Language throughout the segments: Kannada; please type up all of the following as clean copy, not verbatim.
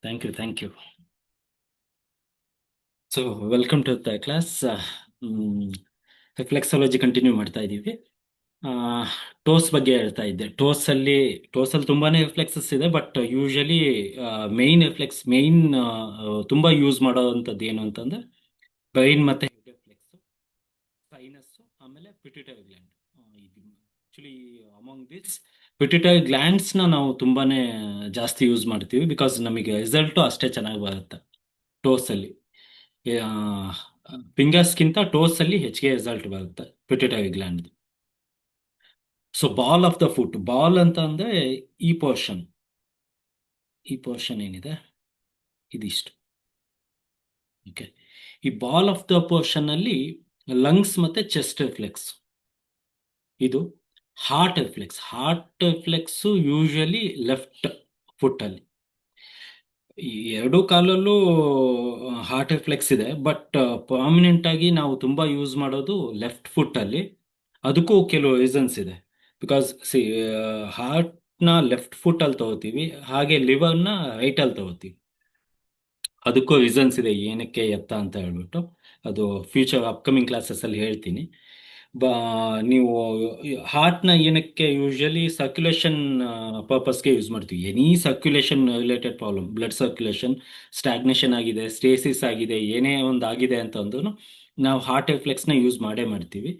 Thank you, thank you. So, welcome to the class. Reflexology continue ಮಾಡ್ತಾ ಇದ್ದೀವಿ. ಟೋಸ್ ಬಗ್ಗೆ ಹೇಳ್ತಾ ಇದ್ದೆ. ಟೋಸಲ್ಲಿ ತುಂಬಾನೇ ರಿಫ್ಲೆಕ್ಸಸ್ ಇದೆ, ಬಟ್ ಯೂಶಲಿ ಮೇನ್ ತುಂಬಾ ಯೂಸ್ ಮಾಡೋವಂಥದ್ದು ಏನು ಅಂತಂದ್ರೆ ಬ್ರೈನ್ ಮತ್ತೆ ರಿಫ್ಲೆಕ್ಸ್, ಸೈನಸ್, ಆಮೇಲೆ pituitary gland. Actually among this pituitary ಗ್ಲ್ಯಾಂಡ್ಸ್ನ ನಾವು ತುಂಬಾನೇ ಜಾಸ್ತಿ ಯೂಸ್ ಮಾಡ್ತೀವಿ, ಬಿಕಾಸ್ ನಮಗೆ ರಿಸಲ್ಟು ಅಷ್ಟೇ ಚೆನ್ನಾಗಿ ಬರುತ್ತೆ ಟೋಸಲ್ಲಿ. ಫಿಂಗರ್ಸ್ಗಿಂತ ಟೋಸ್ ಅಲ್ಲಿ ಹೆಚ್ಚಿಗೆ ರಿಸಲ್ಟ್ ಬರುತ್ತೆ pituitary gland. So ball of the foot, ball ಅಂತ ಅಂದ್ರೆ ಈ ಪೋರ್ಷನ್ ಏನಿದೆ ಇದಿಷ್ಟು. ಓಕೆ, ಈ ಬಾಲ್ ಆಫ್ ದ ಪೋರ್ಷನ್ ಅಲ್ಲಿ ಲಂಗ್ಸ್ ಮತ್ತೆ ಚೆಸ್ಟ್ ರಿಫ್ಲೆಕ್ಸ್. ಇದು heart reflex usually left foot ಅಲ್ಲಿ. ಈ ಎರಡೂ ಕಾಲಲ್ಲೂ ಹಾರ್ಟ್ ರಿಫ್ಲೆಕ್ಸ್ ಇದೆ, ಬಟ್ ಪ್ರಾಮಿನೆಂಟ್ ಆಗಿ ನಾವು ತುಂಬಾ ಯೂಸ್ ಮಾಡೋದು ಲೆಫ್ಟ್ ಫುಟ್ ಅಲ್ಲಿ. ಅದಕ್ಕೂ ಕೆಲವು ರೀಸನ್ಸ್ ಇದೆ. ಬಿಕಾಸ್ ಹಾರ್ಟ್ನ ಲೆಫ್ಟ್ ಫುಟ್ ಅಲ್ಲಿ ತಗೋತೀವಿ, ಹಾಗೆ ಲಿವರ್ನ ರೈಟ್ ಅಲ್ಲಿ ತಗೋತೀವಿ. ಅದಕ್ಕೂ ರೀಸನ್ಸ್ ಇದೆ, ಏನಕ್ಕೆ ಎತ್ತ ಅಂತ ಹೇಳ್ಬಿಟ್ಟು. ಅದು ಫ್ಯೂಚರ್ ಅಪ್ಕಮಿಂಗ್ ಕ್ಲಾಸಸ್ ಅಲ್ಲಿ ಹೇಳ್ತೀನಿ. ನೀವು ಹಾರ್ಟ್ನ ಏನಕ್ಕೆ ಯೂಶಲಿ ಸರ್ಕ್ಯುಲೇಷನ್ ಪರ್ಪಸ್ಗೆ ಯೂಸ್ ಮಾಡ್ತೀವಿ. Any circulation related problem, blood circulation stagnation ಆಗಿದೆ, ಸ್ಟೇಸಿಸ್ ಆಗಿದೆ, ಏನೇ ಒಂದು ಆಗಿದೆ ಅಂತಂದ್ರೂ ನಾವು ಹಾರ್ಟ್ ರಿಫ್ಲೆಕ್ಸ್ನ ಯೂಸ್ ಮಾಡೇ ಮಾಡ್ತೀವಿ.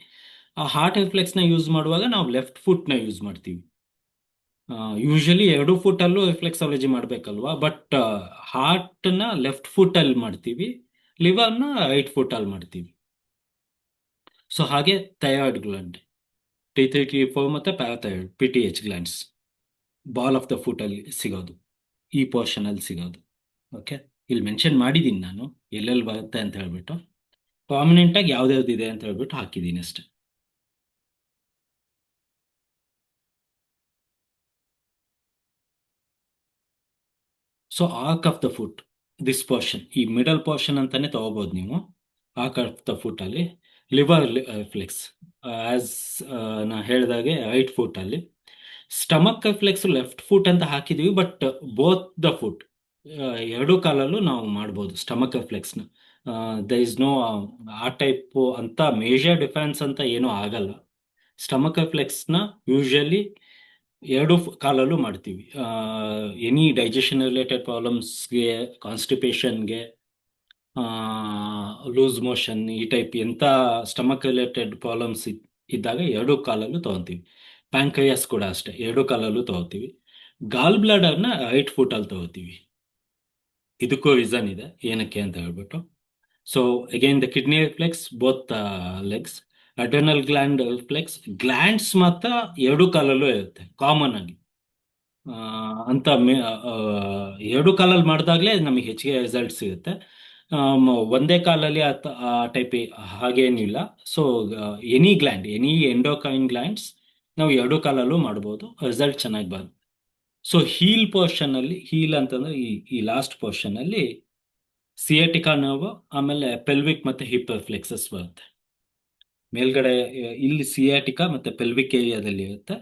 ಆ ಹಾರ್ಟ್ ರಿಫ್ಲೆಕ್ಸ್ನ ಯೂಸ್ ಮಾಡುವಾಗ ನಾವು ಲೆಫ್ಟ್ ಫುಟ್ನ ಯೂಸ್ ಮಾಡ್ತೀವಿ. ಯೂಶಲಿ ಎರಡು ಫುಟಲ್ಲೂ ರಿಫ್ಲೆಕ್ಸಾಲಜಿ ಮಾಡಬೇಕಲ್ವಾ, ಬಟ್ ಹಾರ್ಟ್ನ ಲೆಫ್ಟ್ ಫುಟಲ್ಲಿ ಮಾಡ್ತೀವಿ, ಲಿವರ್ನ ರೈಟ್ ಫುಟಲ್ಲಿ ಮಾಡ್ತೀವಿ. ಸೊ ಹಾಗೆ ಥೈರಾಯ್ಡ್ ಗ್ಲ್ಯಾಂಡ್, T3, T4 ಮತ್ತೆ parathyroid, PTH glands ball of the foot ಅಲ್ಲಿ ಸಿಗೋದು, ಈ ಪೋರ್ಷನ್ ಅಲ್ಲಿ ಸಿಗೋದು. ಓಕೆ, ಇಲ್ಲಿ ಮೆನ್ಷನ್ ಮಾಡಿದ್ದೀನಿ ನಾನು ಎಲ್ಲೆಲ್ಲಿ ಬರುತ್ತೆ ಅಂತ ಹೇಳ್ಬಿಟ್ಟು. ಪ್ರಾಮಿನೆಂಟ್ ಆಗಿ ಯಾವ್ದ್ಯಾವ್ದಿದೆ ಅಂತ ಹೇಳ್ಬಿಟ್ಟು ಹಾಕಿದ್ದೀನಿ ಅಷ್ಟೆ. So arc of the foot, this portion, ಈ ಮಿಡಲ್ ಪೋರ್ಷನ್ ಅಂತಾನೆ ತಗೋಬಹುದು ನೀವು. ಆರ್ಕ್ ಆಫ್ ದ ಫುಟ್ ಅಲ್ಲಿ ಲಿವರ್ ರಿಫ್ಲೆಕ್ಸ್, ಆಸ್ ನಾ ಹೇಳಿದಾಗೆ ರೈಟ್ ಫುಟ್ ಅಲ್ಲಿ. ಸ್ಟಮಕ್ ರಿಫ್ಲೆಕ್ಸ್ ಲೆಫ್ಟ್ ಫುಟ್ ಅಂತ ಹಾಕಿದೀವಿ, ಬಟ್ ಬೋತ್ ದ ಫುಟ್, ಎರಡೂ ಕಾಲಲ್ಲೂ ನಾವು ಮಾಡ್ಬೋದು ಸ್ಟಮಕ್ ರಿಫ್ಲೆಕ್ಸ್ನ. ದ ಇಸ್ ನೋ ಆ ಟೈಪ್ ಅಂತ ಮೇಜರ್ ಡಿಫರೆನ್ಸ್ ಅಂತ ಏನೂ ಆಗಲ್ಲ. ಸ್ಟಮಕ್ ರಿಫ್ಲೆಕ್ಸ್ನ ಯೂಶಲಿ ಎರಡು ಕಾಲಲ್ಲೂ ಮಾಡ್ತೀವಿ. ಎನಿ ಡೈಜೆಷನ್ ರಿಲೇಟೆಡ್ ಪ್ರಾಬ್ಲಮ್ಸ್ಗೆ, ಕಾನ್ಸ್ಟಿಪೇಷನ್ಗೆ, ಲೂಸ್ ಮೋಷನ್, ಈ ಟೈಪ್ ಎಂಥ ಸ್ಟಮಕ್ ರಿಲೇಟೆಡ್ ಪ್ರಾಬ್ಲಮ್ಸ್ ಇದ್ದಾಗ ಎರಡು ಕಾಲಲ್ಲೂ ತಗೊತೀವಿ. ಪ್ಯಾಂಕ್ರಿಯಾಸ್ ಕೂಡ ಅಷ್ಟೇ, ಎರಡು ಕಾಲಲ್ಲೂ ತಗೋತೀವಿ. ಗಾಲ್ ಬ್ಲಾಡರ್ನ ರೈಟ್ ಫುಟ್ ಅಲ್ಲಿ ತಗೋತೀವಿ. ಇದಕ್ಕೂ ರೀಸನ್ ಇದೆ ಏನಕ್ಕೆ ಅಂತ ಹೇಳ್ಬಿಟ್ಟು. So again the kidney reflex both legs. Adrenal gland reflex, glands ಮಾತ್ರ ಎರಡು ಕಾಲಲ್ಲೂ ಇರುತ್ತೆ ಕಾಮನ್ ಆಗಿ. ಅಂತ ಎರಡು ಕಾಲಲ್ಲಿ ಮಾಡಿದಾಗಲೇ ನಮಗೆ ಹೆಚ್ಚಿಗೆ ರಿಸಲ್ಟ್ ಸಿಗುತ್ತೆ. ಒಂದೇ ಕಾಲಲ್ಲಿ ಆ ಟೈಪ್ ಹಾಗೇನಿಲ್ಲ. So any gland, any endocrine glands ನಾವು ಎರಡು ಕಾಲಲ್ಲೂ ಮಾಡ್ಬೋದು, ರಿಸಲ್ಟ್ ಚೆನ್ನಾಗಿ ಬರುತ್ತೆ. ಸೊ ಹೀಲ್ ಪೋರ್ಷನ್ ಅಲ್ಲಿ, ಹೀಲ್ ಅಂತಂದ್ರೆ ಈ ಲಾಸ್ಟ್ ಪೋರ್ಷನ್ ಅಲ್ಲಿ ಸಿಯಾಟಿಕಾ ನರ್ವ್, ಆಮೇಲೆ ಪೆಲ್ವಿಕ್ ಮತ್ತೆ ಹಿಪ್ ರಿಫ್ಲೆಕ್ಸಸ್ ಬರುತ್ತೆ. ಮೇಲ್ಗಡೆ ಇಲ್ಲಿ ಸಿಯಾಟಿಕಾ ಮತ್ತೆ ಪೆಲ್ವಿಕ್ ಏರಿಯಾದಲ್ಲಿ ಇರುತ್ತೆ.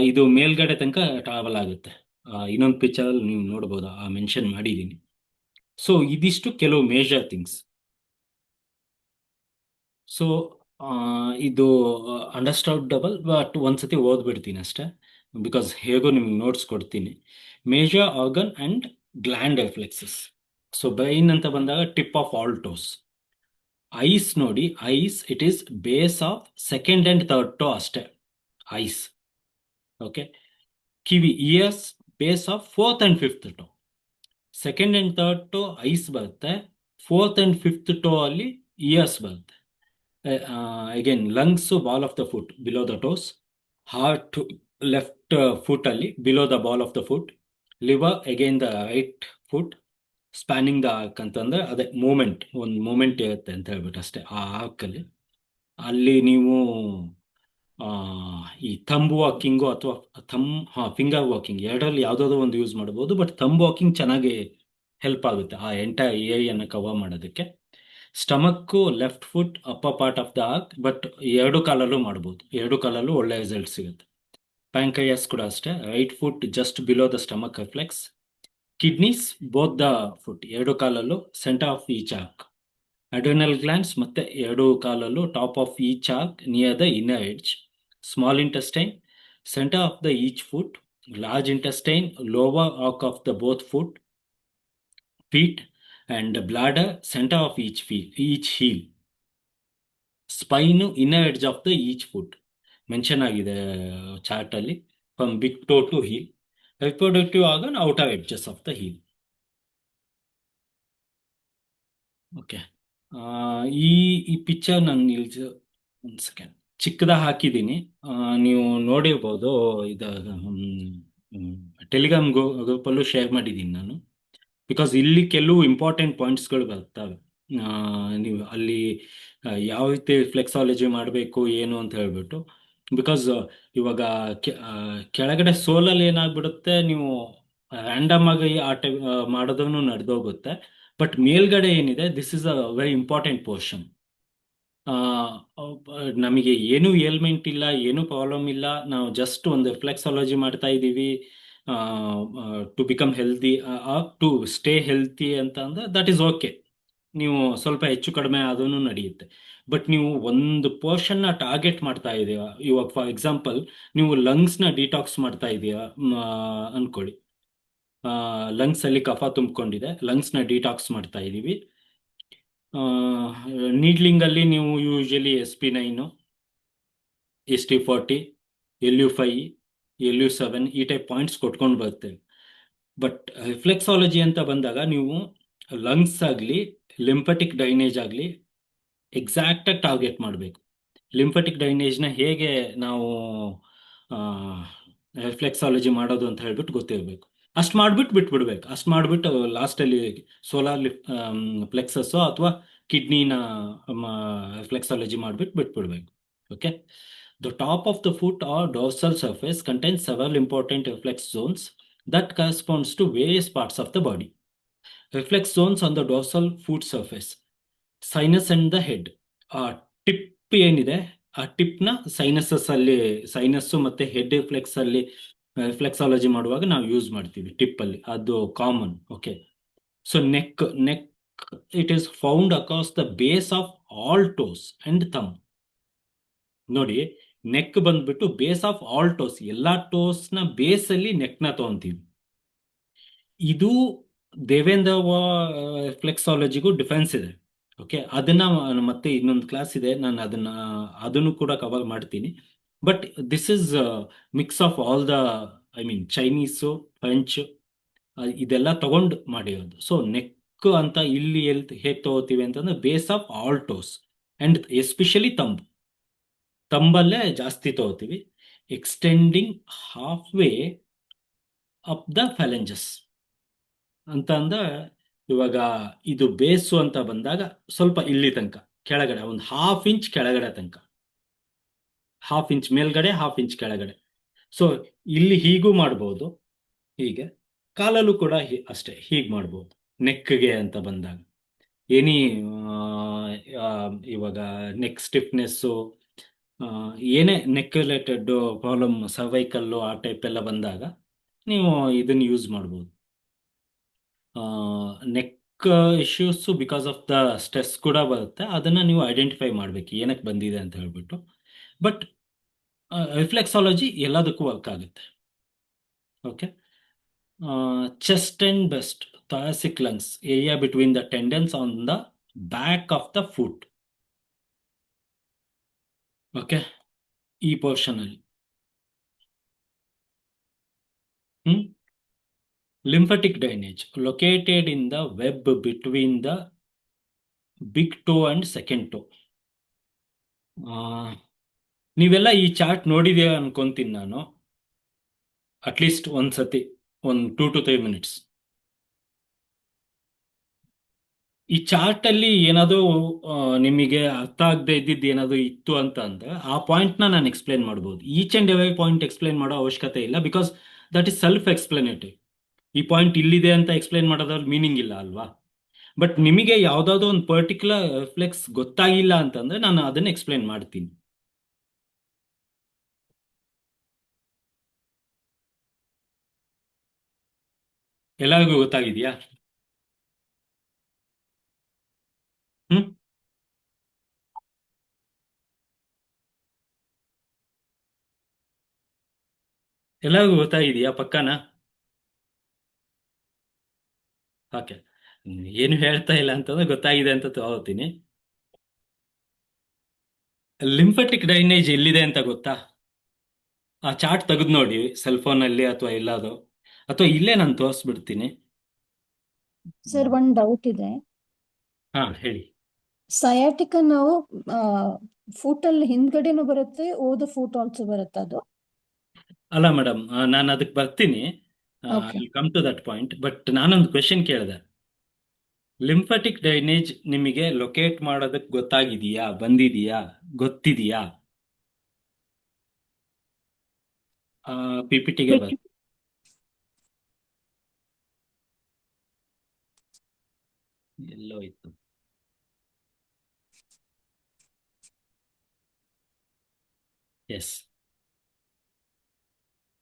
ಇದು ಮೇಲ್ಗಡೆ ತನಕ ಟ್ರಾವೆಲ್ ಆಗುತ್ತೆ. ಇನ್ನೊಂದು ಪಿಕ್ಚರ್ ಅಲ್ಲಿ ನೀವು ನೋಡ್ಬೋದು, ಮೆನ್ಷನ್ ಮಾಡಿದ್ದೀನಿ. ಸೊ ಇದಿಷ್ಟು ಕೆಲವು ಮೇಜರ್ ಥಿಂಗ್ಸ್. ಸೊ ಇದು ಅಂಡರ್ಸ್ಟ್ಯಾಂಡಬಲ್, ಬಟ್ ಒಂದ್ಸತಿ ಓದ್ಬಿಡ್ತೀನಿ ಅಷ್ಟೇ, ಬಿಕಾಸ್ ಹೇಗೋ ನಿಮ್ಗೆ ನೋಟ್ಸ್ ಕೊಡ್ತೀನಿ. Major organ and gland reflexes. So brain ಅಂತ ಬಂದಾಗ tip of all toes. Eyes ನೋಡಿ, eyes it is base of second and third toe ಅಷ್ಟೇ, ಐಸ್. ಓಕೆ, ಕಿವಿ, ears base of fourth and fifth toe. Second and third toe eyes ಬರುತ್ತೆ, ಫೋರ್ತ್ ಅಂಡ್ ಫಿಫ್ತ್ ಟೋ ಅಲ್ಲಿ ಇಯರ್ಸ್ ಬರುತ್ತೆ. Again lungs ball of the foot below the toes, heart left foot ಅಲ್ಲಿ below the ball of the foot, liver again the right foot, spanning the arch ಅಂತಂದ್ರೆ ಅದೇ ಮೂಮೆಂಟ್, ಒಂದು ಮೂಮೆಂಟ್ ಇರುತ್ತೆ ಅಂತ ಹೇಳ್ಬಿಟ್ಟು ಅಷ್ಟೇ ಆ ಆರ್ಕಲ್ಲಿ. ಅಲ್ಲಿ ನೀವು ಈ ಥಂಬ್ ವಾಕಿಂಗು ಅಥವಾ ಫಿಂಗರ್ ವಾಕಿಂಗ್ ಎರಡರಲ್ಲಿ ಯಾವುದಾದ್ರು ಒಂದು ಯೂಸ್ ಮಾಡ್ಬೋದು, ಬಟ್ ಥಂಬ್ ವಾಕಿಂಗ್ ಚೆನ್ನಾಗಿ ಹೆಲ್ಪ್ ಆಗುತ್ತೆ ಆ ಎಂಟೈರ್ ಏರಿಯಾನ ಕವರ್ ಮಾಡೋದಕ್ಕೆ. Stomach left foot upper part of the arch, but ಎರಡು ಕಾಲಲ್ಲೂ ಮಾಡ್ಬೋದು, ಎರಡು ಕಾಲಲ್ಲೂ ಒಳ್ಳೆ ರಿಸಲ್ಟ್ ಸಿಗುತ್ತೆ. ಪ್ಯಾಂಕ್ರಿಯಾಸ್ ಕೂಡ ಅಷ್ಟೇ, right foot just below the stomach reflex, kidneys both the foot, ಎರಡು ಕಾಲಲ್ಲೂ centre of each arch. Adrenal glands ಮತ್ತೆ ಎರಡು ಕಾಲಲ್ಲೂ top of each arch near the inner edge. Small intestine centre of the each foot. Large intestine lower arch of the both foot feet, and bladder center of each heel. Spine inner edge of the each foot. Mention ಆಗಿದೆ ಚಾರ್ಟ್ ಅಲ್ಲಿ, from big toe to heel. Reproductive organ outer edges of the heel. Okay, ಈ ಈ ಪಿಕ್ಚರ್ ನಾನು ನಿಲ್ಸು ಒಂದು ಸೆಕೆಂಡ್ ಚಿಕ್ಕದ ಹಾಕಿದ್ದೀನಿ. ನೀವು ನೋಡಿರ್ಬೋದು, ಇದು ಟೆಲಿಗ್ರಾಮ್ ಗ್ರೂಪಲ್ಲೂ ಶೇರ್ ಮಾಡಿದ್ದೀನಿ ನಾನು. ಬಿಕಾಸ್ ಇಲ್ಲಿ ಕೆಲವು ಇಂಪಾರ್ಟೆಂಟ್ ಪಾಯಿಂಟ್ಸ್ಗಳು ಬರ್ತವೆ. ನೀವು ಅಲ್ಲಿ ಯಾವ ರೀತಿ ಫ್ಲೆಕ್ಸಾಲಜಿ ಮಾಡಬೇಕು ಏನು ಅಂತ ಹೇಳ್ಬಿಟ್ಟು. ಬಿಕಾಸ್ ಇವಾಗ ಕೆಳಗಡೆ ಸೋಲಲ್ಲಿ ಏನಾಗ್ಬಿಡುತ್ತೆ, ನೀವು ರ್ಯಾಂಡಮ್ ಆಗಿ ಆಟ ಮಾಡೋದನ್ನು ನಡೆದೋಗುತ್ತೆ. ಬಟ್ ಮೇಲ್ಗಡೆ ಏನಿದೆ, this is a very important portion. ನಮಗೆ ಏನು ಏಲ್ಮೆಂಟ್ ಇಲ್ಲ, ಏನು ಪ್ರಾಬ್ಲಮ್ ಇಲ್ಲ, ನಾವು ಜಸ್ಟ್ ಒಂದು ಫ್ಲೆಕ್ಸಾಲಜಿ ಮಾಡ್ತಾ ಇದ್ದೀವಿ to become healthy, to stay healthy ಅಂತ ಅಂದ್ರೆ ದಟ್ ಈಸ್ ಓಕೆ. ನೀವು ಸ್ವಲ್ಪ ಹೆಚ್ಚು ಕಡಿಮೆ ಅದನ್ನು ನಡೆಯುತ್ತೆ. ಬಟ್ ನೀವು ಒಂದು ಪೋರ್ಷನ್ನ ಟಾರ್ಗೆಟ್ ಮಾಡ್ತಾ ಇದೀರಾ, ಇವಾಗ ಫಾರ್ ಎಕ್ಸಾಂಪಲ್ ನೀವು ಲಂಗ್ಸ್ನ ಡಿಟಾಕ್ಸ್ ಮಾಡ್ತಾ ಇದೀರಾ ಅನ್ಕೊಳ್ಳಿ. ಲಂಗ್ಸ್ ಅಲ್ಲಿ ಕಫ ತುಂಬಿಕೊಂಡಿದೆ, ಲಂಗ್ಸ್ನ ಡಿಟಾಕ್ಸ್ ಮಾಡ್ತಾ ಇದ್ದೀವಿ. ನೀಡ್ಲಿಂಗ್ ಅಲ್ಲಿ ನೀವು usually SP9, ST40, LU5, LU7 ಈ ಟೈಪ್ ಪಾಯಿಂಟ್ಸ್ ಕೊಟ್ಕೊಂಡು ಬರ್ತೇವೆ. ಬಟ್ ರಿಫ್ಲೆಕ್ಸಾಲಜಿ ಅಂತ ಬಂದಾಗ ನೀವು ಲಂಗ್ಸ್ ಆಗಲಿ ಲಿಂಫಟಿಕ್ ಡ್ರೈನೇಜ್ ಆಗಲಿ ಎಕ್ಸಾಕ್ಟಾಗಿ ಟಾರ್ಗೆಟ್ ಮಾಡಬೇಕು. ಲಿಂಫಟಿಕ್ ಡ್ರೈನೇಜ್ನ ಹೇಗೆ ನಾವು ರಿಫ್ಲೆಕ್ಸಾಲಜಿ ಮಾಡೋದು ಅಂತ ಹೇಳ್ಬಿಟ್ಟು ಗೊತ್ತಿರಬೇಕು. ಅಷ್ಟು ಮಾಡ್ಬಿಟ್ಟು ಬಿಟ್ಬಿಡ್ಬೇಕು. ಅಷ್ಟು ಮಾಡ್ಬಿಟ್ಟು ಲಾಸ್ಟಲ್ಲಿ ಸೋಲಾರ್ ಪ್ಲೆಕ್ಸಸ್ಸು ಅಥವಾ ಕಿಡ್ನಿನ ರಿಫ್ಲೆಕ್ಸಾಲಜಿ ಮಾಡಿಬಿಟ್ಟು ಬಿಟ್ಬಿಡ್ಬೇಕು. Okay, the top of the foot or dorsal surface contains several important reflex zones that corresponds to various parts of the body. Reflex zones on the dorsal foot surface, sinus and the head. ಆ ಟಿಪ್ ಏನಿದೆ, ಆ ಟಿಪ್ನ ಸೈನಸಸ್ ಅಲ್ಲಿ, ಸೈನಸ್ಸು ಮತ್ತೆ ಹೆಡ್ ರಿಫ್ಲೆಕ್ಸ್ ಅಲ್ಲಿ ರಿಫ್ಲೆಕ್ಸಾಲಜಿ ಮಾಡುವಾಗ ನಾವು ಯೂಸ್ ಮಾಡ್ತೀವಿ ಟಿಪ್ ಅಲ್ಲಿ, ಅದು common. Okay, so neck it is found across the base of all toes and thumb. ನೋಡಿ, ನೆಕ್ ಬಂದ್ಬಿಟ್ಟು ಬೇಸ್ ಆಫ್ ಆಲ್ ಟೋಸ್, ಎಲ್ಲಾ ಟೋಸ್ನ ಬೇಸ್ ಅಲ್ಲಿ ನೆಕ್ನ ತಗೊಂತೀವಿ. ಇದು ದೇವೇಂದ್ರ ಫ್ಲೆಕ್ಸಾಲಜಿಗೂ ಡಿಫೆನ್ಸ್ ಇದೆ. ಓಕೆ, ಅದನ್ನ ಮತ್ತೆ ಇನ್ನೊಂದು ಕ್ಲಾಸ್ ಇದೆ, ನಾನು ಅದನ್ನು ಕೂಡ ಕವರ್ ಮಾಡ್ತೀನಿ. But this is mix of all the, I mean Chinese, French, ಇದೆಲ್ಲ ತಗೊಂಡು ಮಾಡಿರೋದು. ಸೊ ನೆಕ್ ಅಂತ ಇಲ್ಲಿ ಹೇಗೆ ತಗೋತೀವಿ ಅಂತಂದ್ರೆ base of all toes and especially ತಂಬಲ್ಲೇ ಜಾಸ್ತಿ ತಗೋತೀವಿ. Extending half way up the phalanges ಅಂತ ಅಂದ್ರೆ, ಇವಾಗ ಇದು ಬೇಸು ಅಂತ ಬಂದಾಗ ಸ್ವಲ್ಪ ಇಲ್ಲಿ ತನಕ ಕೆಳಗಡೆ, ಒಂದು ½ ಇಂಚ್ ಕೆಳಗಡೆ ತನಕ, ½ ಇಂಚ್ ಮೇಲ್ಗಡೆ, ½ ಇಂಚ್ ಕೆಳಗಡೆ. ಸೊ ಇಲ್ಲಿ ಹೀಗೂ ಮಾಡ್ಬೋದು, ಹೀಗೆ ಕಾಲಲ್ಲೂ ಕೂಡ ಅಷ್ಟೇ ಹೀಗೆ ಮಾಡ್ಬೋದು. ನೆಕ್ಗೆ ಅಂತ ಬಂದಾಗ ಎನಿ ಇವಾಗ ನೆಕ್ ಸ್ಟಿಫ್ನೆಸ್ಸು, ಏನೇ ನೆಕ್ ರಿಲೇಟೆಡ್ ಪ್ರಾಬ್ಲಮ್, ಸರ್ವೈಕಲ್ಲು ಆ ಟೈಪ್ ಎಲ್ಲ ಬಂದಾಗ ನೀವು ಇದನ್ನು ಯೂಸ್ ಮಾಡ್ಬೋದು. Neck issues because of the stress ಕೂಡ ಬರುತ್ತೆ, ಅದನ್ನು ನೀವು ಐಡೆಂಟಿಫೈ ಮಾಡಬೇಕು ಏನಕ್ಕೆ ಬಂದಿದೆ ಅಂತ ಹೇಳ್ಬಿಟ್ಟು. ಬಟ್ ರಿಫ್ಲೆಕ್ಸಾಲಜಿ ಎಲ್ಲದಕ್ಕೂ ವರ್ಕ್ ಆಗುತ್ತೆ. Okay, chest and best, thoracic lungs, area between the tendons on the back of the foot. Okay, ಈ ಪೋರ್ಷನ್ ಅಲ್ಲಿ lymphatic drainage located in the web between the big toe and second toe. ನೀವೆಲ್ಲ ಈ ಚಾರ್ಟ್ ನೋಡಿದೀರ ಅನ್ಕೊಂತೀನಿ ನಾನು, ಅಟ್ಲೀಸ್ಟ್ ಒಂದ್ಸತಿ, ಒಂದು 2 to 3 minutes. ಈ ಚಾರ್ಟ್ ಅಲ್ಲಿ ಏನಾದ್ರು ನಿಮಗೆ ಅರ್ಥ ಆಗದೆ ಇದ್ದಿದ್ದು ಏನಾದ್ರು ಇತ್ತು ಅಂತ ಅಂದ್ರೆ ಆ ಪಾಯಿಂಟ್ನ ನಾನು ಎಕ್ಸ್ಪ್ಲೇನ್ ಮಾಡ್ಬೋದು. Each and every point explain ಮಾಡೋ ಅವಶ್ಯಕತೆ ಇಲ್ಲ, because that is self explanatory. ಈ ಪಾಯಿಂಟ್ ಇಲ್ಲಿದೆ ಅಂತ ಎಕ್ಸ್ಪ್ಲೇನ್ ಮಾಡೋದ್ರಲ್ಲಿ ಮೀನಿಂಗ್ ಇಲ್ಲ ಅಲ್ವಾ. ಬಟ್ ನಿಮಗೆ ಯಾವುದಾದ್ರು ಒಂದು ಪರ್ಟಿಕ್ಯುಲರ್ ರಿಫ್ಲೆಕ್ಸ್ ಗೊತ್ತಾಗಿಲ್ಲ ಅಂತಂದ್ರೆ ನಾನು ಅದನ್ನ ಎಕ್ಸ್ಪ್ಲೇನ್ ಮಾಡ್ತೀನಿ. ಎಲ್ಲರಿಗೂ ಗೊತ್ತಾಗಿದೆಯಾ? ಹ್ಮ್. ಎಲ್ಲರಿಗೂ ಗೊತ್ತಾಗಿದೆಯಾ ಪಕ್ಕನಾ? ಓಕೆ. ಏನು ಹೇಳ್ತಾ ಇಲ್ಲ ಅಂತಂದ್ರೆ ಗೊತ್ತಾಗಿದೆ ಅಂತ ತಗೋತೀನಿ. ಲಿಂಫೆಟಿಕ್ ಡ್ರೈನೇಜ್ ಎಲ್ಲಿದೆ ಅಂತ ಗೊತ್ತಾ? ಆ ಚಾರ್ಟ್ ತೆಗೆದು ನೋಡಿ ಸೆಲ್ ಫೋನಲ್ಲಿ ಅಥವಾ ಎಲ್ಲಾದ್ರು, ಅಥವಾ ಇಲ್ಲೇ ನಾನು ತೋರಿಸ್ಬಿಡ್ತೀನಿ. ಸರ್ ಒಂದು ಡೌಟ್ ಇದೆ. ಹಾ, ಹೇಳಿ. ಸಯಾಟಿಕ ನಾವು ಫೂಟ್ ಅಲ್ಲಿ ಹಿಂದ್ಗಡೆನೂ ಬರುತ್ತೆ, ಓದ ಫೂಟ್ ಆಲ್ಸೋ ಬರುತ್ತೆ ಅದು. ಅಲ್ಲ ಮೇಡಮ್, ನಾನು ಅದಕ್ಕೆ ಬರ್ತೀನಿ. Okay. Come to that point. But ನಾನೊಂದು ಕ್ವೆಶನ್ ಕೇಳಿದೆ. ಲಿಂಫೆಟಿಕ್ ಡ್ರೈನೇಜ್ ನಿಮಗೆ ಲೊಕೇಟ್ ಮಾಡೋದಕ್ಕೆ ಗೊತ್ತಾಗಿದೆಯಾ, ಬಂದಿದೆಯಾ, ಗೊತ್ತಿದೆಯಾ? PPTಗೆ ಬರ್ ಎಲ್ಲೋ ಇತ್ತು. ಎಸ್.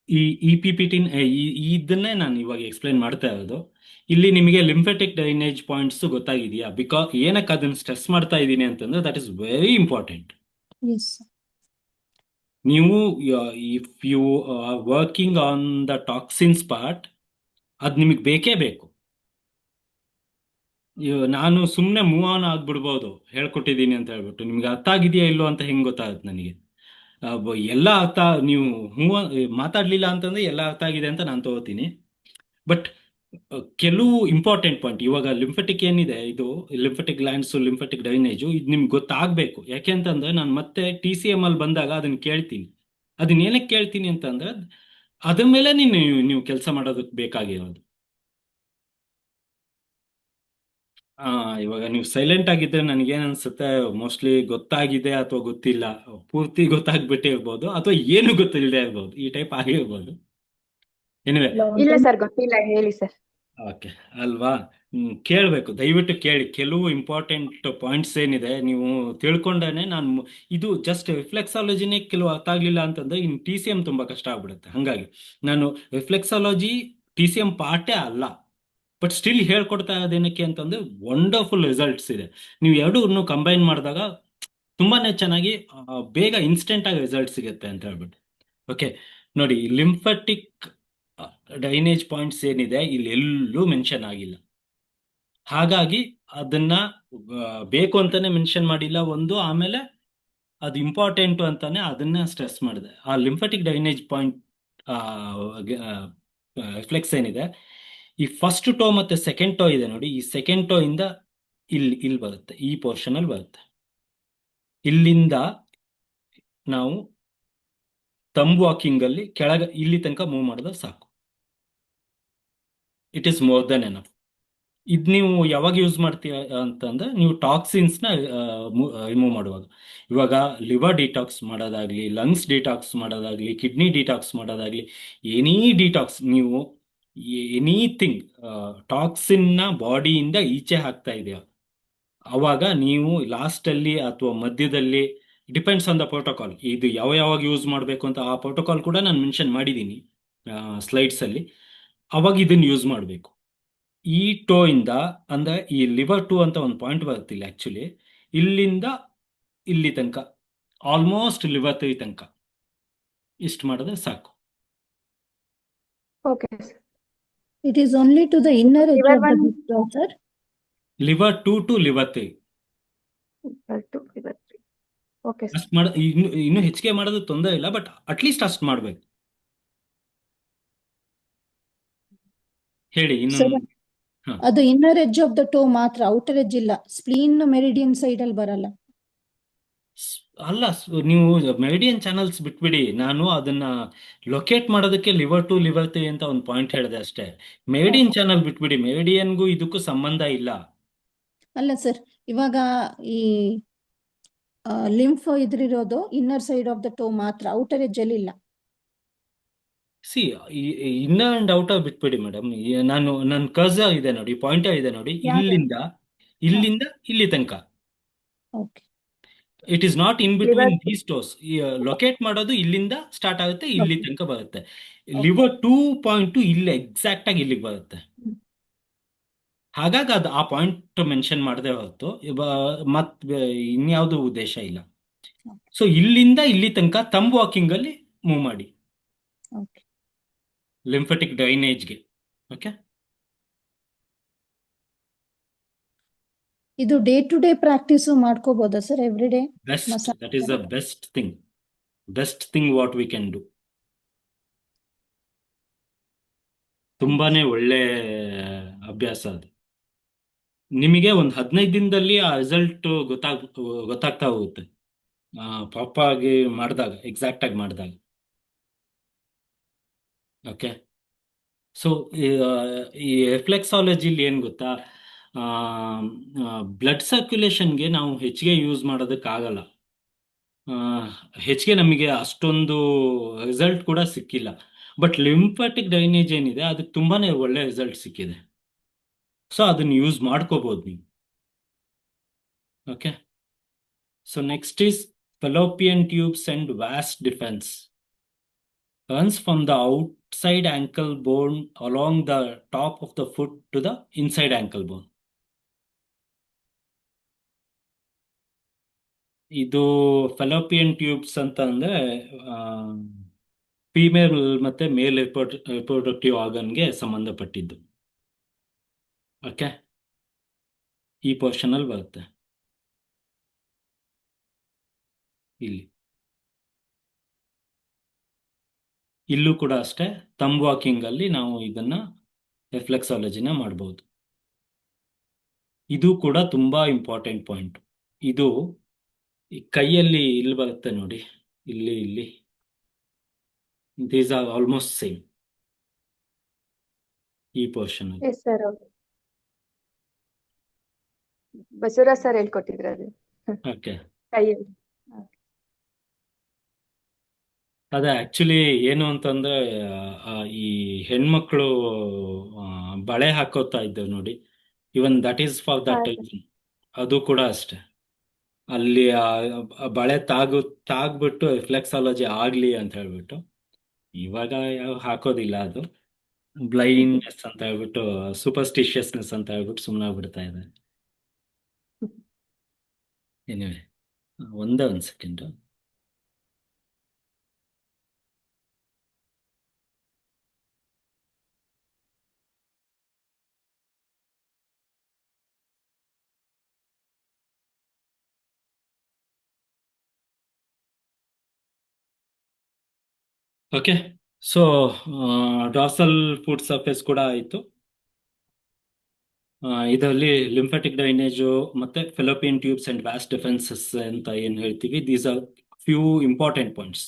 ಈ ಈ ಪಿ ಪಿ ಟಿ ಇದನ್ನೇ ನಾನು ಇವಾಗ ಎಕ್ಸ್ಪ್ಲೈನ್ ಮಾಡ್ತಾ ಇರೋದು. ಇಲ್ಲಿ ನಿಮಗೆ ಲಿಂಫೆಟಿಕ್ ಡ್ರೈನೇಜ್ ಪಾಯಿಂಟ್ಸ್ ಗೊತ್ತಾಗಿದೆಯಾ? ಬಿಕಾಸ್ ಏನಕ್ಕೆ ಅದನ್ನ ಸ್ಟ್ರೆಸ್ ಮಾಡ್ತಾ ಇದ್ದೀನಿ ಅಂತಂದ್ರೆ that is very important. Yes. ನೀವು if you working on the toxins part, ಅದು ನಿಮಗೆ ಬೇಕೇ ಬೇಕು. ನಾನು ಸುಮ್ಮನೆ ಮೂವ್ ಆನ್ ಆಗ್ಬಿಡ್ಬೋದು ಹೇಳ್ಕೊಟ್ಟಿದ್ದೀನಿ ಅಂತ ಹೇಳ್ಬಿಟ್ಟು. ನಿಮ್ಗೆ ಅರ್ಥ ಆಗಿದೆಯಾ ಇಲ್ಲೋ ಅಂತ ಹೆಂಗ್ ಗೊತ್ತಾಗುತ್ತೆ ನನಗೆ? ಎಲ್ಲ ಅರ್ಥ, ನೀವು ಮೂವ್ ಮಾತಾಡ್ಲಿಲ್ಲ ಅಂತಂದ್ರೆ ಎಲ್ಲ ಅರ್ಥ ಆಗಿದೆ ಅಂತ ನಾನು ತಗೋತೀನಿ. ಬಟ್ ಕೆಲವು ಇಂಪಾರ್ಟೆಂಟ್ ಪಾಯಿಂಟ್ ಇವಾಗ ಲಿಂಫೆಟಿಕ್ ಏನಿದೆ, ಇದು ಲಿಂಫೆಟಿಕ್ ಗ್ಲ್ಯಾಂಡ್ಸ್, ಲಿಂಫೆಟಿಕ್ ಡ್ರೈನೇಜು, ಇದು ನಿಮ್ಗೆ ಗೊತ್ತಾಗಬೇಕು. ಯಾಕೆಂತಂದ್ರೆ ನಾನು ಮತ್ತೆ TCM ಅಲ್ಲಿ ಬಂದಾಗ ಅದನ್ನ ಕೇಳ್ತೀನಿ. ಅದನ್ನ ಏನಕ್ಕೆ ಕೇಳ್ತೀನಿ ಅಂತಂದ್ರೆ ಅದ್ರ ಮೇಲೆ ನೀವು ಕೆಲಸ ಮಾಡೋದಕ್ಕೆ ಬೇಕಾಗಿರೋದು. ಆ ಇವಾಗ ನೀವು ಸೈಲೆಂಟ್ ಆಗಿದ್ರೆ ನನಗೇನ್ ಅನ್ಸುತ್ತೆ, ಮೋಸ್ಟ್ಲಿ ಗೊತ್ತಾಗಿದೆ ಅಥವಾ ಗೊತ್ತಿಲ್ಲ, ಪೂರ್ತಿ ಗೊತ್ತಾಗ್ಬಿಟ್ಟಿರ್ಬೋದು ಅಥವಾ ಏನು ಗೊತ್ತಿಲ್ಲದೆ ಇರ್ಬೋದು, ಈ ಟೈಪ್ ಆಗಿರ್ಬೋದು. ಎನಿವೆ. ಇಲ್ಲ ಸರ್, ಗೊತ್ತಿಲ್ಲ, ಹೇಳಿ ಸರ್. ಓಕೆ. ಅಲ್ವಾ? ಕೇಳಬೇಕು, ದಯವಿಟ್ಟು ಕೇಳಿ. ಕೆಲವು ಇಂಪಾರ್ಟೆಂಟ್ ಪಾಯಿಂಟ್ಸ್ ಏನಿದೆ ನೀವು ತಿಳ್ಕೊಂಡೇನೆ ಇದು ಜಸ್ಟ್ ರಿಫ್ಲೆಕ್ಸಾಲಜಿನೇ ಕೆಲವು ಅರ್ಥ ಆಗ್ಲಿಲ್ಲ ಅಂತಂದ್ರೆ ಇನ್ನು TCM ತುಂಬಾ ಕಷ್ಟ ಆಗ್ಬಿಡುತ್ತೆ. ಹಂಗಾಗಿ ನಾನು ರಿಫ್ಲೆಕ್ಸಾಲಜಿ TCM ಪಾರ್ಟೇ ಅಲ್ಲ, ಬಟ್ ಸ್ಟಿಲ್ ಹೇಳ್ಕೊಡ್ತಾ ಇರೋದೇನಕ್ಕೆ ಅಂತಂದ್ರೆ ವಂಡರ್ಫುಲ್ ರಿಸಲ್ಟ್ಸ್ ಇದೆ. ನೀವು ಎರಡೂ ಕಂಬೈನ್ ಮಾಡಿದಾಗ ತುಂಬಾನೇ ಚೆನ್ನಾಗಿ ಬೇಗ ಇನ್ಸ್ಟೆಂಟ್ ಆಗಿ ರಿಸಲ್ಟ್ ಸಿಗುತ್ತೆ ಅಂತ ಹೇಳ್ಬಿಟ್ಟು. ಓಕೆ. ನೋಡಿ, ಲಿಂಫೆಟಿಕ್ ಡ್ರೈನೇಜ್ ಪಾಯಿಂಟ್ಸ್ ಏನಿದೆ ಇಲ್ಲಿ ಎಲ್ಲೂ ಮೆನ್ಷನ್ ಆಗಿಲ್ಲ. ಹಾಗಾಗಿ ಅದನ್ನ ಬೇಕು ಅಂತಾನೆ ಮೆನ್ಷನ್ ಮಾಡಿಲ್ಲ ಒಂದು. ಆಮೇಲೆ ಅದು ಇಂಪಾರ್ಟೆಂಟ್ ಅಂತಾನೆ ಅದನ್ನ ಸ್ಟ್ರೆಸ್ ಮಾಡಿದೆ. ಆ ಲಿಂಫೆಟಿಕ್ ಡ್ರೈನೇಜ್ ಪಾಯಿಂಟ್ ರಿಫ್ಲೆಕ್ಸ್ ಏನಿದೆ, ಈ ಫಸ್ಟ್ ಟೋ ಮತ್ತೆ ಸೆಕೆಂಡ್ ಟೋ ಇದೆ ನೋಡಿ, ಈ ಸೆಕೆಂಡ್ ಟೋ ಇಂದ ಇಲ್ಲಿ ಬರುತ್ತೆ, ಈ ಪೋರ್ಷನ್ ಅಲ್ಲಿ ಬರುತ್ತೆ. ಇಲ್ಲಿಂದ ನಾವು ತಂಬ್ ವಾಕಿಂಗ್ ಅಲ್ಲಿ ಕೆಳಗೆ ಇಲ್ಲಿ ತನಕ ಮೂವ್ ಮಾಡಿದ್ರೆ ಸಾಕು. It is more than enough. ಇದು ನೀವು ಯಾವಾಗ ಯೂಸ್ ಮಾಡ್ತೀರ ಅಂತಂದ್ರೆ ನೀವು ಟಾಕ್ಸಿನ್ಸ್ ನ ರಿಮೂವ್ ಮಾಡುವಾಗ. ಇವಾಗ ಲಿವರ್ ಡಿಟಾಕ್ಸ್ ಮಾಡೋದಾಗ್ಲಿ, ಲಂಗ್ಸ್ ಡಿಟಾಕ್ಸ್ ಮಾಡೋದಾಗ್ಲಿ, ಕಿಡ್ನಿ ಡಿಟಾಕ್ಸ್ ಮಾಡೋದಾಗ್ಲಿ, ಎನಿ ಡಿಟಾಕ್ಸ್, ನೀವು ಎನಿಥಿಂಗ್ ಟಾಕ್ಸಿನ್ ನ ಬಾಡಿಯಿಂದ ಈಚೆ ಹಾಕ್ತಾ ಇದೆಯಾ, ಅವಾಗ ನೀವು ಲಾಸ್ಟ್ ಅಲ್ಲಿ ಅಥವಾ ಮಧ್ಯದಲ್ಲಿ, ಡಿಪೆಂಡ್ಸ್ ಆನ್ ದ ಪ್ರೋಟೋಕಾಲ್, ಇದು ಯಾವಾಗ ಯೂಸ್ ಮಾಡಬೇಕು ಅಂತ ಆ ಪ್ರೋಟೋಕಾಲ್ ಕೂಡ ನಾನು ಮೆನ್ಷನ್ ಮಾಡಿದ್ದೀನಿ ಸ್ಲೈಡ್ಸ್ ಅಲ್ಲಿ. ಅವಾಗ ಇದನ್ನ ಯೂಸ್ ಮಾಡಬೇಕು. ಈ ಟೋ ಇಂದ, ಅಂದ್ರೆ ಈ ಲಿವರ್ ಟೂ ಅಂತ ಒಂದು ಪಾಯಿಂಟ್ ಬರುತ್ತಿಲ್ಲ ಆಕ್ಚುಲಿ, ಇಲ್ಲಿಂದ ಇಲ್ಲಿ ತನಕ, ಆಲ್ಮೋಸ್ಟ್ ಲಿವರ್ 3 ತನಕ ಇಷ್ಟು ಮಾಡಿದ್ರೆ ಸಾಕು. Okay sir. It is only to the inner edge Liver of the one, big toe, sir. Liver 2 to liver 3 okay sir. ಅಷ್ಟು ಇನ್ನು ಹೆಚ್ಚಿಗೆ ಮಾಡೋದು ತೊಂದರೆ ಇಲ್ಲ, ಬಟ್ ಅಟ್ಲೀಸ್ಟ್ ಅಷ್ಟು ಮಾಡ್ಬೇಕು. ಹೇಳಿ Sir, ಇನ್ನೊಂದು. ಹಾ. ಅದು inner edge of the toe ಮಾತ್ರ, ಔಟರ್ ಎಡ್ಜ್ ಇಲ್ಲ. ಸ್ಪ್ಲೀನ್ ಮೆರಿಡಿಯನ್ ಸೈಡ್ ಅಲ್ಲಿ ಬರಲ್ಲ. ಅಲ್ಲ, ನೀವು ಮೆರಿಡಿಯನ್ ಚಾನಲ್ಸ್ ಬಿಟ್ಬಿಡಿ. ನಾನು ಅದನ್ನ ಲೊಕೇಟ್ ಮಾಡೋದಕ್ಕೆ ಲಿವರ್ 2 ಲಿವರ್ 3 ಅಂತ ಒಂದು ಪಾಯಿಂಟ್ ಹೇಳಿದೆ ಅಷ್ಟೇ. ಮೆರಿಡಿಯನ್ ಚಾನಲ್ ಬಿಟ್ಬಿಡಿ, ಮೆರಿಡಿಯನ್ಗೂ ಇದಕ್ಕೂ ಸಂಬಂಧ ಇಲ್ಲ. ಅಲ್ಲ ಸರ್, ಇವಾಗ ಈ ಲಿಂಫ್ ಇದ್ರಿರೋದು inner side of the toe ಮಾತ್ರ, ಔಟರ್ ಎಡ್ಜ್ ಅಲ್ಲಿ ಇಲ್ಲ. ಸಿ, ಇನ್ನರ್ ಅಂಡ್ ಔಟರ್ ಬಿಟ್ಬಿಡಿ ಮೇಡಮ್. ನನ್ನ ಕರ್ಸರ್ ಇದೆ ನೋಡಿ, ಪಾಯಿಂಟರ್ ಇದೆ ನೋಡಿ, ಇಲ್ಲಿಂದ ಇಲ್ಲಿ ತನಕ. Okay. It is not in between liver these toes. Locate ಮಾಡೋದು ಇಲ್ಲಿಂದ ಸ್ಟಾರ್ಟ್ ಆಗುತ್ತೆ, ಇಲ್ಲಿ ತನಕ ಬರುತ್ತೆ. ಲಿವರ್ 2.2 ಇಲ್ಲಿ ಎಕ್ಸಾಕ್ಟ್ ಆಗಿ ಇಲ್ಲಿಗೆ ಬರುತ್ತೆ. ಹ್ಮ್. ಹಾಗಾಗಿ ಅದು ಆ ಪಾಯಿಂಟ್ ಮೆನ್ಷನ್ ಮಾಡದೆ ಹೊರತು ಮತ್ ಇನ್ಯಾವುದು ಉದ್ದೇಶ ಇಲ್ಲ. ಸೊ ಇಲ್ಲಿಂದ ಇಲ್ಲಿ ತನಕ ಥಂಬ್ ವಾಕಿಂಗ್ ಅಲ್ಲಿ ಮೂವ್ ಮಾಡಿ ಓಕೆ. ಲಿಂಫೆಟಿಕ್ ಡ್ರೈನೇಜ್ಗೆ. ಓಕೆ, ಇದು ಡೇ ಟು ಡೇ ಪ್ರಾಕ್ಟೀಸ್ ಮಾಡ್ಕೋಬಹುದಾ sir every day? Best, that is the best thing what we can do. ತುಂಬಾನೇ ಒಳ್ಳೆ ಅಭ್ಯಾಸ ಅದು. ನಿಮಗೆ ಒಂದು 15 ದಿನದಲ್ಲಿ ಆ ರಿಸಲ್ಟ್ ಗೊತ್ತಾಗ್ತಾ ಹೋಗುತ್ತೆ, ಪ್ರಾಪರ್ ಆಗಿ ಮಾಡಿದಾಗ, ಎಕ್ಸಾಕ್ಟ್ ಆಗಿ ಮಾಡಿದಾಗ. ಓಕೆ, ಸೊ ಈ ರಿಫ್ಲೆಕ್ಸಾಲಜಿಲಿ ಏನು ಗೊತ್ತಾ, ಬ್ಲಡ್ ಸರ್ಕ್ಯುಲೇಷನ್ಗೆ ನಾವು ಹೆಚ್ಚಿಗೆ ಯೂಸ್ ಮಾಡೋದಕ್ಕಾಗಲ್ಲ. ಹೆಚ್ಚಿಗೆ ನಮಗೆ ಅಷ್ಟೊಂದು ರಿಸಲ್ಟ್ ಕೂಡ ಸಿಕ್ಕಿಲ್ಲ. ಬಟ್ ಲಿಂಫಾಟಿಕ್ ಡ್ರೈನೇಜ್ ಏನಿದೆ ಅದಕ್ಕೆ ತುಂಬಾನೇ ಒಳ್ಳೆ ರಿಸಲ್ಟ್ ಸಿಕ್ಕಿದೆ. ಸೊ ಅದನ್ನ ಯೂಸ್ ಮಾಡ್ಕೋಬಹುದು ನೀವು. Okay, so next is fallopian tubes and was defence. Runs from the outside ankle bone along the top of the foot to the inside ankle bone. ಇದು ಫೆಲೋಪಿಯನ್ ಟ್ಯೂಬ್ಸ್ ಅಂತ ಅಂದ್ರೆ ಫಿಮೇಲ್ ಮತ್ತೆ ಮೇಲ್ ರಿಪ್ರೊಡಕ್ಟಿವ್ ಆರ್ಗನ್ಗೆ ಸಂಬಂಧಪಟ್ಟಿದ್ದು. ಓಕೆ, ಈ ಪೋರ್ಷನ್ ಅಲ್ಲಿ ಬರುತ್ತೆ ಇಲ್ಲಿ. ಇಲ್ಲೂ ಕೂಡ ಅಷ್ಟೇ, ಥಂಬ್ ವಾಕಿಂಗ್ ಅಲ್ಲಿ ನಾವು ಇದನ್ನ ರಿಫ್ಲೆಕ್ಸಾಲಜಿನ ಮಾಡಬಹುದು. ಇದು ಕೂಡ ತುಂಬಾ ಇಂಪಾರ್ಟೆಂಟ್ ಪಾಯಿಂಟ್. ಇದು ಈ ಕೈಯಲ್ಲಿ ಇಲ್ಲಿ ಬರುತ್ತೆ ನೋಡಿ, ಇಲ್ಲಿ ದೀಸ್ ಆರ್ ಆಲ್ಮೋಸ್ಟ್ ಸೇಮ್ ಈ ಪೋರ್ಷನ್ ಅಲ್ಲಿ. ಎಸ್ ಸರ್, ಬಸವರಾಜ್ ಸರ್ ಹೇಳ್ಕೊಟ್ಟಿದ್ರು ಅದು ಓಕೆ, ಕೈಯಲ್ಲಿ. ಅದೇ ಆಕ್ಚುಲಿ ಏನು ಅಂತಂದ್ರೆ ಈ ಹೆಣ್ಮಕ್ಳು ಬಳೆ ಹಾಕೋತಾ ಇದ್ದೇವೆ ನೋಡಿ, even that is for that reason. ಅದು ಕೂಡ ಅಷ್ಟೇ, ಅಲ್ಲಿ ಆ ಬಳೆ ತಾಗ್ಬಿಟ್ಟು ರಿಫ್ಲೆಕ್ಸಾಲಜಿ ಆಗ್ಲಿ ಅಂತ ಹೇಳ್ಬಿಟ್ಟು. ಇವಾಗ ಯಾವ ಹಾಕೋದಿಲ್ಲ, ಅದು ಬ್ಲೈಂಡ್ನೆಸ್ ಅಂತ ಹೇಳ್ಬಿಟ್ಟು, ಸೂಪರ್ಸ್ಟಿಷಿಯಸ್ನೆಸ್ ಅಂತ ಹೇಳ್ಬಿಟ್ಟು ಸುಮ್ಮನೆ ಆಗ್ಬಿಡ್ತಾ ಇದೆ. ಎನಿವೆ, ಒಂದೇ ಒಂದು second. Okay, so dorsal foot surface ಕೂಡ ಆಯಿತು. ಇದರಲ್ಲಿ ಲಿಂಫಾಟಿಕ್ ಡ್ರೈನೇಜು ಮತ್ತೆ fallopian tubes and vas deferens ಅಂತ ಏನು ಹೇಳ್ತೀವಿ, these are few important points.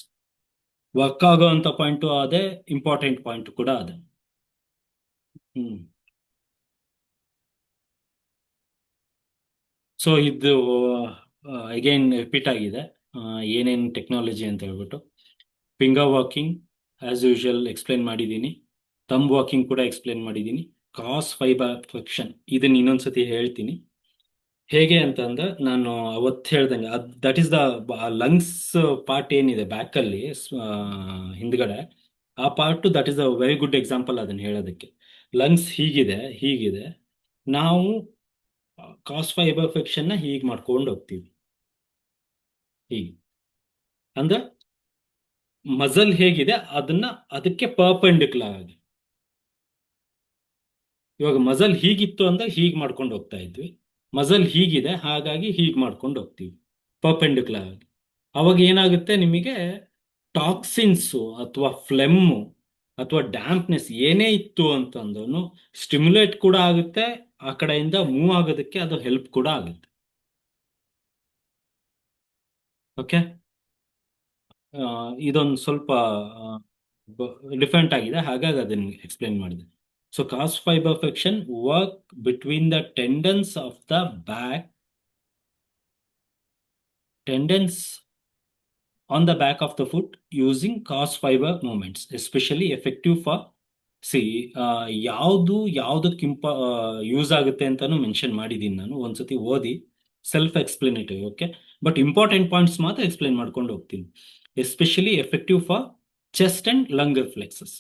Work ಆಗೋವಂಥ ಪಾಯಿಂಟು ಅದೇ, ಇಂಪಾರ್ಟೆಂಟ್ ಪಾಯಿಂಟ್ ಕೂಡ ಅದೇ. ಸೊ ಇದು ಅಗೈನ್ ರಿಪೀಟ್ ಆಗಿದೆ, ಏನೇನು ಟೆಕ್ನಾಲಜಿ ಅಂತ ಹೇಳ್ಬಿಟ್ಟು. Finger walking as usual explain ಮಾಡಿದ್ದೀನಿ, ಥಂಬ್ ವಾಕಿಂಗ್ ಕೂಡ ಎಕ್ಸ್ಪ್ಲೇನ್ ಮಾಡಿದ್ದೀನಿ. ಕ್ರಾಸ್ ಫೈಬರ್ ಫ್ಲೆಕ್ಷನ್ ಇದನ್ನ ಇನ್ನೊಂದ್ಸತಿ ಹೇಳ್ತೀನಿ ಹೇಗೆ ಅಂತಂದ್ರೆ, ನಾನು ಅವತ್ತು ಹೇಳ್ದಂಗೆ that is the lungs part ಏನಿದೆ ಬ್ಯಾಕಲ್ಲಿ ಹಿಂದ್ಗಡೆ, ಆ part that is a very good example ಅದನ್ನ ಹೇಳೋದಕ್ಕೆ. ಲಂಗ್ಸ್ ಹೀಗಿದೆ, ನಾವು ಕ್ರಾಸ್ ಫೈಬರ್ ಫ್ಲೆಕ್ಷನ್ ನ ಹೀಗೆ ಮಾಡ್ಕೊಂಡು ಹೋಗ್ತೀವಿ. ಹೀಗೆ ಅಂದ್ರೆ ಮಸಲ್ ಹೇಗಿದೆ ಅದಕ್ಕೆ ಪರ್ಪೆಂಡಿಕ್ಯುಲರ್ ಆಗಿ. ಇವಾಗ ಮಸಲ್ ಹೀಗಿತ್ತು ಅಂದ್ರೆ ಹೀಗೆ ಮಾಡ್ಕೊಂಡು ಹೋಗ್ತಾ ಇದ್ವಿ, ಮಸಲ್ ಹೀಗಿದೆ ಹಾಗಾಗಿ ಹೀಗೆ ಮಾಡ್ಕೊಂಡು ಹೋಗ್ತೀವಿ ಪರ್ಪೆಂಡಿಕ್ಯುಲರ್ ಆಗಿ. ಅವಾಗ ಏನಾಗುತ್ತೆ, ನಿಮಗೆ ಟಾಕ್ಸಿನ್ಸು ಅಥವಾ ಫ್ಲೆಮ್ಮು ಅಥವಾ ಡ್ಯಾಂಪ್ನೆಸ್ ಏನೇ ಇತ್ತು ಅಂತಂದ್ರೂ ಸ್ಟಿಮ್ಯುಲೇಟ್ ಕೂಡ ಆಗುತ್ತೆ, ಆ ಕಡೆಯಿಂದ ಮೂವ್ ಆಗೋದಕ್ಕೆ ಅದು ಹೆಲ್ಪ್ ಕೂಡ ಆಗುತ್ತೆ. ಓಕೆ, ಇದೊಂದು ಸ್ವಲ್ಪ ಡಿಫ್ರೆಂಟ್ ಆಗಿದೆ, ಹಾಗಾಗಿ ಅದನ್ನು ಎಕ್ಸ್ಪ್ಲೇನ್ ಮಾಡಿದೆ. So cross fibre flexion work between the tendons of the back, tendons on the back of the foot using cross fiber movements, especially effective for ಯಾವುದಕ್ಕೆ ಯೂಸ್ ಆಗುತ್ತೆ ಅಂತಾನು ಮೆನ್ಷನ್ ಮಾಡಿದ್ದೀನಿ ನಾನು. ಒಂದ್ಸತಿ ಓದಿ, self explanatory. Okay, but important points ಮಾತ್ರ ಎಕ್ಸ್ಪ್ಲೇನ್ ಮಾಡ್ಕೊಂಡು ಹೋಗ್ತೀನಿ. Especially effective for chest and lung reflexes.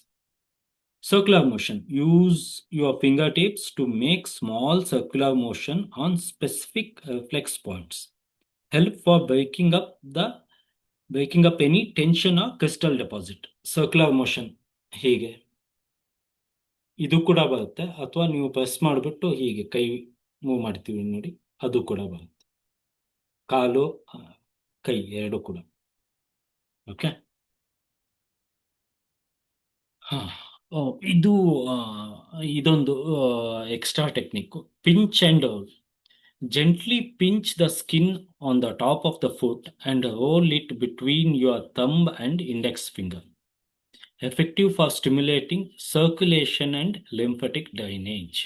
Circular motion. Use your fingertips to make small circular motion on specific flex points. Help for breaking up any tension or crystal deposit. Circular motion ಹೀಗೆ ಇದು ಕೂಡ ಬರುತ್ತೆ, ಅಥವಾ ನೀವು ಪ್ರೆಸ್ ಮಾಡಿಬಿಟ್ಟು ಹೀಗೆ ಕೈ ಮೂವ್ ಮಾಡ್ತೀವಿ ನೋಡಿ, ಅದು ಕೂಡ ಬರುತ್ತೆ. ಕಾಲು ಕೈ ಎರಡು ಕೂಡ. ಓಕೆ. ಇದು ಇದೊಂದು extra technique. Pinch and gently pinch the skin on the top of the foot and roll it between your thumb and index finger. Effective for stimulating circulation and lymphatic drainage.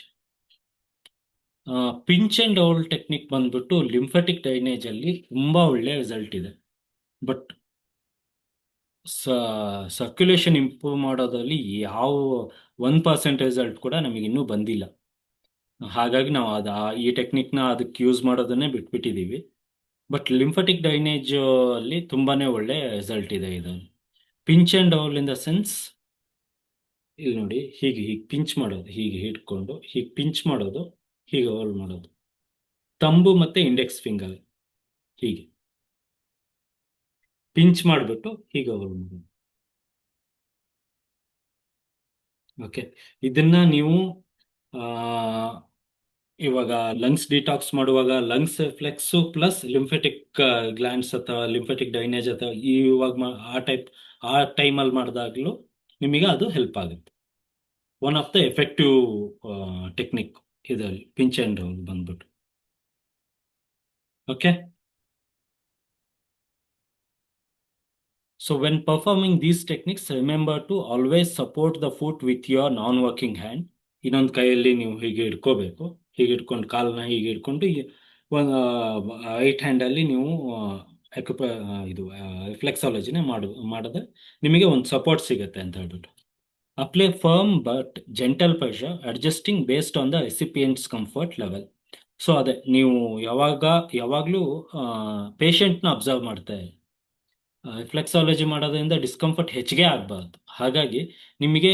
Pinch and roll technique ಬಂದ್ಬಿಟ್ಟು ಲಿಂಫೆಟಿಕ್ ಡ್ರೈನೇಜ್ ಅಲ್ಲಿ ತುಂಬಾ ಒಳ್ಳೆ ರಿಸಲ್ಟ್ ಇದೆ. ಬಟ್ ಸರ್ಕ್ಯುಲೇಷನ್ ಇಂಪ್ರೂವ್ ಮಾಡೋದ್ರಲ್ಲಿ ಯಾವ 1% ರಿಸಲ್ಟ್ ಕೂಡ ನಮಗೆ ಇನ್ನೂ ಬಂದಿಲ್ಲ. ಹಾಗಾಗಿ ನಾವು ಈ ಟೆಕ್ನಿಕ್ನ ಅದಕ್ಕೆ ಯೂಸ್ ಮಾಡೋದನ್ನೇ ಬಿಟ್ಬಿಟ್ಟಿದ್ದೀವಿ. ಬಟ್ ಲಿಂಫೆಟಿಕ್ ಡ್ರೈನೇಜ್ ಅಲ್ಲಿ ತುಂಬಾನೇ ಒಳ್ಳೆ ರಿಸಲ್ಟ್ ಇದೆ ಇದು. Pinch and role in the sense, ಇಲ್ಲಿ ನೋಡಿ, ಹೀಗೆ ಪಿಂಚ್ ಮಾಡೋದು, ಹೀಗೆ ಹಿಡ್ಕೊಂಡು ಹೀಗೆ ಪಿಂಚ್ ಮಾಡೋದು, ಹೀಗೆ ರೋಲ್ ಮಾಡೋದು. ತಂಬು ಮತ್ತೆ ಇಂಡೆಕ್ಸ್ ಫಿಂಗರ್ ಹೀಗೆ ಪಿಂಚ್ ಮಾಡಿಬಿಟ್ಟು ಹೀಗೆ ರೋಲ್ ಮಾಡೋದು. ಓಕೆ. ಇದನ್ನ ನೀವು ಇವಾಗ ಲಂಗ್ಸ್ ಡಿಟಾಕ್ಸ್ ಮಾಡುವಾಗ ಲಂಗ್ಸ್ ಫ್ಲೆಕ್ಸ್ ಪ್ಲಸ್ ಲಿಂಫೆಟಿಕ್ ಗ್ಲ್ಯಾಂಡ್ಸ್ ಅಥವಾ ಲಿಂಫೆಟಿಕ್ ಡ್ರೈನೇಜ್ ಅಥವಾ ಇವಾಗ ಆ ಟೈಮಲ್ಲಿ ಮಾಡಿದಾಗಲೂ ನಿಮಗೆ ಅದು ಹೆಲ್ಪ್ ಆಗುತ್ತೆ. One of the effective technique ಇದರಲ್ಲಿ ಪಿಂಚ್ ಅಂಡ್ ರೋಲ್ ಬಂದ್ಬಿಟ್ಟು. Okay. So when performing these techniques, remember to always support the foot with your non-working hand. ಇನ್ನೊಂದು ಕೈಯಲ್ಲಿ ನೀವು ಹೀಗೆ ಇಟ್ಕೋಬೇಕು. ಹೀಗೆ ಇಟ್ಕೊಂಡು ಕಾಲನ್ನ ಹೀಗೆ ಇಟ್ಕೊಂಡು ರೈಟ್ ಹ್ಯಾಂಡಲ್ಲಿ ನೀವು ಇದು ರಿಫ್ಲೆಕ್ಸಾಲಜಿನ ಮಾಡಿದ್ರೆ ನಿಮಗೆ ಒಂದು ಸಪೋರ್ಟ್ ಸಿಗುತ್ತೆ ಅಂತ ಹೇಳ್ಬಿಟ್ಟು. Apply firm but gentle pressure adjusting based on the recipient's comfort level. So ಅದೇ ನೀವು ಯಾವಾಗಲೂ ಪೇಷಂಟ್ನ ಅಬ್ಸರ್ವ್ ಮಾಡ್ತಾ ಇರಿ. ರಿಫ್ಲೆಕ್ಸಾಲಜಿ ಮಾಡೋದ್ರಿಂದ ಡಿಸ್ಕಂಫರ್ಟ್ ಹೆಚ್ಚಿಗೆ ಆಗಬಾರ್ದು. ಹಾಗಾಗಿ ನಿಮಗೆ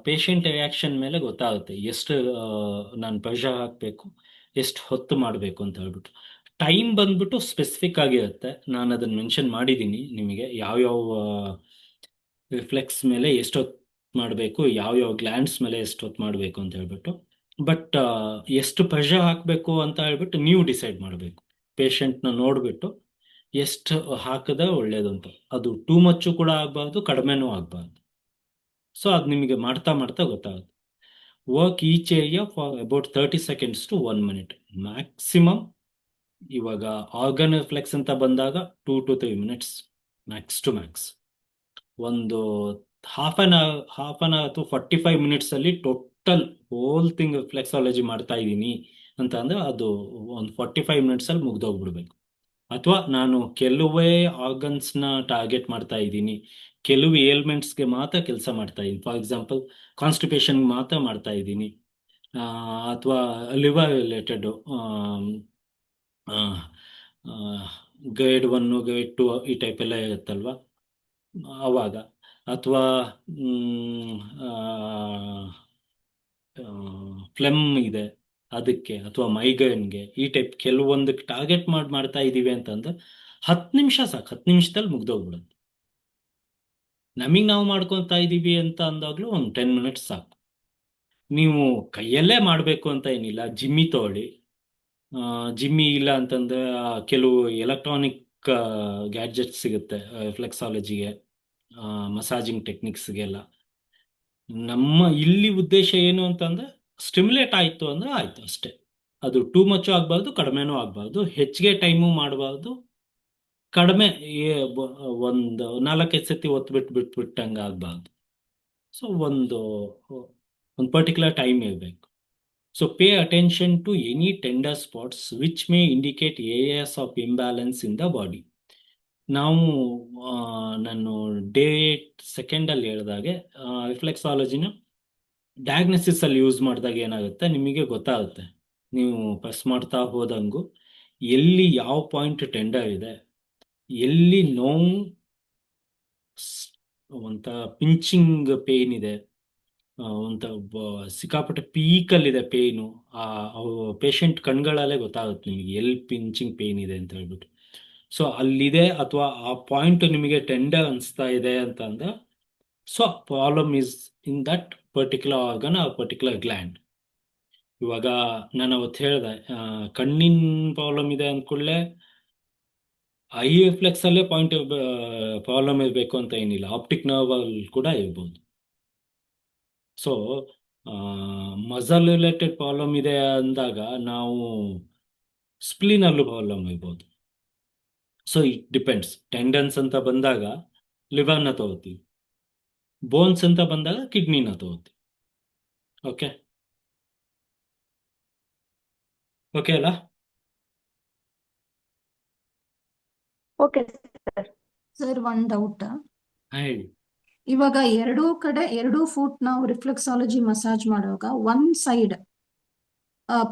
ಪೇಷಂಟ್ ರಿಯಾಕ್ಷನ್ ಮೇಲೆ ಗೊತ್ತಾಗುತ್ತೆ ಎಷ್ಟು ನಾನು ಪ್ರೆಷರ್ ಹಾಕಬೇಕು, ಎಷ್ಟು ಹೊತ್ತು ಮಾಡಬೇಕು ಅಂತ ಹೇಳ್ಬಿಟ್ಟು. ಟೈಮ್ ಬಂದ್ಬಿಟ್ಟು ಸ್ಪೆಸಿಫಿಕ್ ಆಗಿರುತ್ತೆ. ನಾನು ಅದನ್ನು ಮೆನ್ಷನ್ ಮಾಡಿದ್ದೀನಿ ನಿಮಗೆ, ಯಾವ್ಯಾವ ರಿಫ್ಲೆಕ್ಸ್ ಮೇಲೆ ಎಷ್ಟು ಹೊತ್ತು ಮಾಡಬೇಕು, ಯಾವ್ಯಾವ ಗ್ಲ್ಯಾಂಡ್ಸ್ ಮೇಲೆ ಎಷ್ಟು ಹೊತ್ತು ಮಾಡಬೇಕು ಅಂತ ಹೇಳ್ಬಿಟ್ಟು. ಬಟ್ ಎಷ್ಟು ಪ್ರೆಷರ್ ಹಾಕಬೇಕು ಅಂತ ಹೇಳ್ಬಿಟ್ಟು ನೀವು ಡಿಸೈಡ್ ಮಾಡಬೇಕು. ಪೇಷಂಟ್ನ ನೋಡಿಬಿಟ್ಟು ಎಷ್ಟು ಹಾಕಿದ್ರೆ ಒಳ್ಳೇದು ಅಂತ. ಅದು ಟೂ ಮಚ್ಚು ಕೂಡ ಆಗಬಾರ್ದು, ಕಡಿಮೆನೂ ಆಗಬಾರ್ದು. ಸೊ ಅದು ನಿಮಗೆ ಮಾಡ್ತಾ ಗೊತ್ತಾಗುತ್ತೆ. Work each area for about 30 seconds to 1 minute maximum. ಇವಾಗ ಆರ್ಗನ್ ರಿಫ್ಲೆಕ್ಸ್ ಅಂತ ಬಂದಾಗ 2 to 3 minutes max to max. ಒಂದು ಹಾಫ್ ಅನ್ ಅವರ್ ಅಥವಾ 45 minutes ಅಲ್ಲಿ ಟೋಟಲ್ ಹೋಲ್ ಥಿಂಗ್ ರಿಫ್ಲೆಕ್ಸಾಲಜಿ ಮಾಡ್ತಾ ಇದ್ದೀನಿ ಅಂತ ಅಂದ್ರೆ ಅದು ಒಂದು 45 minutes ಅಲ್ಲಿ ಮುಗ್ದೋಗ್ಬಿಡ್ಬೇಕು. ಅಥವಾ ನಾನು ಕೆಲವೇ ಆರ್ಗನ್ಸ್ನ ಟಾರ್ಗೆಟ್ ಮಾಡ್ತಾ ಇದ್ದೀನಿ, ಕೆಲವು ಏಲ್ಮೆಂಟ್ಸ್ಗೆ ಮಾತ್ರ ಕೆಲಸ ಮಾಡ್ತಾ ಇದ್ದೀನಿ. ಫಾರ್ ಎಕ್ಸಾಂಪಲ್ ಕಾನ್ಸ್ಟಿಪೇಷನ್ ಮಾತ್ರ ಮಾಡ್ತಾ ಇದ್ದೀನಿ, ಅಥವಾ ಲಿವರ್ ರಿಲೇಟೆಡ್ ಗ್ರೇಡ್ 1 ಗ್ರೇಡ್ 2 ಈ ಟೈಪ್ ಎಲ್ಲ ಇರುತ್ತಲ್ವ ಅವಾಗ, ಅಥವಾ ಫ್ಲೆಮ್ ಇದೆ ಅದಕ್ಕೆ, ಅಥವಾ ಮೈಗ್ರೇನ್ಗೆ, ಈ ಟೈಪ್ ಕೆಲವೊಂದಕ್ಕೆ ಟಾರ್ಗೆಟ್ ಮಾಡ್ತಾ ಇದ್ದೀವಿ ಅಂತಂದ್ರೆ 10 ನಿಮಿಷ ಸಾಕು. 10 ನಿಮಿಷದಲ್ಲಿ ಮುಗ್ದೋಗ್ಬಿಡುತ್ತೆ. ನಮಗೆ ನಾವು ಮಾಡ್ಕೊತಾ ಇದ್ದೀವಿ ಅಂತ ಅಂದಾಗ್ಲೂ ಒಂದು 10 minutes ಸಾಕು. ನೀವು ಕೈಯಲ್ಲೇ ಮಾಡಬೇಕು ಅಂತ ಏನಿಲ್ಲ. ಜಿಮ್ಮಿ ತಗೊಳ್ಳಿ. ಜಿಮ್ಮಿ ಇಲ್ಲ ಅಂತಂದ್ರೆ ಕೆಲವು ಎಲೆಕ್ಟ್ರಾನಿಕ್ ಗ್ಯಾಡ್ಜೆಟ್ಸ್ ಸಿಗುತ್ತೆ ರಿಫ್ಲೆಕ್ಸಾಲಜಿಗೆ, ಮಸಾಜಿಂಗ್ ಟೆಕ್ನಿಕ್ಸ್ಗೆಲ್ಲ. ನಮ್ಮ ಇಲ್ಲಿ ಉದ್ದೇಶ ಏನು ಅಂತಂದ್ರೆ ಸ್ಟಿಮ್ಯುಲೇಟ್ ಆಯಿತು ಅಂದ್ರೆ ಆಯಿತು ಅಷ್ಟೇ. ಅದು ಟೂ ಮಚ್ಚು ಆಗಬಾರ್ದು, ಕಡಿಮೆನೂ ಆಗಬಾರ್ದು, ಹೆಚ್ಚಿಗೆ ಟೈಮು ಮಾಡಬಾರ್ದು, ಕಡಿಮೆ ಒಂದು 4-5 ಸತಿ ಬಿಟ್ಬಿಟ್ಟಂಗೆ ಆಗಬಾರ್ದು. ಸೊ ಒಂದು ಪರ್ಟಿಕ್ಯುಲರ್ ಟೈಮ್ ಇರಬೇಕು. So pay attention to any tender spots which may indicate areas of imbalance in the body. ನಾನು ಡೇ 2 ಹೇಳಿದಾಗೆ ರಿಫ್ಲೆಕ್ಸಾಲಜಿನ ಡಯಾಗ್ನೋಸಿಸ್ ಅಲ್ಲಿ ಯೂಸ್ ಮಾಡಿದಾಗ ಏನಾಗುತ್ತೆ ನಿಮಗೆ ಗೊತ್ತಾಗುತ್ತೆ. ನೀವು ಪ್ರೆಸ್ ಮಾಡ್ತಾ ಹೋದಂಗೂ ಎಲ್ಲಿ ಯಾವ ಪಾಯಿಂಟ್ ಟೆಂಡರ್ ಇದೆ, ಎಲ್ಲಿ ನೋವು, ಒಂಥರ ಪಿಂಚಿಂಗ್ ಪೇನ್ ಇದೆ, ಒಂದು ಸಿಕ್ಕಾಪಟ್ಟೆ ಪೀಕಲ್ಲಿದೆ ಪೇಯ್ನು. ಆ ಪೇಷಂಟ್ ಕಣ್ಗಳಲ್ಲೇ ಗೊತ್ತಾಗುತ್ತೆ ನಿಮಗೆ ಎಲ್ಲಿ ಪಿಂಚಿಂಗ್ ಪೇಯ್ನ್ ಇದೆ ಅಂತ ಹೇಳ್ಬಿಟ್ಟು. ಸೊ ಅಲ್ಲಿದೆ ಅಥವಾ ಆ ಪಾಯಿಂಟ್ ನಿಮಗೆ ಟೆಂಡರ್ ಅನಿಸ್ತಾ ಇದೆ ಅಂತ ಅಂದ್ರೆ so problem is in that particular organ ಆ ಪರ್ಟಿಕ್ಯುಲರ್ ಗ್ಲ್ಯಾಂಡ್. ಇವಾಗ ನಾನು ಅವತ್ತು ಹೇಳಿದೆ ಕಣ್ಣಿನ ಪ್ರಾಬ್ಲಮ್ ಇದೆ ಅಂದ್ಕೂಡಲೇ ಐ ರಿಫ್ಲೆಕ್ಸ್ ಅಲ್ಲೇ ಪಾಯಿಂಟ್ ಪ್ರಾಬ್ಲಮ್ ಇರಬೇಕು ಅಂತ ಏನಿಲ್ಲ, ಆಪ್ಟಿಕ್ ನರ್ವ್ ಅಲ್ಲಿ ಕೂಡ ಇರ್ಬೋದು. ಸೊ ಮಸಲ್ ರಿಲೇಟೆಡ್ ಪ್ರಾಬ್ಲಮ್ ಇದೆ ಅಂದಾಗ ನಾವು ಸ್ಪ್ಲೀನ್ ಅಲ್ಲೂ ಪ್ರಾಬ್ಲಮ್ ಇರ್ಬೋದು. So it depends. ಟೆಂಡನ್ಸ್ ಅಂತ ಬಂದಾಗ ಲಿವರ್ನ ತಗೋತೀವಿ, ಬೋನ್ಸ್ ಅಂತ ಬಂದಾಗ ಕಿಡ್ನಿನ ತಗೋತೀವಿ. ಓಕೆ ಓಕೆ ಅಲ್ಲ? Okay sir. Sir one doubt. ಹೇಳಿ. ಇವಾಗ ಎರಡೂ ಕಡೆ ಎರಡೂ ಫುಟ್ ನಾವು ರಿಫ್ಲೆಕ್ಸಾಲಜಿ ಮಸಾಜ್ ಮಾಡುವಾಗ ಒನ್ ಸೈಡ್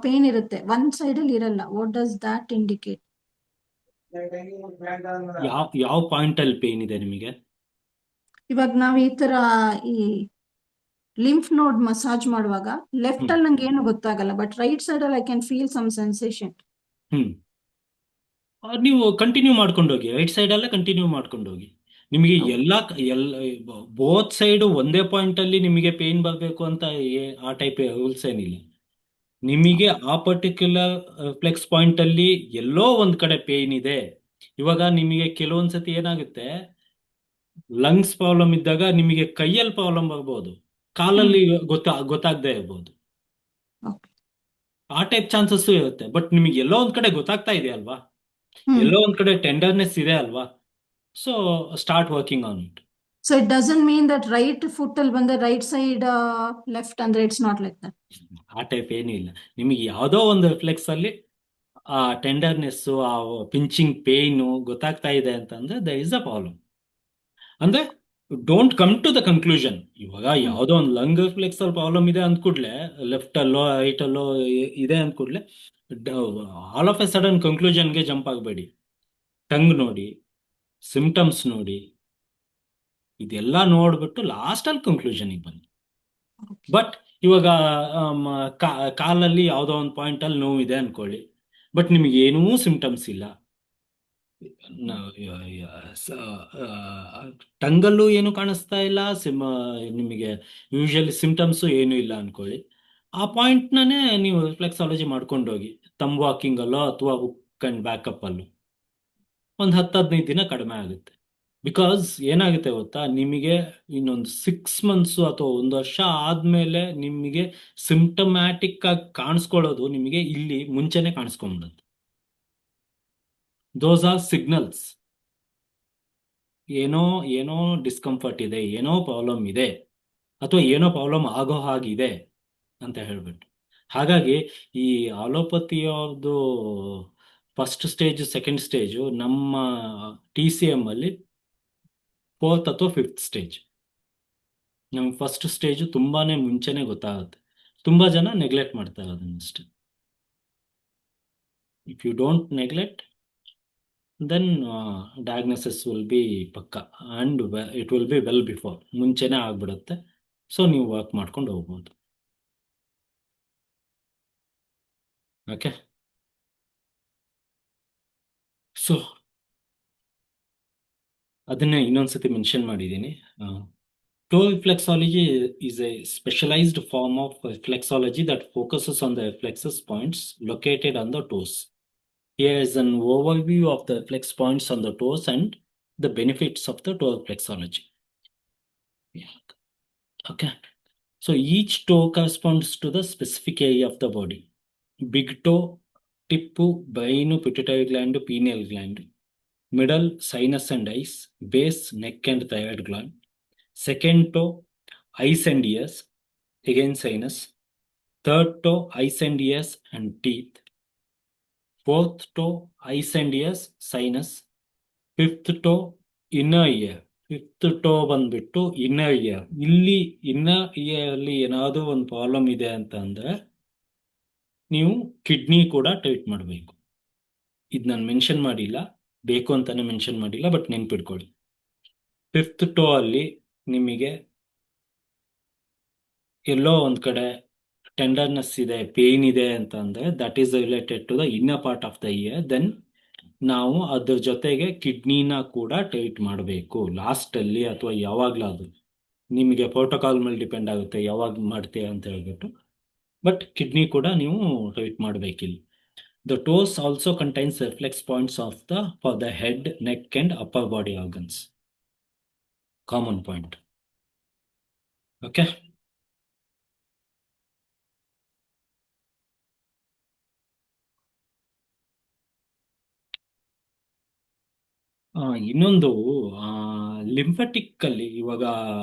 ಪೇನ್ ಇರುತ್ತೆ, ಒನ್ ಸೈಡ್ ಅಲ್ಲಿ ಇರಲ್ಲ. What does that indicate? ಯಾವ ಪಾಯಿಂಟ್ ಅಲ್ಲಿ ಪೇನ್ ಇದೆ ನಿಮಗೆ? ಇವಾಗ ನಾವ್ ಈ ತರ ಈ ಲಿಂಫ್ ನೋಡ್ ಮಸಾಜ್ ಮಾಡುವಾಗ ಲೆಫ್ಟ್ ಅಲ್ಲಿ ನಂಗೆ ಏನು ಗೊತ್ತಾಗಲ್ಲ, ಬಟ್ ರೈಟ್ ಸೈಡ್ ಅಲ್ಲಿ I can feel some sensation. Hmm ನೀವು ಕಂಟಿನ್ಯೂ ಮಾಡ್ಕೊಂಡು ಹೋಗಿ, ರೈಟ್ ಸೈಡ್ ಅಲ್ಲೇ ಕಂಟಿನ್ಯೂ ಮಾಡ್ಕೊಂಡು ಹೋಗಿ. ನಿಮಗೆ ಎಲ್ಲ ಬೋತ್ ಸೈಡ್ ಒಂದೇ ಪಾಯಿಂಟ್ ಅಲ್ಲಿ ನಿಮಗೆ ಪೇನ್ ಬರಬೇಕು ಅಂತ ಆ ಟೈಪ್ ರೂಲ್ಸ್ ಏನಿಲ್ಲ. ನಿಮಗೆ ಆ ಪರ್ಟಿಕ್ಯುಲರ್ ಫ್ಲೆಕ್ಸ್ ಪಾಯಿಂಟ್ ಅಲ್ಲಿ ಎಲ್ಲೋ ಒಂದ್ ಕಡೆ ಪೇನ್ ಇದೆ. ಇವಾಗ ನಿಮಗೆ ಕೆಲವೊಂದ್ಸತಿ ಏನಾಗುತ್ತೆ, ಲಂಗ್ಸ್ ಪ್ರಾಬ್ಲಮ್ ಇದ್ದಾಗ ನಿಮಗೆ ಕೈಯಲ್ಲಿ ಪ್ರಾಬ್ಲಮ್ ಬರ್ಬೋದು, ಕಾಲಲ್ಲಿ ಗೊತ್ತಾಗದೇ ಇರ್ಬೋದು. ಆ ಟೈಪ್ ಚಾನ್ಸಸ್ ಇರುತ್ತೆ. ಬಟ್ ನಿಮಗೆ ಎಲ್ಲೋ ಒಂದ್ ಕಡೆ ಗೊತ್ತಾಗ್ತಾ ಇದೆ ಅಲ್ವಾ, ಎಲ್ಲೋ ಒಂದ್ ಕಡೆ ಟೆಂಡರ್ನೆಸ್ ಇದೆ ಅಲ್ವಾ. So start working on it. So it doesn't mean that right foot ಅಲ್ಲಿ ಬಂದ ರೈಟ್ ಸೈಡ್ ಲೆಫ್ಟ್ ಅಂದ್ರೆ ಇಟ್ಸ್ ನಾಟ್ ಲೈಕ್ ದಟ್. ಆ ಟೈಪ್ ಏನೂ ಇಲ್ಲ. ನಿಮಗೆ ಯಾವುದೋ ಒಂದು ರಿಫ್ಲೆಕ್ಸ್ ಅಲ್ಲಿ ಆ ಟೆಂಡರ್ನೆಸ್, ಆ ಪಿಂಚಿಂಗ್ ಪೇಯ್ನು ಗೊತ್ತಾಗ್ತಾ ಇದೆ ಅಂತಂದ್ರೆ ದ ಇಸ್ ಅ ಪ್ರಾಬ್ಲಮ್. ಅಂದ್ರೆ don't come to the conclusion. ಇವಾಗ ಯಾವುದೋ ಒಂದು ಲಂಗ್ ರಿಫ್ಲೆಕ್ಸ್ ಅಲ್ಲಿ ಪ್ರಾಬ್ಲಮ್ ಇದೆ ಅಂದ್ಕೂಡ್ಲೆ, ಲೆಫ್ಟ್ ಅಲ್ಲೋ ರೈಟ್ ಅಲ್ಲೋ ಇದೆ ಅಂದ್ಕೂಡ್ಲೆ ಆಲ್ ಆಫ್ ಎ ಸಡನ್ ಕನ್ಕ್ಲೂಷನ್ಗೆ ಜಂಪ್ ಆಗಬೇಡಿ. ಟಂಗ್ ನೋಡಿ, ಸಿಂಪ್ಟಮ್ಸ್ ನೋಡಿ, ಇದೆಲ್ಲ ನೋಡ್ಬಿಟ್ಟು ಲಾಸ್ಟ್ ಅಲ್ಲಿ ಕನ್ಕ್ಲೂಷನ್ಗೆ ಬನ್ನಿ. ಬಟ್ ಇವಾಗ ಕಾಲಲ್ಲಿ ಯಾವುದೋ ಒಂದು ಪಾಯಿಂಟ್ ಅಲ್ಲಿ ನೋವಿದೆ ಅನ್ಕೊಳ್ಳಿ, ಬಟ್ ನಿಮಗೆ ಏನೂ ಸಿಂಪ್ಟಮ್ಸ್ ಇಲ್ಲ, ಟಂಗಲ್ಲೂ ಏನು ಕಾಣಿಸ್ತಾ ಇಲ್ಲ, ನಿಮಗೆ ಯೂಶಲಿ ಸಿಂಪ್ಟಮ್ಸು ಏನೂ ಇಲ್ಲ ಅನ್ಕೊಳ್ಳಿ, ಆ ಪಾಯಿಂಟ್ನೇ ನೀವು ರಿಫ್ಲೆಕ್ಸಾಲಜಿ ಮಾಡ್ಕೊಂಡು ಹೋಗಿ. ತಮ್ ವಾಕಿಂಗ್ ಅಲ್ಲೋ ಅಥವಾ ಹುಕ್ ಅಂಡ್ ಬ್ಯಾಕಪ್ ಅಲ್ಲೋ ಒಂದು 10-15 ದಿನ ಕಡಿಮೆ ಆಗುತ್ತೆ. ಬಿಕಾಸ್ ಏನಾಗುತ್ತೆ ಗೊತ್ತಾ, ನಿಮಗೆ ಇನ್ನೊಂದು 6 months ಅಥವಾ 1 ವರ್ಷ ಆದ್ಮೇಲೆ ನಿಮಗೆ ಸಿಂಪ್ಟಮ್ಯಾಟಿಕ್ ಆಗಿ ಕಾಣಿಸ್ಕೊಳ್ಳೋದು ನಿಮಗೆ ಇಲ್ಲಿ ಮುಂಚೆನೆ ಕಾಣಿಸ್ಕೊಂಡ್ಬಿಡುತ್ತೆ. Those are signals. ಏನೋ ಡಿಸ್ಕಂಫರ್ಟ್ ಇದೆ, ಏನೋ ಪ್ರಾಬ್ಲಮ್ ಇದೆ, ಅಥವಾ ಏನೋ ಪ್ರಾಬ್ಲಮ್ ಆಗೋ ಹಾಗಿದೆ ಅಂತ ಹೇಳ್ಬಿಟ್ಟು. ಹಾಗಾಗಿ ಈ ಆಲೋಪತಿಯದು ಫಸ್ಟ್ ಸ್ಟೇಜ್, ಸೆಕೆಂಡ್ ಸ್ಟೇಜು ನಮ್ಮ TCM ಅಲ್ಲಿ 4th ಅಥವಾ 5th ಸ್ಟೇಜ್. ನಮ್ಗೆ ಫಸ್ಟ್ ಸ್ಟೇಜು ತುಂಬಾನೇ ಮುಂಚೆನೆ ಗೊತ್ತಾಗುತ್ತೆ. ತುಂಬಾ ಜನ ನೆಗ್ಲೆಕ್ಟ್ ಮಾಡ್ತಾರೆ ಅದನ್ನಷ್ಟೇ. If you don't neglect, then diagnosis will be ಪಕ್ಕ and it will be well before. ಮುಂಚೆನೇ ಆಗ್ಬಿಡುತ್ತೆ. ಸೊ ನೀವು ವರ್ಕ್ ಮಾಡ್ಕೊಂಡು ಹೋಗ್ಬೋದು. ಓಕೆ. ಸೊ ಅದನ್ನೇ ಇನ್ನೊಂದ್ಸತಿ ಮೆನ್ಷನ್ ಮಾಡಿದ್ದೀನಿ. Toe reflexology is a specialized form of reflexology that focuses on the reflexes points located on the toes. Here is an overview of the reflex points on the toes and the benefits of the toe reflexology. Okay. So each toe corresponds to the specific area of the body. Big toe, tip, brain, pituitary gland, pineal gland. Middle, sinus and eyes. Base, neck and thyroid gland. Second toe, eyes and ears, again sinus. Third toe, eyes and ears and teeth. Fourth toe, eyes and ears, sinus. Fifth toe, inner ear. Fifth toe ಬಂದ್ಬಿಟ್ಟು ಇನ್ನರ್ ಇಯರ್. ಇಲ್ಲಿ ಇನ್ನರ್ ಇಯರ್ ಅಲ್ಲಿ ಏನಾದರೂ ಒಂದು ಪ್ರಾಬ್ಲಮ್ ಇದೆ ಅಂತ ಅಂದ್ರೆ ನೀವು ಕಿಡ್ನಿ ಕೂಡ ಟ್ರೀಟ್ ಮಾಡಬೇಕು. ಇದು ನಾನು ಮೆನ್ಷನ್ ಮಾಡಿಲ್ಲ, ಬೇಕು ಅಂತಾನೆ ಮೆನ್ಷನ್ ಮಾಡಿಲ್ಲ, ಬಟ್ ನೆನ್ಪಿಟ್ಕೊಳ್ಳಿ. ಫಿಫ್ತ್ ಟೋ ಅಲ್ಲಿ ನಿಮಗೆ ಎಲ್ಲೋ ಒಂದ್ ಕಡೆ ಟೆಂಡರ್ನೆಸ್ ಇದೆ, ಪೇನ್ ಇದೆ ಅಂತಂದ್ರೆ that is related to the inner part of the ear. Then ನಾವು ಅದ್ರ ಜೊತೆಗೆ ಕಿಡ್ನಿನ ಕೂಡ ಟ್ರೀಟ್ ಮಾಡಬೇಕು ಲಾಸ್ಟ್ ಅಲ್ಲಿ, ಅಥವಾ ಯಾವಾಗ್ಲಾದ್ರು. ನಿಮಗೆ ಪ್ರೋಟೋಕಾಲ್ ಮೇಲೆ ಡಿಪೆಂಡ್ ಆಗುತ್ತೆ ಯಾವಾಗ ಮಾಡ್ತೀರಾ ಅಂತ ಹೇಳ್ಬಿಟ್ಟು. ಬಟ್ ಕಿಡ್ನಿ ಕೂಡ ನೀವು ಟ್ರೀಟ್ ಮಾಡಬೇಕಿಲ್ಲ. The toes also contains reflex points of for the head, neck and upper body organs. Common point. Okay. ಇನ್ನೊಂದು ಲಿಂಫಟಿಕ್ ಅಲ್ಲಿ ಇವಾಗ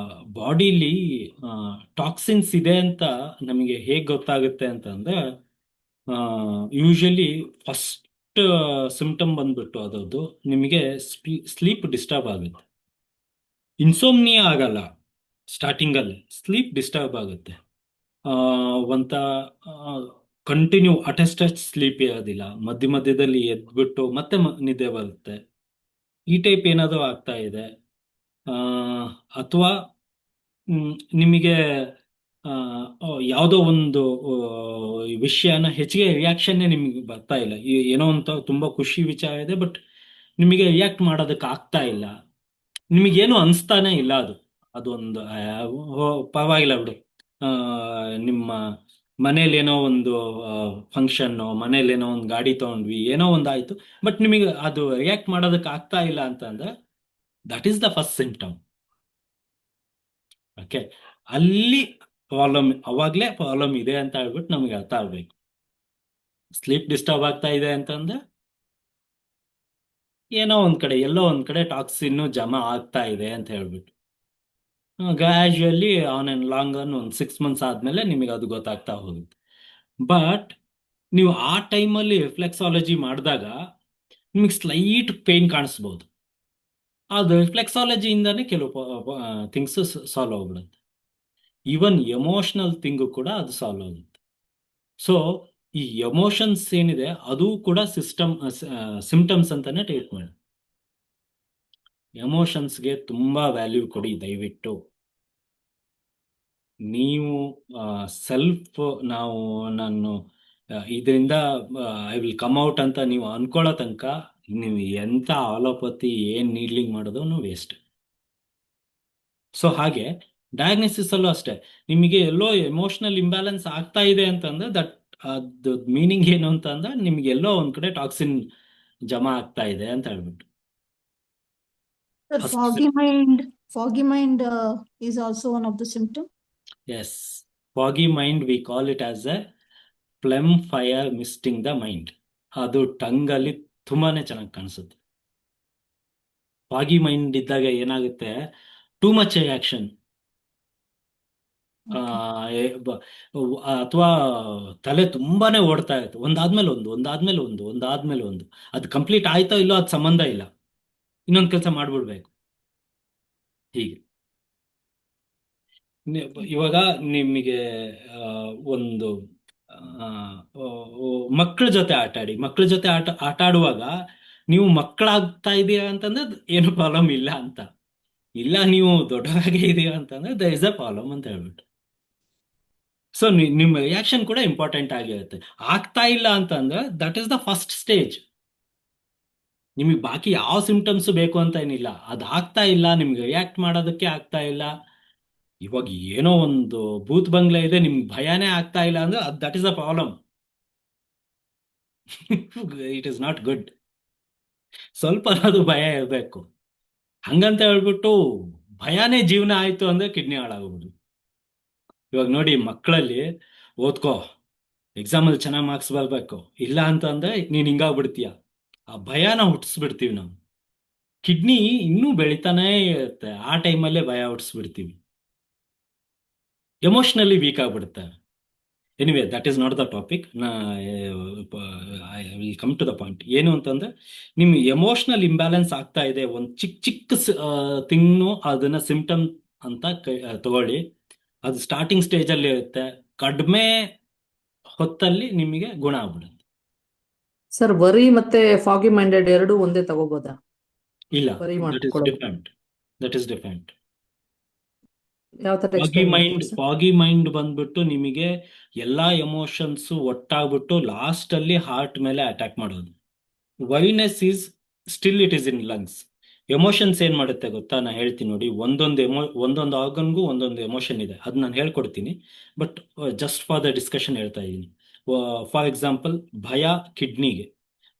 ಬಾಡಿಲಿ ಟಾಕ್ಸಿನ್ಸ್ ಇದೆ ಅಂತ ನಮಗೆ ಹೇಗೆ ಗೊತ್ತಾಗುತ್ತೆ ಅಂತಂದ್ರೆ, ಯೂಶಲಿ ಫಸ್ಟ್ ಸಿಂಪ್ಟಮ್ ಬಂದ್ಬಿಟ್ಟು ಅದರದ್ದು ನಿಮಗೆ ಸ್ಲೀಪ್ ಡಿಸ್ಟರ್ಬ್ ಆಗುತ್ತೆ. ಇನ್ಸೋಮ್ನಿಯಾ ಆಗಲ್ಲ, ಸ್ಟಾರ್ಟಿಂಗ್ ಅಲ್ಲಿ ಸ್ಲೀಪ್ ಡಿಸ್ಟರ್ಬ್ ಆಗುತ್ತೆ. ಒಂತ ಕಂಟಿನ್ಯೂ ಅಟೆಸ್ಟೆಡ್ ಸ್ಲೀಪ್ ಇರೋದಿಲ್ಲ, ಮಧ್ಯ ಮಧ್ಯದಲ್ಲಿ ಎದ್ಬಿಟ್ಟು ಮತ್ತೆ ನಿದ್ದೆ ಬರುತ್ತೆ. ಈ ಟೈಪ್ ಏನಾದರೂ ಆಗ್ತಾ ಇದೆ, ಅಥವಾ ನಿಮಗೆ ಯಾವುದೋ ಒಂದು ವಿಷಯನ ಹೆಚ್ಚಿಗೆ ರಿಯಾಕ್ಷನ್ನೇ ನಿಮಗೆ ಬರ್ತಾ ಇಲ್ಲ. ಏನೋ ಅಂತ ತುಂಬಾ ಖುಷಿ ವಿಚಾರ ಇದೆ, ಬಟ್ ನಿಮಗೆ ರಿಯಾಕ್ಟ್ ಮಾಡೋದಕ್ಕೆ ಆಗ್ತಾ ಇಲ್ಲ, ನಿಮಗೇನು ಅನಿಸ್ತಾನೆ ಇಲ್ಲ. ಅದೊಂದು ಪರವಾಗಿಲ್ಲ ಬಿಡು, ನಿಮ್ಮ ಮನೇಲಿ ಏನೋ ಒಂದು ಫಂಕ್ಷನ್ನು, ಮನೇಲಿ ಏನೋ ಒಂದು ಗಾಡಿ ತಗೊಂಡ್ವಿ, ಏನೋ ಒಂದು ಆಯ್ತು, ಬಟ್ ನಿಮಗೆ ಅದು ರಿಯಾಕ್ಟ್ ಮಾಡೋದಕ್ಕೆ ಆಗ್ತಾ ಇಲ್ಲ ಅಂತಂದ್ರೆ that is the first symptom. Okay, ಅಲ್ಲಿ ಪ್ರಾಬ್ಲಮ್, ಅವಾಗಲೇ ಪ್ರಾಬ್ಲಮ್ ಇದೆ ಅಂತ ಹೇಳ್ಬಿಟ್ಟು ನಮಗೆ ಅರ್ಥ ಆಗ್ಬೇಕು. ಸ್ಲೀಪ್ ಡಿಸ್ಟರ್ಬ್ ಆಗ್ತಾ ಇದೆ ಅಂತಂದ್ರೆ ಏನೋ ಒಂದ್ ಕಡೆ, ಎಲ್ಲೋ ಒಂದ್ ಕಡೆ ಟಾಕ್ಸಿನ್ ಜಮಾ ಆಗ್ತಾ ಇದೆ ಅಂತ ಹೇಳ್ಬಿಟ್ಟು ಗ್ರಾಜುಯಲಿ ಆನ್ ಅಂಡ್ ಲಾಂಗ್ ಅನ್ ಒಂದು 6 months ಆದ್ಮೇಲೆ ನಿಮಗೆ ಅದು ಗೊತ್ತಾಗ್ತಾ ಹೋಗುತ್ತೆ. ಬಟ್ ನೀವು ಆ ಟೈಮಲ್ಲಿ ರಿಫ್ಲೆಕ್ಸಾಲಜಿ ಮಾಡಿದಾಗ ನಿಮಗೆ ಸ್ಲೈಟ್ ಪೇನ್ ಕಾಣಿಸ್ಬೋದು. ಅದು ರಿಫ್ಲೆಕ್ಸಾಲಜಿಯಿಂದಾನೇ ಕೆಲವು ಥಿಂಗ್ಸ್ ಸಾಲ್ವ್ ಆಗ್ಬಿಡುತ್ತೆ. ಈವನ್ ಎಮೋಷನಲ್ ಥಿಂಗು ಕೂಡ ಅದು ಸಾಲ್ವ್ ಆಗುತ್ತೆ. ಸೊ ಈ ಎಮೋಷನ್ಸ್ ಏನಿದೆ ಅದು ಕೂಡ ಸಿಂಪ್ಟಮ್ಸ್ ಅಂತಾನೆ ಟ್ರೀಟ್ ಮಾಡಿ. ಎಮೋಷನ್ಸ್ಗೆ ತುಂಬಾ ವ್ಯಾಲ್ಯೂ ಕೊಡಿ ದಯವಿಟ್ಟು. ನೀವು ಸೆಲ್ಫ್, ನಾನು ಇದರಿಂದ ಐ ವಿಲ್ ಕಮ್ ಔಟ್ ಅಂತ ನೀವು ಅನ್ಕೊಳ್ಳೋ ತನಕ ನೀವು ಎಂತ ಆಲೋಪತಿ ಏನ್ ನೀಡ್ಲಿಂಗ್ ಮಾಡೋದು ವೇಸ್ಟ್. ಸೊ ಹಾಗೆ ಡಯಾಗ್ನೋಸಿಸ್ ಅಲ್ಲೂ ಅಷ್ಟೇ, ನಿಮಗೆ ಎಲ್ಲೋ ಎಮೋಷನಲ್ ಇಂಬ್ಯಾಲೆನ್ಸ್ ಆಗ್ತಾ ಇದೆ ಅಂತಂದ್ರೆ ದಟ್ ಅದ್ ಮೀನಿಂಗ್ ಏನು ಅಂತ ಅಂದ್ರೆ ನಿಮ್ಗೆ ಎಲ್ಲೋ ಒಂದ್ ಕಡೆ ಟಾಕ್ಸಿನ್ ಜಮಾ ಆಗ್ತಾ ಇದೆ ಅಂತ ಹೇಳ್ಬಿಟ್ಟು. First foggy mind is also one of the symptom. Yes, foggy mind, we call it as a phlegm fire misting the mind. ಅದು ಟಂಗಲ್ಲಿ ತುಂಬಾನೇ ಚೆನ್ನಾಗಿ ಕಾಣಿಸುತ್ತೆ. ಫಾಗಿ ಮೈಂಡ್ ಇದ್ದಾಗ ಏನಾಗುತ್ತೆ, ಟೂ ಮಚ್ ರಿಯಾಕ್ಷನ್, ಅಥವಾ ತಲೆ ತುಂಬಾನೇ ಓಡ್ತಾ ಇರುತ್ತೆ, ಒಂದಾದ್ಮೇಲೆ ಒಂದು. ಅದು ಕಂಪ್ಲೀಟ್ ಆಯ್ತೋ ಇಲ್ಲೋ ಅದು ಸಂಬಂಧ ಇಲ್ಲ, ಇನ್ನೊಂದು ಕೆಲಸ ಮಾಡ್ಬಿಡ್ಬೇಕು. ಹೀಗೆ ಇವಾಗ ನಿಮಗೆ ಒಂದು ಮಕ್ಕಳ ಜೊತೆ ಆಟ ಆಡುವಾಗ ನೀವು ಮಕ್ಕಳಾಗ್ತಾ ಇದೀರಾ ಅಂತಂದ್ರೆ ಏನು ಪ್ರಾಬ್ಲಮ್ ಇಲ್ಲ ಅಂತ, ಇಲ್ಲ ನೀವು ದೊಡ್ಡವಾಗೇ ಇದೀರಾ ಅಂತಂದ್ರೆ ದರ್ ಇಸ್ ಅ ಪ್ರಾಬ್ಲಮ್ ಅಂತ ಹೇಳ್ಬಿಟ್ಟು. ಸೊ ನಿಮ್ಮ ರಿಯಾಕ್ಷನ್ ಕೂಡ ಇಂಪಾರ್ಟೆಂಟ್ ಆಗಿರುತ್ತೆ. ಆಗ್ತಾ ಇಲ್ಲ ಅಂತಂದ್ರೆ that is the first stage. ನಿಮಗೆ ಬಾಕಿ ಯಾವ ಸಿಂಪ್ಟಮ್ಸ್ ಬೇಕು ಅಂತ ಏನಿಲ್ಲ, ಅದು ಆಗ್ತಾ ಇಲ್ಲ, ನಿಮ್ಗೆ ರಿಯಾಕ್ಟ್ ಮಾಡೋದಕ್ಕೆ ಆಗ್ತಾ ಇಲ್ಲ. ಇವಾಗ ಏನೋ ಒಂದು ಭೂತ್ ಬಂಗ್ಲೆ ಇದೆ, ನಿಮ್ಗೆ ಭಯನೇ ಆಗ್ತಾ ಇಲ್ಲ ಅಂದ್ರೆ that is a problem. It is not good. ಸ್ವಲ್ಪ ಅದು ಭಯ ಇರಬೇಕು. ಹಂಗಂತ ಹೇಳ್ಬಿಟ್ಟು ಭಯನೇ ಜೀವನ ಆಯ್ತು ಅಂದ್ರೆ ಕಿಡ್ನಿ ಹಾಳಾಗ್ಬಿಡು. ಇವಾಗ ನೋಡಿ, ಮಕ್ಕಳಲ್ಲಿ ಓದ್ಕೋ, ಎಕ್ಸಾಮಲ್ಲಿ ಚೆನ್ನಾಗಿ ಮಾರ್ಕ್ಸ್ ಬರ್ಬೇಕು, ಇಲ್ಲ ಅಂತ ಅಂದ್ರೆ ನೀನ್ ಹಿಂಗಾಗ್ಬಿಡ್ತೀಯ, ಆ ಭಯನ ಹುಟ್ಟಿಸ್ಬಿಡ್ತೀವಿ ನಾವು. ಕಿಡ್ನಿ ಇನ್ನೂ ಬೆಳಿತಾನೇ ಇರುತ್ತೆ, ಆ ಟೈಮಲ್ಲೇ ಭಯ ಹುಟ್ಟಿಸ್ಬಿಡ್ತೀವಿ, ಎಮೋಷನಲಿ ವೀಕ್ ಆಗ್ಬಿಡುತ್ತೆ. Anyway, that is not the topic. I will come to the point. ಏನು ಅಂತಂದ್ರೆ, ನಿಮ್ಗೆ ಎಮೋಷನಲ್ ಇಂಬ್ಯಾಲೆನ್ಸ್ ಆಗ್ತಾ ಇದೆ, ಒಂದು ಚಿಕ್ಕ ಥಿಂಗ್ನು ಅದನ್ನ ಸಿಂಪ್ಟಮ್ ಅಂತ ತಗೊಳ್ಳಿ. ಅದು ಸ್ಟಾರ್ಟಿಂಗ್ ಸ್ಟೇಜಲ್ಲಿ ಇರುತ್ತೆ, ಕಡಿಮೆ ಹೊತ್ತಲ್ಲಿ ನಿಮಗೆ ಗುಣ ಆಗ್ಬಿಡುತ್ತೆ. ಸರ್, ವರಿ ಮತ್ತೆ ಫಾಗಿ ಮೈಂಡೆಡ್ ಎರಡು ಒಂದೇ ತಗೋಬೋದಾ? ಇಲ್ಲ, ವರಿ ದಟ್ ಇಸ್ ಮಾಡ್ಕೊಳ್ಳೋದು. ಡಿಫರೆಂಟ್. ಯಾವ ತರ ಫಾಗಿ ಎಕ್ಸ್ಪ್ಲೈನ್ ಮೈಂಡ್ ಮಾಡ್ತೀರಾ ಸರ್? ಫಾಗಿ ಮೈಂಡ್ ಬಂದ್ಬಿಟ್ಟು ನಿಮಗೆ ಎಲ್ಲಾ ಎಮೋಷನ್ಸ್ ಒಟ್ಟಾಗ್ಬಿಟ್ಟು ಲಾಸ್ಟ್ ಅಲ್ಲಿ ಹಾರ್ಟ್ ಮೇಲೆ ಅಟ್ಯಾಕ್ ಮಾಡೋದು. ವೈನೆಸ್ is still it is in lungs. Emotions ಏನ್ ಮಾಡುತ್ತೆ ಗೊತ್ತಾ, ನಾ ಹೇಳ್ತೀನಿ ನೋಡಿ. ಒಂದೊಂದು ಆರ್ಗನ್ಗೂ ಒಂದೊಂದು ಎಮೋಷನ್ ಇದೆ, ಅದು ನಾನು ಹೇಳ್ಕೊಡ್ತೀನಿ. But just for the discussion ಹೇಳ್ತಾ ಇದ್ದೀನಿ. ಫಾರ್ ಎಕ್ಸಾಂಪಲ್, ಭಯ ಕಿಡ್ನಿಗೆ,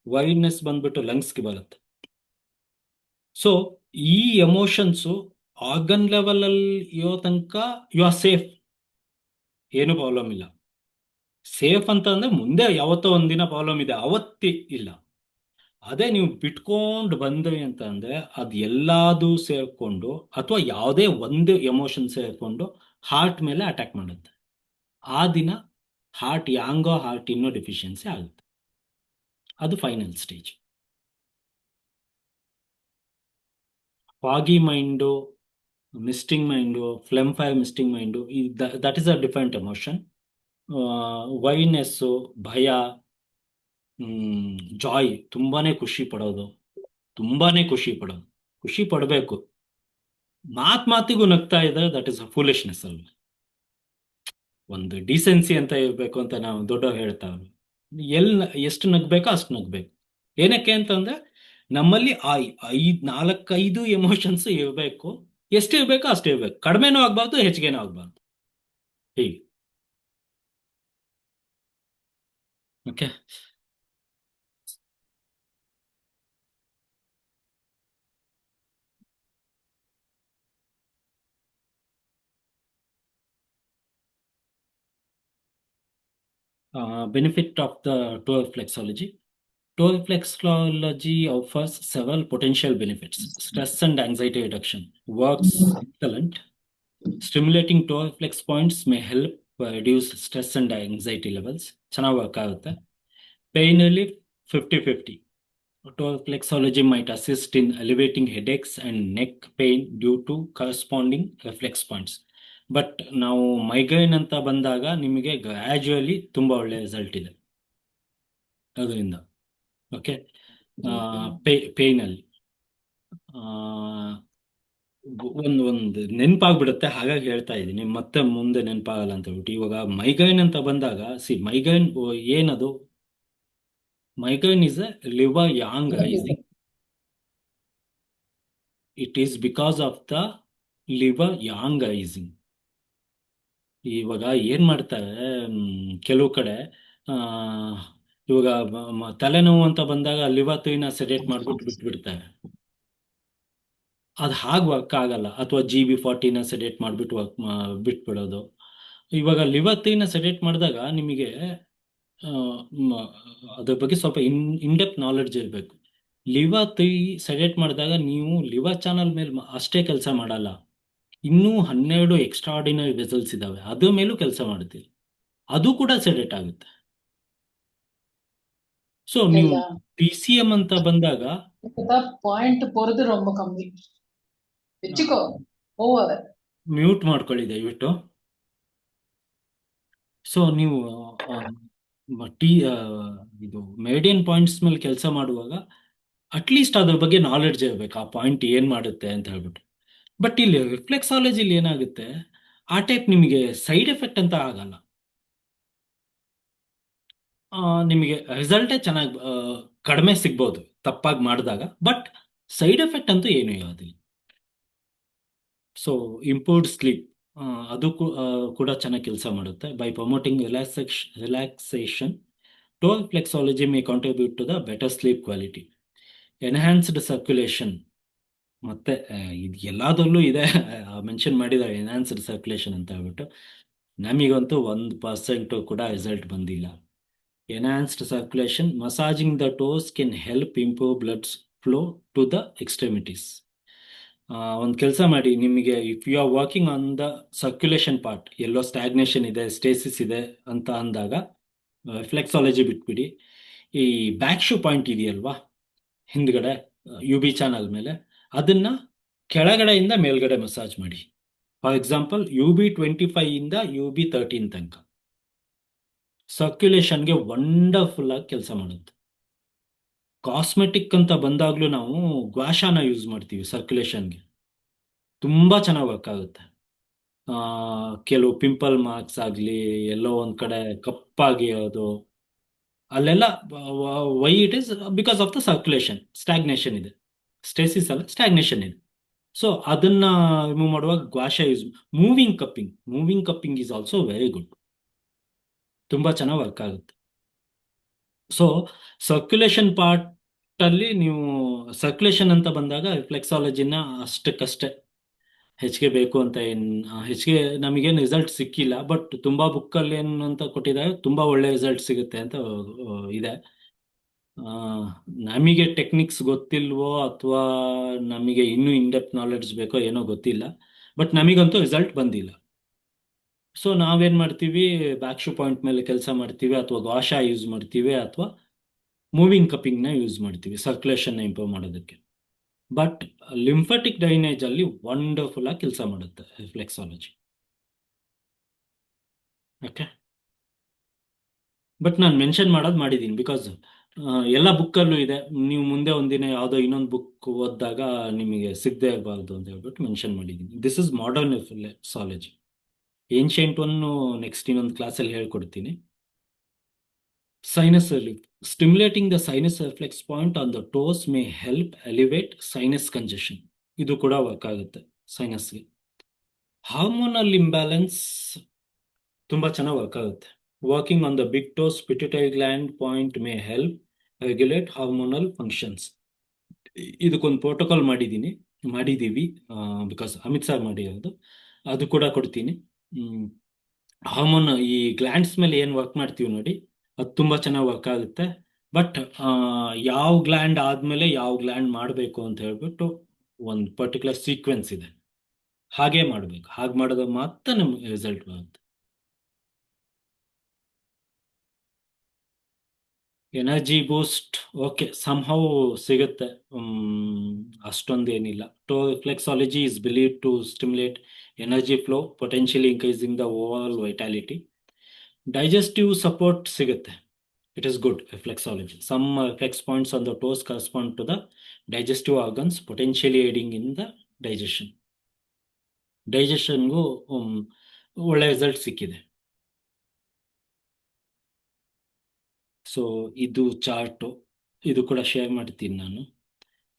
ವೈನೆಸ್ ಬಂದ್ಬಿಟ್ಟು ಲಂಗ್ಸ್ಗೆ ಬರುತ್ತೆ. ಸೊ ಈ ಎಮೋಷನ್ಸು ಆರ್ಗನ್ ಲೆವೆಲ್ ಅಲ್ಲಿ ಇರೋ ತನಕ ಯು ಆರ್ ಸೇಫ್, ಏನು ಪ್ರಾಬ್ಲಮ್ ಇಲ್ಲ. ಸೇಫ್ ಅಂತ ಅಂದ್ರೆ ಮುಂದೆ ಯಾವತ್ತೋ ಒಂದಿನ ಪ್ರಾಬ್ಲಮ್ ಇದೆ, ಅವತ್ತಿ ಇಲ್ಲ. ಅದೇ ನೀವು ಬಿಟ್ಕೊಂಡು ಬಂದ್ರಿ ಅಂತ ಅಂದ್ರೆ ಅದು ಎಲ್ಲಾದು ಸೇರ್ಕೊಂಡು ಅಥವಾ ಯಾವುದೇ ಒಂದು ಎಮೋಷನ್ ಸೇರ್ಕೊಂಡು ಹಾರ್ಟ್ ಮೇಲೆ ಅಟ್ಯಾಕ್ ಮಾಡುತ್ತೆ. ಆ ದಿನ ಹಾರ್ಟ್ ಯಾಂಗೋ ಹಾರ್ಟ್ ಇನ್ನೋ ಡೆಫಿಷಿಯನ್ಸಿ ಆಗುತ್ತೆ. ಅದು final stage. Foggy mind, misting mind, phlegm fire misting mind, that is a different emotion. ವೈನೆಸ್ಸು, ಭಯ, ಜಾಯ್, ತುಂಬಾನೇ ಖುಷಿ ಪಡೋದು, ಖುಷಿ ಪಡಬೇಕು. ಮಾತಿಗೂ ನಗ್ತಾ ಇದೆ, ದಟ್ ಇಸ್ ಅ ಫೂಲಿಶ್ನೆಸ್ ಅಲ್ವಾ. ಒಂದು ಡಿಸೆನ್ಸಿ ಅಂತ ಇರಬೇಕು ಅಂತ ನಾವು ದೊಡ್ಡವ್ರು ಹೇಳ್ತಾವ್ರು. ಎಷ್ಟು ನಗ್ಬೇಕೋ ಅಷ್ಟು ನಗ್ಬೇಕು. ಏನಕ್ಕೆ ಅಂತಂದ್ರೆ ನಮ್ಮಲ್ಲಿ ಆ 4-5 ಎಮೋಷನ್ಸ್ ಇರಬೇಕು. ಎಷ್ಟು ಇರಬೇಕೋ ಅಷ್ಟು ಇರಬೇಕು. ಕಡಿಮೆನೂ ಆಗ್ಬಾರ್ದು, ಹೆಚ್ಚಿಗೆನೂ ಆಗ್ಬಾರ್ದು. ಹೀಗೆ. Okay. Benefit of the toe reflexology. Toe reflexology offers several potential benefits. Stress and anxiety reduction. Works excellent. Stimulating toe reflex points may help reduce stress and anxiety levels. ಚೆನ್ನಾಗಿ ವರ್ಕ್ ಆಗುತ್ತೆ. Pain relief 50-50. Toe reflexology might assist in alleviating headaches and neck pain due to corresponding reflex points. But ನಾವು ಮೈಗ್ರೇನ್ ಅಂತ ಬಂದಾಗ ನಿಮಗೆ ಗ್ರ್ಯಾಜುಯಲಿ ತುಂಬಾ ಒಳ್ಳೆ ರಿಸಲ್ಟ್ ಇದೆ ಅದರಿಂದ. ಓಕೆ. ಪೇಯ್ನಲ್ಲಿ ಒಂದು ನೆನಪಾಗ್ಬಿಡುತ್ತೆ, ಹಾಗಾಗಿ ಹೇಳ್ತಾ ಇದ್ದೀನಿ, ಮತ್ತೆ ಮುಂದೆ ನೆನಪಾಗಲ್ಲ ಅಂತ ಹೇಳ್ಬಿಟ್ಟು. ಇವಾಗ ಮೈಗ್ರೇನ್ ಅಂತ ಬಂದಾಗ ಮೈಗ್ರೇನ್ ಏನದು? Migraine is a liver yang rising. It is because of the liver yang rising. ಇವಾಗ ಏನ್ ಮಾಡ್ತಾರೆ, ಕೆಲವು ಕಡೆ ಆ ಇವಾಗ ತಲೆನೋವು ಅಂತ ಬಂದಾಗ ಲಿವರ್ ನ ಸೆಡೇಟ್ ಮಾಡ್ಬಿಟ್ಟು ಬಿಟ್ಬಿಡ್ತಾರೆ. ಅದು ಹಾಗೆ ವರ್ಕ್ ಆಗಲ್ಲ. ಅಥವಾ GB40 ಸೆಡೇಟ್ ಮಾಡ್ಬಿಟ್ಟು ಬಿಟ್ಬಿಡೋದು. ಇವಾಗ ಲಿವರ್ ನ ಸೆಡೇಟ್ ಮಾಡಿದಾಗ ನಿಮಗೆ ಅದ್ರ ಬಗ್ಗೆ ಸ್ವಲ್ಪ ಇನ್ಡೆಪ್ತ್ ನಾಲೆಡ್ಜ್ ಇರಬೇಕು. ಲಿವರ್ ಸೆಡೇಟ್ ಮಾಡಿದಾಗ ನೀವು ಲಿವರ್ ಚಾನಲ್ ಮೇಲೆ ಅಷ್ಟೇ ಕೆಲಸ ಮಾಡಲ್ಲ, ಇನ್ನೂ 12 ಎಕ್ಸ್ಟ್ರಾರ್ಡಿನರಿ ವೆಸಲ್ಸ್ ಇದಾವೆ, ಅದ್ರ ಮೇಲೂ ಕೆಲಸ ಮಾಡುತ್ತೀರಿ, ಅದು ಕೂಡ ಸೆಡೇಟ್ ಆಗುತ್ತೆ. ಸೊ ನೀವು PCM ಅಂತ ಬಂದಾಗ பாயிண்ட் போறது ரொம்ப கம்மி. வெச்சுக்கோ ஓவர். ಮ್ಯೂಟ್ ಮಾಡ್ಕೊಳ್ಳಿ ದಯವಿಟ್ಟು. ಸೊ ನೀವು ಇದು ಮೇಡಿಯನ್ ಪಾಯಿಂಟ್ಸ್ ಮೇಲೆ ಕೆಲಸ ಮಾಡುವಾಗ ಅಟ್ಲೀಸ್ಟ್ ಅದ್ರ ಬಗ್ಗೆ ನಾಲೆಡ್ಜ್ ಇರಬೇಕು, ಆ ಪಾಯಿಂಟ್ ಏನ್ ಮಾಡುತ್ತೆ ಅಂತ ಹೇಳ್ಬಿಟ್ಟು. ಬಟ್ ಇಲ್ಲಿ ರಿಫ್ಲೆಕ್ಸಾಲಜಿಲಿ ಏನಾಗುತ್ತೆ, ಆ ಟೈಪ್ ನಿಮಗೆ ಸೈಡ್ ಎಫೆಕ್ಟ್ ಅಂತ ಆಗಲ್ಲ. ನಿಮಗೆ ರಿಸಲ್ಟೇ ಚೆನ್ನಾಗಿ ಕಡಿಮೆ ಸಿಗ್ಬೋದು ತಪ್ಪಾಗಿ ಮಾಡಿದಾಗ, ಬಟ್ ಸೈಡ್ ಎಫೆಕ್ಟ್ ಅಂತೂ ಏನೂ ಇರೋದಿಲ್ಲ. ಸೊ ಇಂಪ್ರೂವ್ಡ್ ಸ್ಲೀಪ್, ಅದು ಕೂಡ ಚೆನ್ನಾಗಿ ಕೆಲಸ ಮಾಡುತ್ತೆ. By promoting relaxation, toe reflexology may contribute to the better sleep quality. Enhanced circulation, ಮತ್ತೆ ಇದು ಎಲ್ಲದರಲ್ಲೂ ಇದೆ, ಮೆನ್ಷನ್ ಮಾಡಿದ್ದಾರೆ ಎನ್ಹ್ಯಾನ್ಸ್ಡ್ ಸರ್ಕ್ಯುಲೇಷನ್ ಅಂತ ಹೇಳ್ಬಿಟ್ಟು. ನಮಗಂತೂ 1% ಕೂಡ ರಿಸಲ್ಟ್ ಬಂದಿಲ್ಲ. Enhanced circulation, massaging the toes can help improve blood flow to the extremities. ಒಂದು ಕೆಲಸ ಮಾಡಿ, ನಿಮಗೆ if you are working on the circulation part, ಎಲ್ಲೋ ಸ್ಟ್ಯಾಗ್ನೇಷನ್ ಇದೆ, ಸ್ಟೇಸಿಸ್ ಇದೆ ಅಂತ ಅಂದಾಗ ರಿಫ್ಲೆಕ್ಸಾಲಜಿ ಬಿಟ್ಬಿಡಿ. ಈ ಬ್ಯಾಕ್ ಶೂ ಪಾಯಿಂಟ್ ಇದೆಯಲ್ವಾ ಹಿಂದ್ಗಡೆ UB ಚಾನಲ್ ಮೇಲೆ, ಅದನ್ನ ಕೆಳಗಡೆಯಿಂದ ಮೇಲ್ಗಡೆ ಮಸಾಜ್ ಮಾಡಿ. ಫಾರ್ ಎಕ್ಸಾಂಪಲ್ UB25 ಇಂದ UB13 ತನಕ ಸರ್ಕ್ಯುಲೇಷನ್ಗೆ ವಂಡರ್ಫುಲ್ ಆಗಿ ಕೆಲಸ ಮಾಡುತ್ತೆ. ಕಾಸ್ಮೆಟಿಕ್ ಅಂತ ಬಂದಾಗ್ಲೂ ನಾವು ಗ್ವಾಶಾನ ಯೂಸ್ ಮಾಡ್ತೀವಿ ಸರ್ಕ್ಯುಲೇಷನ್ಗೆ, ತುಂಬಾ ಚೆನ್ನಾಗಿ ವರ್ಕ್ ಆಗುತ್ತೆ. ಕೆಲವು ಪಿಂಪಲ್ ಮಾರ್ಕ್ಸ್ ಆಗಲಿ, ಎಲ್ಲೋ ಒಂದು ಕಡೆ ಕಪ್ಪಾಗಿರೋದು, ಅಲ್ಲೆಲ್ಲ why it is because of the circulation, stagnation ಇದೆ. ಸ್ಟೇಸಿಸ್ ಅಲ್ಲ, ಸ್ಟಾಗ್ನೇಷನ್ ಇದೆ. ಸೊ ಅದನ್ನ ರಿಮೂವ್ ಮಾಡುವಾಗ gua sha use. Moving cupping is also very good, ತುಂಬ ಚೆನ್ನಾಗಿ ವರ್ಕ್ ಆಗುತ್ತೆ. ಸೊ ಸರ್ಕ್ಯುಲೇಷನ್ ಪಾರ್ಟ್ ಅಲ್ಲಿ ನೀವು ಸರ್ಕ್ಯುಲೇಷನ್ ಅಂತ ಬಂದಾಗ ರಿಫ್ಲೆಕ್ಸಾಲಜಿನ ಅಷ್ಟಕ್ಕಷ್ಟೇ ಹೆಚ್ಚಿಗೆ ಬೇಕು ಅಂತ ಹೆಚ್ಚಿಗೆ ನಮಗೇನು ರಿಸಲ್ಟ್ ಸಿಕ್ಕಿಲ್ಲ. ಬಟ್ ತುಂಬಾ ಬುಕ್ಕಲ್ಲಿ ಏನು ಅಂತ ಕೊಟ್ಟಿದ್ದಾರೆ, ತುಂಬಾ ಒಳ್ಳೆ ರಿಸಲ್ಟ್ ಸಿಗುತ್ತೆ ಅಂತ ಇದೆ. ನಮಗೆ ಟೆಕ್ನಿಕ್ಸ್ ಗೊತ್ತಿಲ್ವೋ ಅಥವಾ ನಮಗೆ ಇನ್ನೂ ಇನ್ಡೆಪ್ತ್ ನಾಲೆಡ್ಜ್ ಬೇಕೋ ಏನೋ ಗೊತ್ತಿಲ್ಲ, ಬಟ್ ನಮಗಂತೂ ರಿಸಲ್ಟ್ ಬಂದಿಲ್ಲ. ಸೊ ನಾವೇನ್ ಮಾಡ್ತೀವಿ, ಬ್ಯಾಕ್ ಶೂ ಪಾಯಿಂಟ್ ಮೇಲೆ ಕೆಲಸ ಮಾಡ್ತೀವಿ, ಅಥವಾ ಗಾಷ ಯೂಸ್ ಮಾಡ್ತೀವಿ, ಅಥವಾ ಮೂವಿಂಗ್ ಕಪ್ಪಿಂಗ್ನ ಯೂಸ್ ಮಾಡ್ತೀವಿ ಸರ್ಕ್ಯುಲೇಷನ್ ಇಂಪ್ರೂವ್ ಮಾಡೋದಕ್ಕೆ. ಬಟ್ ಲಿಂಫಟಿಕ್ ಡ್ರೈನೇಜ್ ಅಲ್ಲಿ ವಂಡರ್ಫುಲ್ ಆಗಿ ಕೆಲಸ ಮಾಡುತ್ತೆ ರಿಫ್ಲೆಕ್ಸಾಲಜಿ. ಓಕೆ, ಬಟ್ ನಾನು ಮೆನ್ಷನ್ ಮಾಡಿದ್ದೀನಿ ಬಿಕಾಸ್ ಎಲ್ಲ ಬುಕ್ಕಲ್ಲೂ ಇದೆ. ನೀವು ಮುಂದೆ ಒಂದಿನ ಯಾವುದೋ ಇನ್ನೊಂದು ಬುಕ್ ಓದಿದಾಗ ನಿಮಗೆ ಸಿಗದೆ ಇರಬಾರ್ದು ಅಂತ ಹೇಳ್ಬಿಟ್ಟು ಮೆನ್ಷನ್ ಮಾಡಿದ್ದೀನಿ. This is modern reflexology. Ancient one next ಇನ್ನೊಂದು ಕ್ಲಾಸಲ್ಲಿ ಹೇಳ್ಕೊಡ್ತೀನಿ. Sinus relief. Stimulating the sinus reflex point on the toes may help elevate sinus congestion. ಇದು ಕೂಡ ವರ್ಕ್ ಆಗುತ್ತೆ ಸೈನಸ್ಗೆ. ಹಾರ್ಮೋನಲ್ ಇಂಬ್ಯಾಲೆನ್ಸ್ ತುಂಬ ಚೆನ್ನಾಗಿ ವರ್ಕ್ ಆಗುತ್ತೆ. Working on the big toes pituitary gland point may help regulate hormonal functions. ಇದಕ್ಕೊಂದು ಪ್ರೋಟೋಕಾಲ್ ಮಾಡಿದ್ದೀವಿ ಬಿಕಾಸ್ ಅಮಿತ್ ಸರ್ ಮಾಡಿರೋದು, ಅದು ಕೂಡ ಕೊಡ್ತೀನಿ. ಹಾರ್ಮೋನ್ ಈ ಗ್ಲ್ಯಾಂಡ್ಸ್ ಮೇಲೆ ಏನು ವರ್ಕ್ ಮಾಡ್ತೀವಿ ನೋಡಿ, ಅದು ತುಂಬ ಚೆನ್ನಾಗಿ ವರ್ಕ್ ಆಗುತ್ತೆ. ಬಟ್ ಯಾವ ಗ್ಲ್ಯಾಂಡ್ ಆದಮೇಲೆ ಯಾವ ಗ್ಲ್ಯಾಂಡ್ ಮಾಡಬೇಕು ಅಂತ ಹೇಳ್ಬಿಟ್ಟು ಒಂದು ಪರ್ಟಿಕ್ಯುಲರ್ ಸೀಕ್ವೆನ್ಸ್ ಇದೆ, ಹಾಗೆ ಮಾಡಬೇಕು. ಹಾಗೆ ಮಾಡಿದ್ರೆ ಮಾತ್ರ ನಮ್ಗೆ ರಿಸಲ್ಟ್ ಬರುತ್ತೆ. ಎನರ್ಜಿ ಬೂಸ್ಟ್ ಓಕೆ ಸಮ್ಹೌ ಸಿಗುತ್ತೆ, ಅಷ್ಟೊಂದೇನಿಲ್ಲ. Reflexology is believed to stimulate energy flow, potentially increasing the over vitality. Digestive support ಸಿಗುತ್ತೆ. It is good reflexology. Some reflex points on the toes correspond to the digestive organs, potentially aiding in the digestion. ಡೈಜೆಷನ್ಗೂ ಒಳ್ಳೆ ರಿಸಲ್ಟ್ ಸಿಕ್ಕಿದೆ. ಸೊ ಇದು ಚಾರ್ಟು, ಇದು ಕೂಡ ಶೇರ್ ಮಾಡ್ತೀನಿ ನಾನು.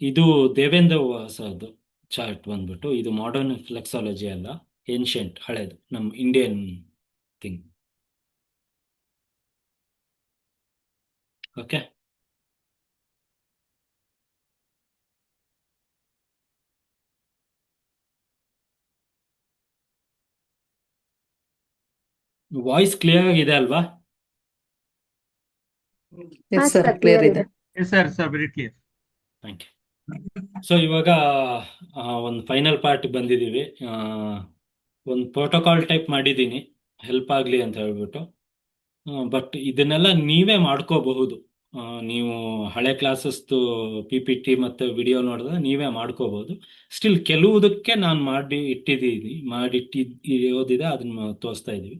ಇದು ದೇವೇಂದ್ರ ಸರ್ದು ಚಾರ್ಟ್ ಬಂದ್ಬಿಟ್ಟು, ಇದು ಮಾಡರ್ನ್ ರಿಫ್ಲೆಕ್ಸಾಲಜಿ ಅಲ್ಲ, ಏನ್ಷಿಯಂಟ್ ಹಳೇದು, ನಮ್ಮ Indian thing. Okay, voice clear ಆಗಿದೆ ಅಲ್ವಾ? Yes sir, sir, clear clear ಇದೆ. ಇದೆ. Yes, sir, very clear. Thank you. So ಇವಾಗ ಒಂದು ಫೈನಲ್ ಪಾರ್ಟ್ ಬಂದಿದ್ದೀವಿ. ಒಂದು ಪ್ರೋಟೋಕಾಲ್ ಟೈಪ್ ಮಾಡಿದ್ದೀನಿ ಹೆಲ್ಪ್ ಆಗಲಿ ಅಂತ ಹೇಳ್ಬಿಟ್ಟು. ಬಟ್ ಇದನ್ನೆಲ್ಲ ನೀವೇ ಮಾಡ್ಕೋಬಹುದು. ನೀವು ಹಳೆ ಕ್ಲಾಸಸ್ದು PPT ಮತ್ತು ವಿಡಿಯೋ ನೋಡಿದ್ರೆ ನೀವೇ ಮಾಡ್ಕೋಬಹುದು. ಸ್ಟಿಲ್ ಕೆಲವುದಕ್ಕೆ ನಾನು ಮಾಡಿಟ್ಟಿರೋದಿದೆ, ಅದನ್ನ ತೋರಿಸ್ತಾ ಇದ್ದೀವಿ.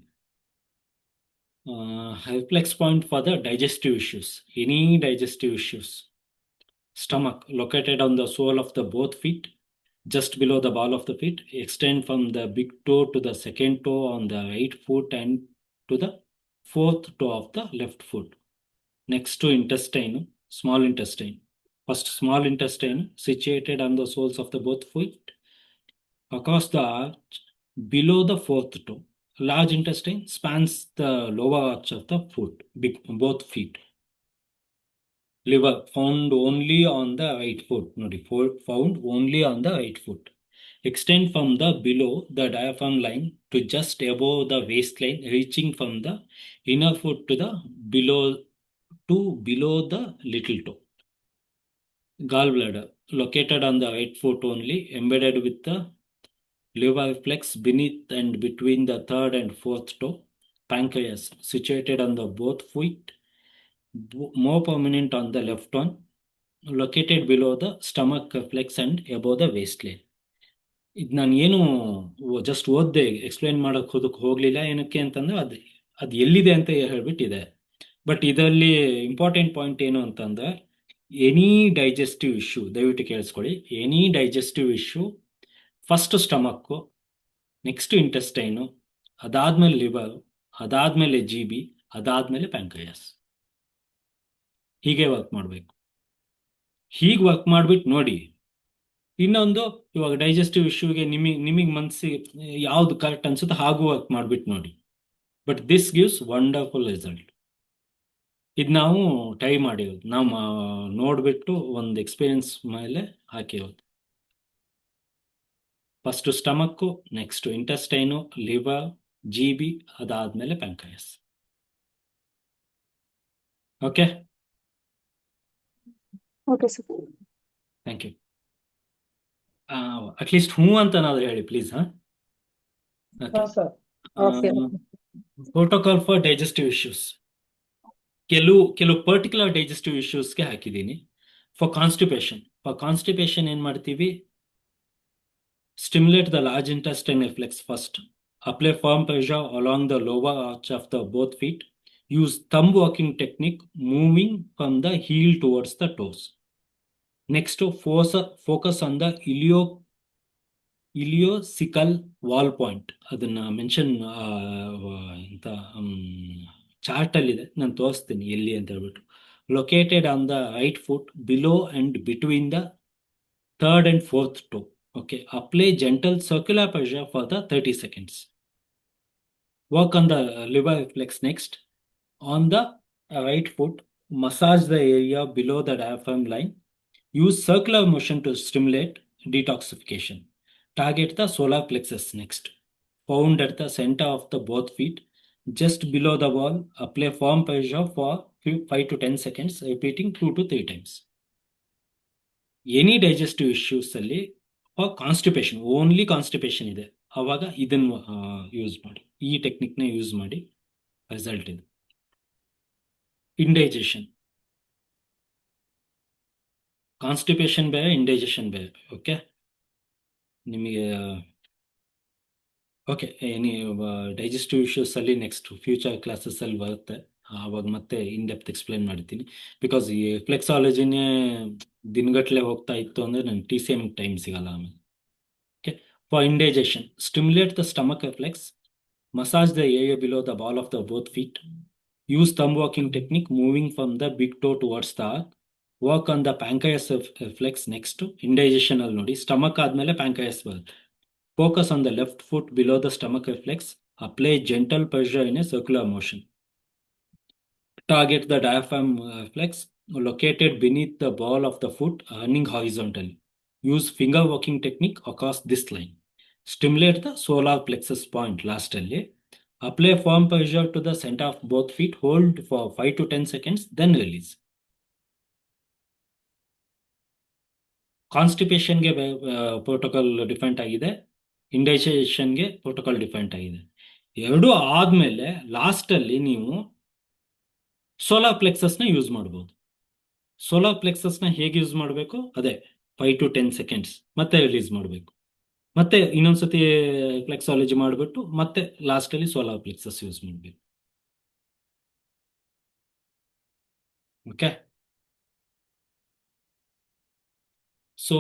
Reflex point for the digestive issues, any digestive issues. Stomach located on the sole of the both feet, just below the ball of the feet. Extend from the big toe to the second toe on the right foot and to the fourth toe of the left foot. Next to intestine, small intestine. First small intestine situated on the soles of the both feet. Across the arch below the fourth toe. Large intestine spans the lower arch of the foot, both feet. Liver found only on the right foot. Nodi, found only on the right foot. Extend from the below the diaphragm line to just above the waistline, reaching from the inner foot to the below the little toe. Gallbladder located on the right foot only, embedded with the liver reflex beneath and between the third and fourth toe. Pancreas situated on the both feet, more prominent on the left one, located below the stomach reflex and above the waistline. ಇದು ನಾನು ಏನು ಜಸ್ಟ್ ಓದ್ದೆ, ಎಕ್ಸ್ಪ್ಲೈನ್ ಮಾಡೋಕೆ ಹೋಗಲಿಲ್ಲ. ಏನಕ್ಕೆ ಅಂತಂದ್ರೆ ಅದು ಎಲ್ಲಿದೆ ಅಂತ ಹೇಳ್ಬಿಟ್ಟಿದೆ. ಬಟ್ ಇದರಲ್ಲಿ ಇಂಪಾರ್ಟೆಂಟ್ ಪಾಯಿಂಟ್ ಏನು ಅಂತಂದ್ರೆ, ಎನಿ ಡೈಜೆಸ್ಟಿವ್ ಇಶ್ಯೂ, ದಯವಿಟ್ಟು ಕೇಳಿಸ್ಕೊಳ್ಳಿ, any digestive issue first stomach, next intestine, ಅದಾದ್ಮೇಲೆ ಲಿವರ್, ಅದಾದ್ಮೇಲೆ GB, ಅದಾದ್ಮೇಲೆ ಪ್ಯಾಂಕ್ರಿಯಾಸ್. ಹೀಗೆ ವರ್ಕ್ ಮಾಡಬೇಕು. ಹೀಗೆ ವರ್ಕ್ ಮಾಡ್ಬಿಟ್ಟು ನೋಡಿ. ಇನ್ನೊಂದು, ಇವಾಗ ಡೈಜೆಸ್ಟಿವ್ ಇಶ್ಯೂಗೆ ನಿಮಗೆ ಮನಸ್ಸಿಗೆ ಯಾವ್ದು ಕರೆಕ್ಟ್ ಅನ್ಸುತ್ತೆ ಹಾಗೂ ವರ್ಕ್ ಮಾಡ್ಬಿಟ್ಟು ನೋಡಿ. But this gives wonderful result. ಇದು ನಾವು ಟ್ರೈ ಮಾಡಿರೋದು, ನಾವು ನೋಡ್ಬಿಟ್ಟು ಒಂದು ಎಕ್ಸ್ಪೀರಿಯನ್ಸ್ ಮೇಲೆ ಹಾಕಿರೋದು. First stomach, next intestine, liver, GB, ಅದಾದ್ಮೇಲೆ pancreas. Okay, okay sir. Thank you. At least ಹ್ಞೂ ಅಂತನಾದ್ರೂ ಹೇಳಿ please. Okay. Sir. Okay. Protocol for digestive issues, ಕೆಲವು ಪರ್ಟಿಕ್ಯುಲರ್ ಡೈಜೆಸ್ಟಿವ್ ಇಶ್ಯೂಸ್ಗೆ ಹಾಕಿದ್ದೀನಿ. ಫಾರ್ ಕಾನ್ಸ್ಟಿಪೇಷನ್ ಏನ್ ಮಾಡ್ತೀವಿ? Stimulate the large intestine reflex first. Apply firm pressure along the lower arch of the both feet. Use thumb walking technique, moving from the heel towards the toes. Next, focus on the ಇಲಿಯೋಸಿಕಲ್ valve point. ಅದನ್ನ ಮೆನ್ಷನ್ ಅಂತ ಚಾರ್ಟ್ ಅಲ್ಲಿ ಇದೆ, ನಾನು ತೋರಿಸ್ತೀನಿ ಎಲ್ಲಿ ಅಂತ ಹೇಳ್ಬಿಟ್ಟು. Located on the right foot below and between the third and fourth toe. Okay, apply gentle circular pressure for the 30 seconds. Work on the liver reflex. Next, on the right foot, massage the area below the diaphragm line. Use circular motion to stimulate detoxification. Target the solar plexus next. Found at the center of the both feet, just below the wall. Apply firm pressure for 5 to 10 seconds, repeating 2 to 3 times. Any digestive issues ಅಲ್ಲಿ for constipation, only constipation ಇದೆ, ಅವಾಗ ಇದನ್ನು ಯೂಸ್ ಮಾಡಿ, ಈ ಟೆಕ್ನಿಕ್ನ ಯೂಸ್ ಮಾಡಿ. ರಿಸಲ್ಟ್ ಇದೆ. ಇಂಡೈಜೆಷನ್, ಕಾನ್ಸ್ಟಿಪೇಷನ್ ಬೇರೆ, ಇಂಡೈಜೆಷನ್ ಬೇರೆ. ಓಕೆ, ನಿಮಗೆ ಓಕೆ ಏನಿ ಡೈಜೆಸ್ಟಿವ್ ಇಶ್ಯೂಸ್ ಅಲ್ಲಿ ನೆಕ್ಸ್ಟ್ ಫ್ಯೂಚರ್ ಕ್ಲಾಸಸ್ ಅಲ್ಲಿ ಬರುತ್ತೆ, ಆವಾಗ ಮತ್ತೆ ಇನ್ ಡೆಪ್ತ್ ಎಕ್ಸ್ಪ್ಲೇನ್ ಮಾಡ್ತೀನಿ. ಬಿಕಾಸ್ ಈ ಫ್ಲೆಕ್ಸಾಲಜಿನೇ ದಿನಗಟ್ಲೆ ಹೋಗ್ತಾ ಇತ್ತು ಅಂದ್ರೆ ನಂಗೆ TCM ಟೈಮ್ ಸಿಗಲ್ಲ ಆಮೇಲೆ. Okay, for indigestion, stimulate the stomach reflex, massage the area below the ball of the both feet. Use thumb walking technique, moving from the big toe towards the arch. Work on the pancreas reflex. Next indigestion ಅಲ್ಲಿ ನೋಡಿ, ಸ್ಟಮಕ್ ಆದ್ಮೇಲೆ ಪ್ಯಾಂಕ್ರಿಯಾಸ್ ಬರುತ್ತೆ. Focus on the left foot below the stomach reflex. Apply gentle pressure in a circular motion. Target the diaphragm reflex located beneath the ball of the foot, running horizontally. Use finger walking technique across this line. Stimulate the solar plexus point last ಅಲ್ಲಿ. Apply firm pressure to the center of both feet. Hold for 5 to 10 seconds, then release. ಕಾನ್ಸ್ಟಿಪೇಷನ್ಗೆ ಪ್ರೋಟೋಕಾಲ್ ಡಿಫರೆಂಟ್ ಆಗಿದೆ, ಇಂಡೈಜೆಷನ್ಗೆ ಪ್ರೋಟೋಕಾಲ್ ಡಿಫರೆಂಟ್ ಆಗಿದೆ. ಎರಡೂ ಆದ್ಮೇಲೆ ಲಾಸ್ಟ್ ಅಲ್ಲಿ ನೀವು ಸೋಲಾರ್ ಪ್ಲೆಕ್ಸಸ್ನ ಯೂಸ್ ಮಾಡ್ಬೋದು. ಸೋಲಾರ್ ಪ್ಲೆಕ್ಸಸ್ನ ಹೇಗೆ ಯೂಸ್ ಮಾಡಬೇಕು? ಅದೇ 5 to 10 seconds, ಮತ್ತೆ ರಿಲೀಸ್ ಮಾಡಬೇಕು. ಮತ್ತೆ ಇನ್ನೊಂದ್ಸತಿ ಫ್ಲೆಕ್ಸಾಲಜಿ ಮಾಡಿಬಿಟ್ಟು ಮತ್ತೆ ಲಾಸ್ಟ್ ಅಲ್ಲಿ ಸೋಲಾರ್ ಪ್ಲೆಕ್ಸಸ್ ಯೂಸ್ ಮಾಡಬೇಕು. Okay, so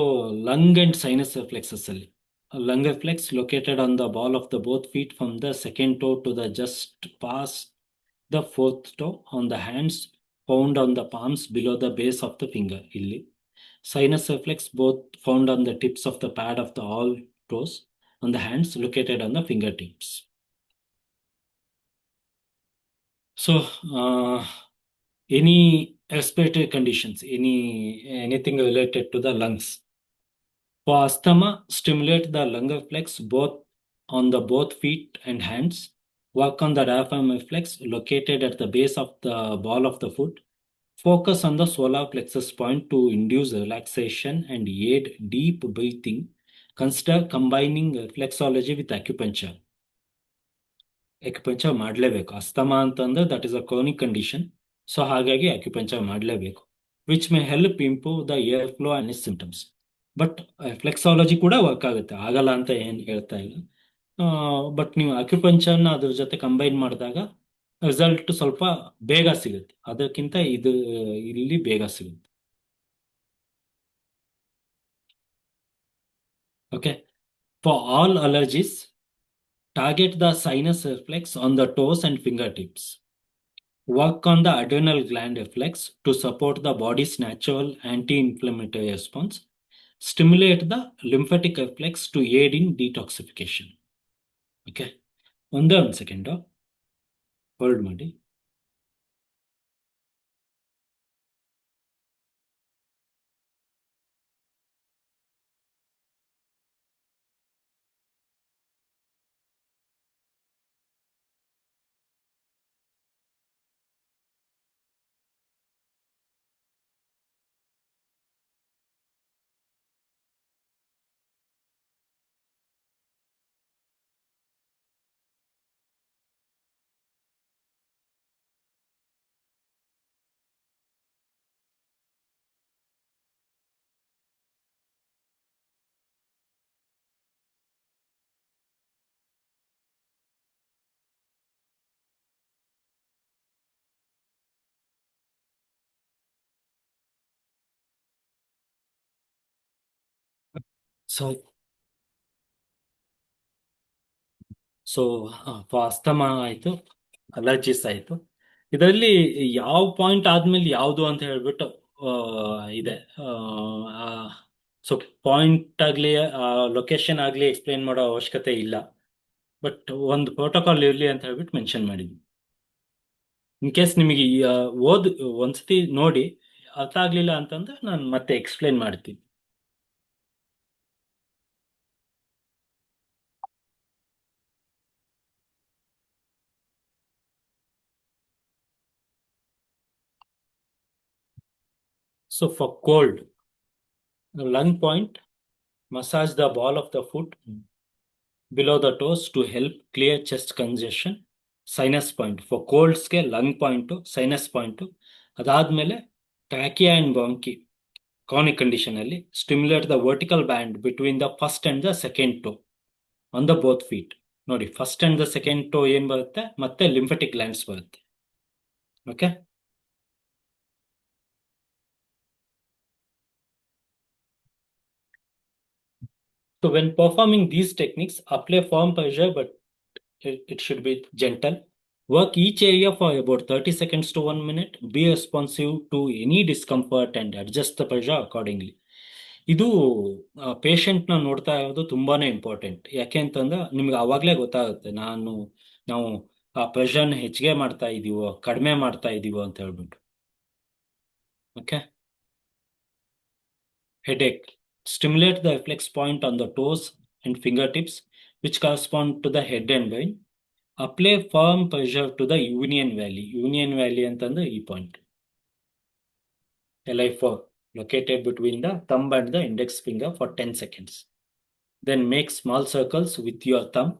lung and sinus reflexes ಅಲ್ಲಿ, lung reflex located on the ball of the both feet from the second toe to the just past the fourth toe. On the hands, found on the palms below the base of the finger. Illi sinus reflex both found on the tips of the pad of the all toes. On the hands, located on the fingertips. So any respiratory conditions, anything related to the lungs. For asthma, stimulate the lung reflex both on the both feet and hands. Work on the diaphragm reflex located at the base of the ball of the foot. Focus on the solar plexus point to induce relaxation and aid deep breathing. Consider combining reflexology with acupuncture. Acupuncture ಮಾಡಲೇಬೇಕು. ಅಸ್ತಮಾ ಅಂತಂದ್ರೆ that is a chronic condition, so ಹಾಗಾಗಿ ಅಕ್ಯುಪಂಚರ್ ಮಾಡಲೇಬೇಕು, which may help improve the air flow and is symptoms. But reflexology ಕೂಡ ವರ್ಕ್ ಆಗುತ್ತೆ, ಆಗಲ್ಲ ಅಂತ ಏನು ಹೇಳ್ತಾ ಇಲ್ಲ. ಬಟ್ ನೀವು ಅಕ್ಯುಪಂಚರ್ನ ಅದ್ರ ಜೊತೆ ಕಂಬೈನ್ ಮಾಡಿದಾಗ ರಿಸಲ್ಟ್ ಸ್ವಲ್ಪ ಬೇಗ ಸಿಗುತ್ತೆ, ಅದಕ್ಕಿಂತ ಇಲ್ಲಿ ಬೇಗ ಸಿಗುತ್ತೆ. Okay, for all allergies Target the sinus reflex on the toes and fingertips. Work on the adrenal gland reflex to support the body's natural anti-inflammatory response. Stimulate the lymphatic reflex to aid in detoxification. Okay. ಒಂದೇ ಒಂದು ಸೆಕೆಂಡ್ ಹೋಲ್ಡ್ ಮಾಡಿ. ಸೊ ಅಸ್ತಮಾ ಆಯ್ತು, ಅಲರ್ಜಿಸ್ ಆಯ್ತು. ಇದರಲ್ಲಿ ಯಾವ ಪಾಯಿಂಟ್ ಆದ್ಮೇಲೆ ಯಾವುದು ಅಂತ ಹೇಳ್ಬಿಟ್ಟು ಇದೆ. ಸೊ ಪಾಯಿಂಟ್ ಆಗ್ಲಿ ಲೊಕೇಶನ್ ಆಗ್ಲಿ ಎಕ್ಸ್ಪ್ಲೇನ್ ಮಾಡೋ ಅವಶ್ಯಕತೆ ಇಲ್ಲ, ಬಟ್ ಒಂದು ಪ್ರೋಟೋಕಾಲ್ ಇರಲಿ ಅಂತ ಹೇಳ್ಬಿಟ್ಟು ಮೆನ್ಷನ್ ಮಾಡಿದ್ವಿ. ಇನ್ ಕೇಸ್ ನಿಮಗೆ ಒಂದ್ಸತಿ ನೋಡಿ ಅರ್ಥ ಆಗ್ಲಿಲ್ಲ ಅಂತಂದ್ರೆ ನಾನು ಮತ್ತೆ ಎಕ್ಸ್ಪ್ಲೇನ್ ಮಾಡ್ತೀನಿ. So for cold, the lung point, massage the ball of the foot below the toes to help clear chest congestion. Sinus point, for colds ಗೆ lung point, sinus point. ಅದಾದ್ಮೇಲೆ trachea and bronchi, chronic condition ಅಲ್ಲಿ stimulate the vertical band between the first and the second toe on the both feet. ನೋಡಿ, ಫಸ್ಟ್ ಅಂಡ್ ದ ಸೆಕೆಂಡ್ ಟೋ ಏನ್ ಬರುತ್ತೆ, ಮತ್ತೆ ಲಿಂಫೆಟಿಕ್ ಗ್ಲ್ಯಾಂಡ್ಸ್ ಬರುತ್ತೆ. Okay. So when performing these techniques, apply firm pressure, but it should be gentle. Work each area for about 30 seconds to 1 minute. Be responsive to any discomfort and adjust the pressure accordingly. ಇದು ಪೇಷಂಟ್ನ ನೋಡ್ತಾ ಇರೋದು ತುಂಬಾನೇ ಇಂಪಾರ್ಟೆಂಟ್. ಯಾಕೆ ಅಂತಂದ್ರೆ ನಿಮ್ಗೆ ಅವಾಗಲೇ ಗೊತ್ತಾಗುತ್ತೆ ನಾವು ಆ ಪ್ರೆಷರ್ನ ಹೆಚ್ಚಿಗೆ ಮಾಡ್ತಾ ಇದೀವೋ ಕಡಿಮೆ ಮಾಡ್ತಾ ಇದೀವೋ ಅಂತ ಹೇಳ್ಬಿಟ್ಟು. Okay. Headache. Stimulate the reflex point on the toes and fingertips, which correspond to the head and brain. Apply firm pressure to the union valley. Union valley ಅಂತಂದ್ರೆ ಈ point. LI4, located between the thumb and the index finger for 10 seconds. Then make small circles with your thumb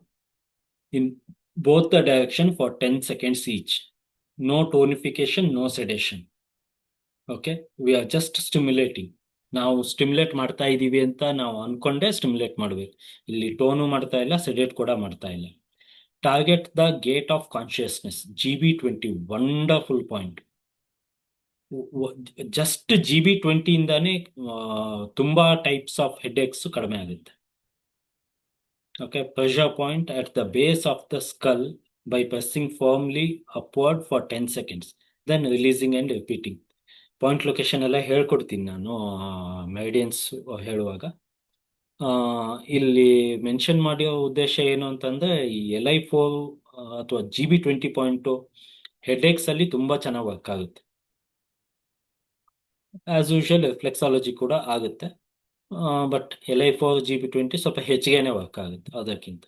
in both the direction for 10 seconds each. No tonification, no sedation. Okay, we are just stimulating. ನಾವು ಸ್ಟಿಮ್ಯುಲೇಟ್ ಮಾಡ್ತಾ ಇದೀವಿ ಅಂತ ನಾವು ಅನ್ಕೊಂಡೆ ಸ್ಟಿಮ್ಯುಲೇಟ್ ಮಾಡ್ಬೇಕು. ಇಲ್ಲಿ ಟೋನು ಮಾಡ್ತಾ ಇಲ್ಲ, ಸೆಡೇಟ್ ಕೂಡ ಮಾಡ್ತಾ ಇಲ್ಲ. Target the gate of consciousness, GB20, wonderful point. Just GB20 ಇಂದಾನೇ ತುಂಬಾ ಟೈಪ್ಸ್ ಆಫ್ ಹೆಡ್ಏಕ್ಸ್ ಕಡಿಮೆ ಆಗುತ್ತೆ. Okay. Pressure point at the base of the skull by pressing firmly upward for 10 seconds, then releasing and repeating. Point location ಎಲ್ಲ ಹೇಳ್ಕೊಡ್ತೀನಿ ನಾನು ಮೆರಿಡಿಯನ್ಸ್ ಹೇಳುವಾಗ. ಇಲ್ಲಿ ಮೆನ್ಷನ್ ಮಾಡಿರೋ ಉದ್ದೇಶ ಏನು ಅಂತಂದ್ರೆ, ಈ LI4 ಅಥವಾ GB20 ಪಾಯಿಂಟ್ ಹೆಡ್ಏಕ್ಸ್ ಅಲ್ಲಿ ತುಂಬಾ ಚೆನ್ನಾಗಿ ವರ್ಕ್ ಆಗುತ್ತೆ. ಆಸ್ ಯೂಶುವಲ್ ರಿಫ್ಲೆಕ್ಸಾಲಜಿ ಕೂಡ ಆಗುತ್ತೆ, ಬಟ್ LI4 GB20 ಸ್ವಲ್ಪ ಹೆಚ್ಚಿಗೆನೆ ವರ್ಕ್ ಆಗುತ್ತೆ ಅದಕ್ಕಿಂತ.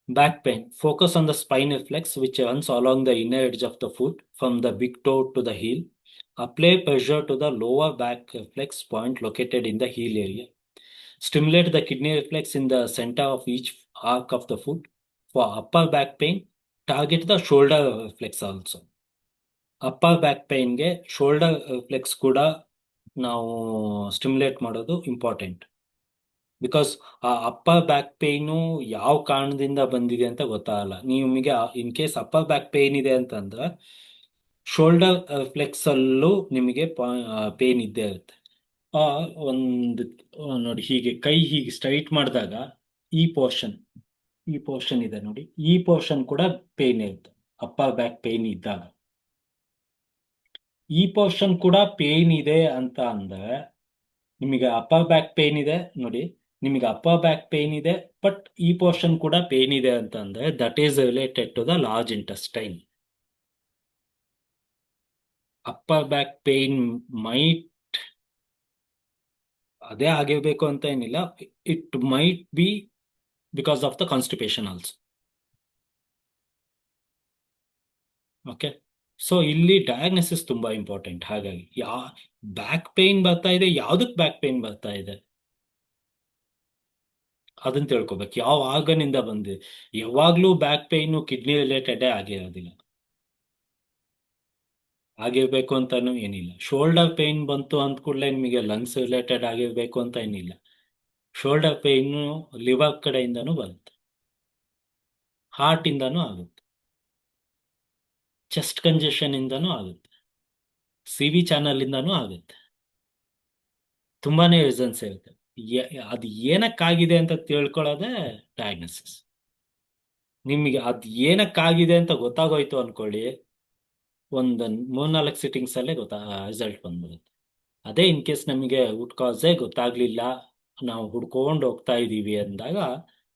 Back pain. Focus on the spine reflex which runs along the inner edge of the foot from the big toe to the heel. Apply pressure to the lower back reflex point located in the heel area. Stimulate the kidney reflex in the center of each arc of the foot. For upper back pain, target the shoulder reflex also. Upper back pain ಗೆ shoulder reflex ಕೂಡ ನಾವು ಸ್ಟಿಮ್ಯುಲೇಟ್ ಮಾಡೋದು ಇಂಪಾರ್ಟೆಂಟ್. ಬಿಕಾಸ್ ಆ ಅಪ್ಪರ್ ಬ್ಯಾಕ್ ಪೇಯ್ನು ಯಾವ ಕಾರಣದಿಂದ ಬಂದಿದೆ ಅಂತ ಗೊತ್ತಾಗಲ್ಲ. ನಿಮಗೆ in case upper back pain ಇದೆ ಅಂತಂದ್ರೆ ಶೋಲ್ಡರ್ ರಿಫ್ಲೆಕ್ಸ್ ಅಲ್ಲೂ ನಿಮಗೆ ಪೇನ್ ಇದ್ದೇ ಇರುತ್ತೆ. ಒಂದು ನೋಡಿ, ಹೀಗೆ ಕೈ ಹೀಗೆ ಸ್ಟ್ರೈಟ್ ಮಾಡಿದಾಗ ಈ ಪೋರ್ಷನ್ ಈ ಪೋರ್ಷನ್ ಇದೆ ನೋಡಿ, ಈ ಪೋರ್ಷನ್ ಕೂಡ ಪೇನ್ ಇರುತ್ತೆ ಅಪ್ಪರ್ ಬ್ಯಾಕ್ ಪೇನ್ ಇದ್ದಾಗ. ಈ ಪೋರ್ಷನ್ ಕೂಡ ಪೇನ್ ಇದೆ ಅಂತ ಅಂದ್ರೆ ನಿಮಗೆ ಅಪ್ಪರ್ ಬ್ಯಾಕ್ ಪೇನ್ ಇದೆ ನೋಡಿ, ನಿಮಗೆ ಅಪ್ಪರ್ ಬ್ಯಾಕ್ ಪೇನ್ ಇದೆ ಬಟ್ ಈ ಪೋರ್ಷನ್ ಕೂಡ ಪೇನ್ ಇದೆ ಅಂತ ಅಂದ್ರೆ that is related to the large intestine. Upper back pain might ಅದೇ ಆಗಿರ್ಬೇಕು ಅಂತ ಏನಿಲ್ಲ, it might be because of the constipation also. Okay, so ಇಲ್ಲಿ ಡಯಾಗ್ನೋಸಿಸ್ ತುಂಬಾ ಇಂಪಾರ್ಟೆಂಟ್. ಹಾಗಾಗಿ ಬ್ಯಾಕ್ ಪೇನ್ ಬರ್ತಾ ಇದೆ, ಯಾವ್ದಕ್ ಬ್ಯಾಕ್ ಪೇನ್ ಬರ್ತಾ ಇದೆ ಅದನ್ನ ತಿಳ್ಕೊಬೇಕು. ಯಾವ ಆರ್ಗನ್ ಇಂದ ಬಂದಿದೆ. ಯಾವಾಗ್ಲೂ ಬ್ಯಾಕ್ ಪೇನ್ ಕಿಡ್ನಿ ರಿಲೇಟೆಡ್ ಆಗಿರೋದಿಲ್ಲ, ಆಗಿರ್ಬೇಕು ಅಂತಾನು ಏನಿಲ್ಲ. ಶೋಲ್ಡರ್ ಪೇನ್ ಬಂತು ಅಂದ ಕೂಡಲೇ ನಿಮಗೆ ಲಂಗ್ಸ್ ರಿಲೇಟೆಡ್ ಆಗಿರ್ಬೇಕು ಅಂತ ಏನಿಲ್ಲ. ಶೋಲ್ಡರ್ ಪೇನ್ ಲಿವರ್ ಕಡೆಯಿಂದನೂ ಬರುತ್ತೆ, ಹಾರ್ಟ್ ಇಂದನೂ ಆಗುತ್ತೆ, ಚೆಸ್ಟ್ ಕಂಜೆಷನ್ ಇಂದನೂ ಆಗುತ್ತೆ, CV ಚಾನಲ್ ಇಂದನೂ ಆಗುತ್ತೆ. ತುಂಬಾನೇ ರೀಸನ್ಸ್ ಇರುತ್ತೆ. ಅದು ಏನಕ್ಕಾಗಿದೆ ಅಂತ ತಿಳ್ಕೊಳ್ಳೋದೇ ಡಯಾಗ್ನೋಸಿಸ್. ನಿಮಗೆ ಅದು ಏನಕ್ಕಾಗಿದೆ ಅಂತ ಗೊತ್ತಾಗೋಯ್ತು ಅನ್ಕೊಳ್ಳಿ, ಒಂದು 3-4 ಸಿಟ್ಟಿಂಗ್ಸ್ ಅಲ್ಲೇ ರಿಸಲ್ಟ್ ಬಂದ್ಬಿಡುತ್ತೆ. ಅದೇ ಇನ್ ಕೇಸ್ ನಮಗೆ ವುಡ್ ಕಾಸೇ ಗೊತ್ತಾಗ್ಲಿಲ್ಲ, ನಾವು ಹುಡ್ಕೊಂಡು ಹೋಗ್ತಾ ಇದೀವಿ ಅಂದಾಗ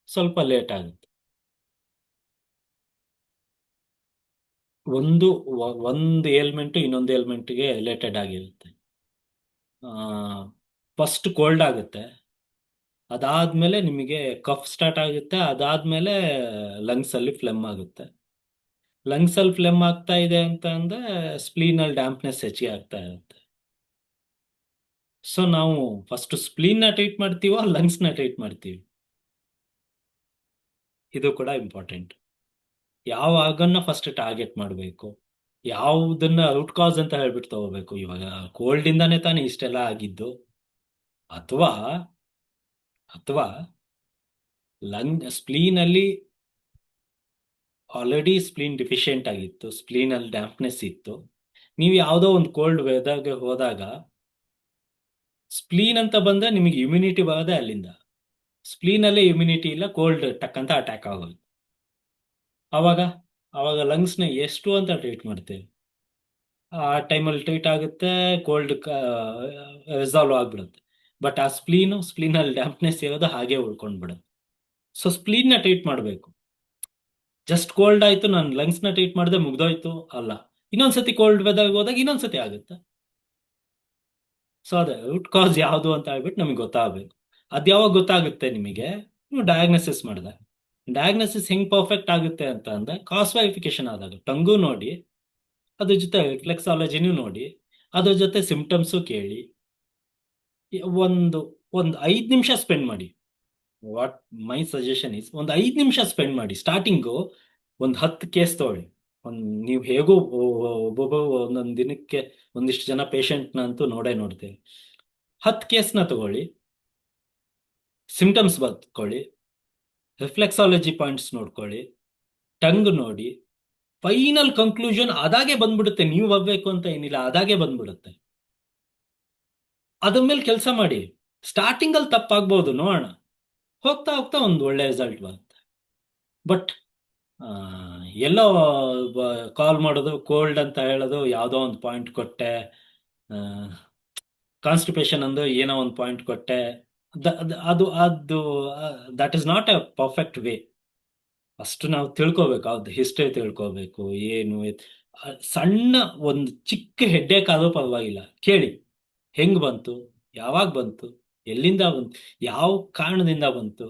ಸ್ವಲ್ಪ ಲೇಟ್ ಆಗುತ್ತೆ. ಒಂದು ಏಲ್ಮೆಂಟ್ ಇನ್ನೊಂದು ಏಲ್ಮೆಂಟ್ಗೆ ರಿಲೇಟೆಡ್ ಆಗಿರುತ್ತೆ. ಫಸ್ಟ್ ಕೋಲ್ಡ್ ಆಗುತ್ತೆ, ಅದಾದ್ಮೇಲೆ ನಿಮಗೆ ಕಫ್ ಸ್ಟಾರ್ಟ್ ಆಗುತ್ತೆ, ಅದಾದ್ಮೇಲೆ ಲಂಗ್ಸ್ ಅಲ್ಲಿ ಫ್ಲೆಮ್ ಆಗುತ್ತೆ. ಲಂಗ್ಸ್ ಅಲ್ಲಿ ಫ್ಲೆಮ್ ಆಗ್ತಾ ಇದೆ ಅಂತ ಅಂದ್ರೆ ಸ್ಪ್ಲೀನ್ ಅಲ್ಲಿ ಡ್ಯಾಂಪ್ನೆಸ್ ಹೆಚ್ಚಿಗೆ ಆಗ್ತಾ ಇರುತ್ತೆ. ಸೊ ನಾವು ಫಸ್ಟ್ ಸ್ಪ್ಲೀನ್ ನ ಟ್ರೀಟ್ ಮಾಡ್ತೀವೋ ಲಂಗ್ಸ್ ನ ಟ್ರೀಟ್ ಮಾಡ್ತೀವಿ, ಇದು ಕೂಡ ಇಂಪಾರ್ಟೆಂಟ್. ಯಾವ ಆರ್ಗನ್ನ ಫಸ್ಟ್ ಟಾರ್ಗೆಟ್ ಮಾಡಬೇಕು, ಯಾವುದನ್ನ ರೂಟ್ ಕಾಸ್ ಅಂತ ಹೇಳ್ಬಿಟ್ಟು ತಗೋಬೇಕು. ಇವಾಗ ಕೋಲ್ಡ್ ಇಂದಾನೆ ತಾನೇ ಇಷ್ಟೆಲ್ಲ ಆಗಿದ್ದು, ಅಥವಾ ಅಥವಾ ಸ್ಪ್ಲೀನ್ ಅಲ್ಲಿ ಆಲ್ರೆಡಿ ಸ್ಪ್ಲೀನ್ ಡಿಫಿಷಿಯೆಂಟ್ ಆಗಿತ್ತು, ಸ್ಪ್ಲೀನ್ ಅಲ್ಲಿ ಡ್ಯಾಂಪ್ನೆಸ್ ಇತ್ತು. ನೀವು ಯಾವುದೋ ಒಂದು ಕೋಲ್ಡ್ ವೆದರ್ಗೆ ಹೋದಾಗ ಸ್ಪ್ಲೀನ್ ಅಂತ ಬಂದ್ರೆ ನಿಮಗೆ ಇಮ್ಯುನಿಟಿ ಬರೋದೇ ಅಲ್ಲಿಂದ. ಸ್ಪ್ಲೀನ್ ಅಲ್ಲೇ ಇಮ್ಯುನಿಟಿ ಇಲ್ಲ, ಕೋಲ್ಡ್ ಟಕ್ ಅಂತ ಅಟ್ಯಾಕ್ ಆಗೋದು. ಅವಾಗ ಅವಾಗ ಲಂಗ್ಸ್ನ ಎಷ್ಟು ಅಂತ ಟ್ರೀಟ್ ಮಾಡ್ತೇವೆ. ಆ ಟೈಮಲ್ಲಿ ಟ್ರೀಟ್ ಆಗುತ್ತೆ, ಕೋಲ್ಡ್ ರಿಸಾಲ್ವ್ ಆಗ್ಬಿಡುತ್ತೆ. ಬಟ್ ಆ ಸ್ಪ್ಲೀನಲ್ಲಿ ಡ್ಯಾಂಪ್ನೆಸ್ ಇರೋದು ಹಾಗೆ ಉಳ್ಕೊಂಡ್ಬಿಡುತ್ತೆ. ಸೊ ಸ್ಪ್ಲೀನ್ನ ಟ್ರೀಟ್ ಮಾಡಬೇಕು. ಜಸ್ಟ್ ಕೋಲ್ಡ್ ಆಯ್ತು, ನಾನು ಲಂಗ್ಸ್ನ ಟ್ರೀಟ್ ಮಾಡಿದೆ ಮುಗ್ದೋಯ್ತು ಅಲ್ಲ. ಇನ್ನೊಂದ್ಸತಿ ಕೋಲ್ಡ್ ವೆದರ್ಗೆ ಹೋದಾಗ ಇನ್ನೊಂದ್ಸತಿ ಆಗುತ್ತೆ. ಸೊ ಅದೇ ರೂಟ್ ಕಾಸ್ ಯಾವುದು ಅಂತ ಹೇಳ್ಬಿಟ್ಟು ನಮಗೆ ಗೊತ್ತಾಗಬೇಕು. ಅದು ಯಾವಾಗ ಗೊತ್ತಾಗುತ್ತೆ ನಿಮಗೆ, ನೀವು ಡಯಾಗ್ನೋಸಿಸ್ ಮಾಡಿದಾಗ. ಡಯಾಗ್ನೋಸಿಸ್ ಹೆಂಗ್ ಪರ್ಫೆಕ್ಟ್ ಆಗುತ್ತೆ ಅಂತ ಅಂದ್ರೆ ಕಾಸ್ ವೆರಿಫಿಕೇಶನ್ ಆದಾಗ ಟಂಗೂ ನೋಡಿ, ಅದ್ರ ಜೊತೆ ರಿಫ್ಲೆಕ್ಸಾಲಜಿನೂ ನೋಡಿ, ಅದ್ರ ಜೊತೆ ಸಿಂಪ್ಟಮ್ಸು ಕೇಳಿ, ಒಂದು 5 ನಿಮಿಷ ಸ್ಪೆಂಡ್ ಮಾಡಿ. ವಾಟ್ ಮೈ ಸಜೆಷನ್ ಇಸ್, ಒಂದು 5 ನಿಮಿಷ ಸ್ಪೆಂಡ್ ಮಾಡಿ. ಸ್ಟಾರ್ಟಿಂಗು ಒಂದು 10 ಕೇಸ್ ತಗೊಳ್ಳಿ. ನೀವು ಹೇಗೂ ಒಬ್ಬೊಬ್ಬ ಒಂದೊಂದು ದಿನಕ್ಕೆ ಒಂದಿಷ್ಟು ಜನ ಪೇಷಂಟ್ನ ಅಂತೂ ನೋಡ್ತೇವೆ. 10 ಕೇಸ್ನ ತಗೊಳ್ಳಿ, ಸಿಂಪ್ಟಮ್ಸ್ ಬರ್ಕೊಳ್ಳಿ, ರಿಫ್ಲೆಕ್ಸಾಲಜಿ ಪಾಯಿಂಟ್ಸ್ ನೋಡ್ಕೊಳ್ಳಿ, ಟಂಗ್ ನೋಡಿ. ಫೈನಲ್ ಕನ್ಕ್ಲೂಷನ್ ಅದಾಗೆ ಬಂದ್ಬಿಡುತ್ತೆ. ನೀವು ಬರ್ಬೇಕು ಅಂತ ಏನಿಲ್ಲ, ಅದಾಗೆ ಬಂದ್ಬಿಡುತ್ತೆ. ಅದ್ರ ಮೇಲೆ ಕೆಲಸ ಮಾಡಿ. ಸ್ಟಾರ್ಟಿಂಗ್ ಅಲ್ಲಿ ತಪ್ಪಾಗ್ಬೋದು, ನೋಡೋಣ. ಹೋಗ್ತಾ ಹೋಗ್ತಾ ಒಂದು ಒಳ್ಳೆ ರಿಸಲ್ಟ್ ಬರುತ್ತೆ. ಬಟ್ ಎಲ್ಲೋ ಕಾಲ್ ಮಾಡೋದು, ಕೋಲ್ಡ್ ಅಂತ ಹೇಳೋದು, ಯಾವುದೋ ಒಂದು ಪಾಯಿಂಟ್ ಕೊಟ್ಟೆ, ಕಾನ್ಸ್ಟಿಪೇಷನ್ ಅಂದು ಏನೋ ಒಂದು ಪಾಯಿಂಟ್ ಕೊಟ್ಟೆ, ಅದು that is not A perfect way. ಅಷ್ಟು ನಾವು ತಿಳ್ಕೊಬೇಕು, ಅದು ಹಿಸ್ಟ್ರಿ ತಿಳ್ಕೊಬೇಕು. ಏನು ಸಣ್ಣ ಒಂದು ಚಿಕ್ಕ ಹೆಡ್ಡೇಕ್ ಆದ್ರೂ ಪರವಾಗಿಲ್ಲ, ಕೇಳಿ ಹೆಂಗ್ ಬಂತು, ಯಾವಾಗ ಬಂತು, ಎಲ್ಲಿಂದ ಬಂತು, ಯಾವ ಕಾರಣದಿಂದ ಬಂತು,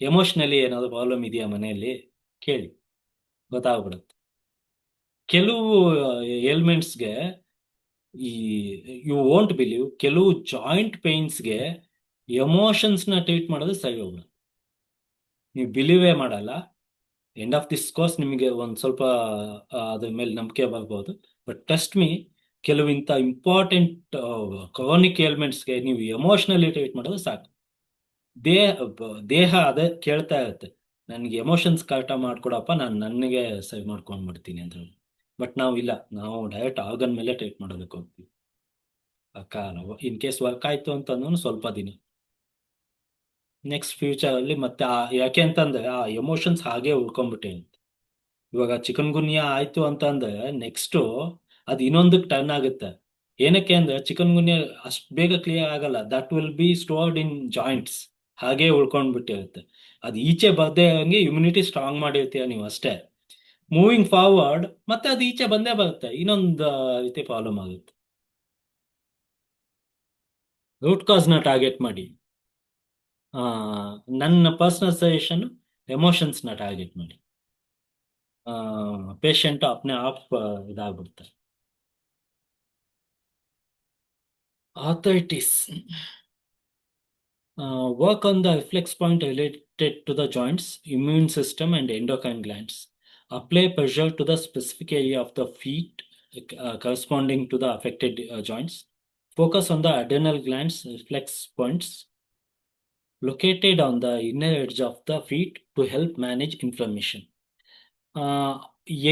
ಎಮೋಷನಲಿ ಏನಾದ್ರು ಪ್ರಾಬ್ಲಮ್ ಇದೆಯಾ ಮನೆಯಲ್ಲಿ, ಕೇಳಿ, ಗೊತ್ತಾಗ್ಬಿಡುತ್ತೆ. ಕೆಲವು ಏಲ್ಮೆಂಟ್ಸ್ಗೆ ಯು ವೋಂಟ್ ಬಿಲೀವ್, ಕೆಲವು ಜಾಯಿಂಟ್ ಪೇನ್ಸ್ಗೆ ಎಮೋಷನ್ಸ್ನ ಟ್ರೀಟ್ ಮಾಡೋದು ಸರಿ ಹೋಗ್ಬಿಡುತ್ತೆ. ನೀವು ಬಿಲೀವೇ ಮಾಡಲ್ಲ. ಎಂಡ್ ಆಫ್ ದಿಸ್ ಕೋರ್ಸ್ ನಿಮಗೆ ಒಂದು ಸ್ವಲ್ಪ ಅದ್ರ ಮೇಲೆ ನಂಬಿಕೆ ಬರ್ಬೋದು. ಬಟ್ ಟ್ರಸ್ಟ್ ಮೀ, ಕೆಲವು ಇಂಥ ಇಂಪಾರ್ಟೆಂಟ್ ಕ್ರಾನಿಕ್ ಏಲ್ಮೆಂಟ್ಸ್ಗೆ ನೀವು ಎಮೋಷನಲಿ ಟ್ರೀಟ್ ಮಾಡೋದು ಸಾಕು. ದೇಹ ಅದೇ ಕೇಳ್ತಾ ಇರುತ್ತೆ, ನನಗೆ ಎಮೋಷನ್ಸ್ ಕರೆಕ್ಟಾಗಿ ಮಾಡ್ಕೊಡಪ್ಪ, ನಾನು ನನಗೆ ಸರಿ ಮಾಡ್ಕೊಂಡ್ಬಿಡ್ತೀನಿ ಅಂತ ಹೇಳಿ. ಬಟ್ ನಾವು ಇಲ್ಲ, ನಾವು ಡೈರೆಕ್ಟ್ ಆರ್ಗನ್ ಮೇಲೆ ಟ್ರೀಟ್ ಮಾಡೋದಕ್ಕೆ ಹೋಗ್ತೀವಿ. ಇನ್ ಕೇಸ್ ವರ್ಕ್ ಆಯ್ತು ಅಂತಂದ್ರೂ ಸ್ವಲ್ಪ ದಿನ ನೆಕ್ಸ್ಟ್ ಫ್ಯೂಚರಲ್ಲಿ ಮತ್ತೆ ಯಾಕೆ ಅಂತಂದ್ರೆ ಆ ಎಮೋಷನ್ಸ್ ಹಾಗೆ ಉಳ್ಕೊಂಡ್ಬಿಟ್ಟೆ. ಇವಾಗ ಚಿಕನ್ ಗುನ್ಯಾ ಆಯ್ತು ಅಂತಂದ್ರೆ ನೆಕ್ಸ್ಟ್ ಅದು ಇನ್ನೊಂದಕ್ಕೆ ಟರ್ನ್ ಆಗುತ್ತೆ. ಏನಕ್ಕೆ ಅಂದ್ರೆ ಚಿಕನ್ ಗುನ್ಯಾ ಅಷ್ಟು ಬೇಗ ಕ್ಲಿಯರ್ ಆಗಲ್ಲ. That will be stored in joints, ಹಾಗೆ ಉಳ್ಕೊಂಡ್ಬಿಟ್ಟಿರುತ್ತೆ. ಅದು ಈಚೆ ಬರ್ದೇ ಹಂಗೆ ಇಮ್ಯುನಿಟಿ ಸ್ಟ್ರಾಂಗ್ ಮಾಡಿರ್ತೀಯ ನೀವು ಅಷ್ಟೇ. ಮೂವಿಂಗ್ ಫಾರ್ವರ್ಡ್ ಮತ್ತೆ ಅದು ಈಚೆ ಬಂದೇ ಬರುತ್ತೆ, ಇನ್ನೊಂದು ರೀತಿ ಪ್ರಾಬ್ಲಮ್ ಆಗುತ್ತೆ. ರೂಟ್ ಕಾಸ್ನ ಟಾರ್ಗೆಟ್ ಮಾಡಿ. ನನ್ನ ಪರ್ಸನಲ್ ಸಜೆಷನ್ ಎಮೋಷನ್ಸ್ನ ಟಾರ್ಗೆಟ್ ಮಾಡಿ. ಪೇಷಂಟ್ ಅಪ್ನೆ ಆಪ್ ಇದಾಗ್ಬಿಡ್ತಾರೆ. Arthritis. Work on the reflex point related to the joints, immune system, and endocrine glands. Apply pressure to the specific area of the feet corresponding to the affected joints. Focus on the adrenal glands reflex points located on the inner edge of the feet to help manage inflammation.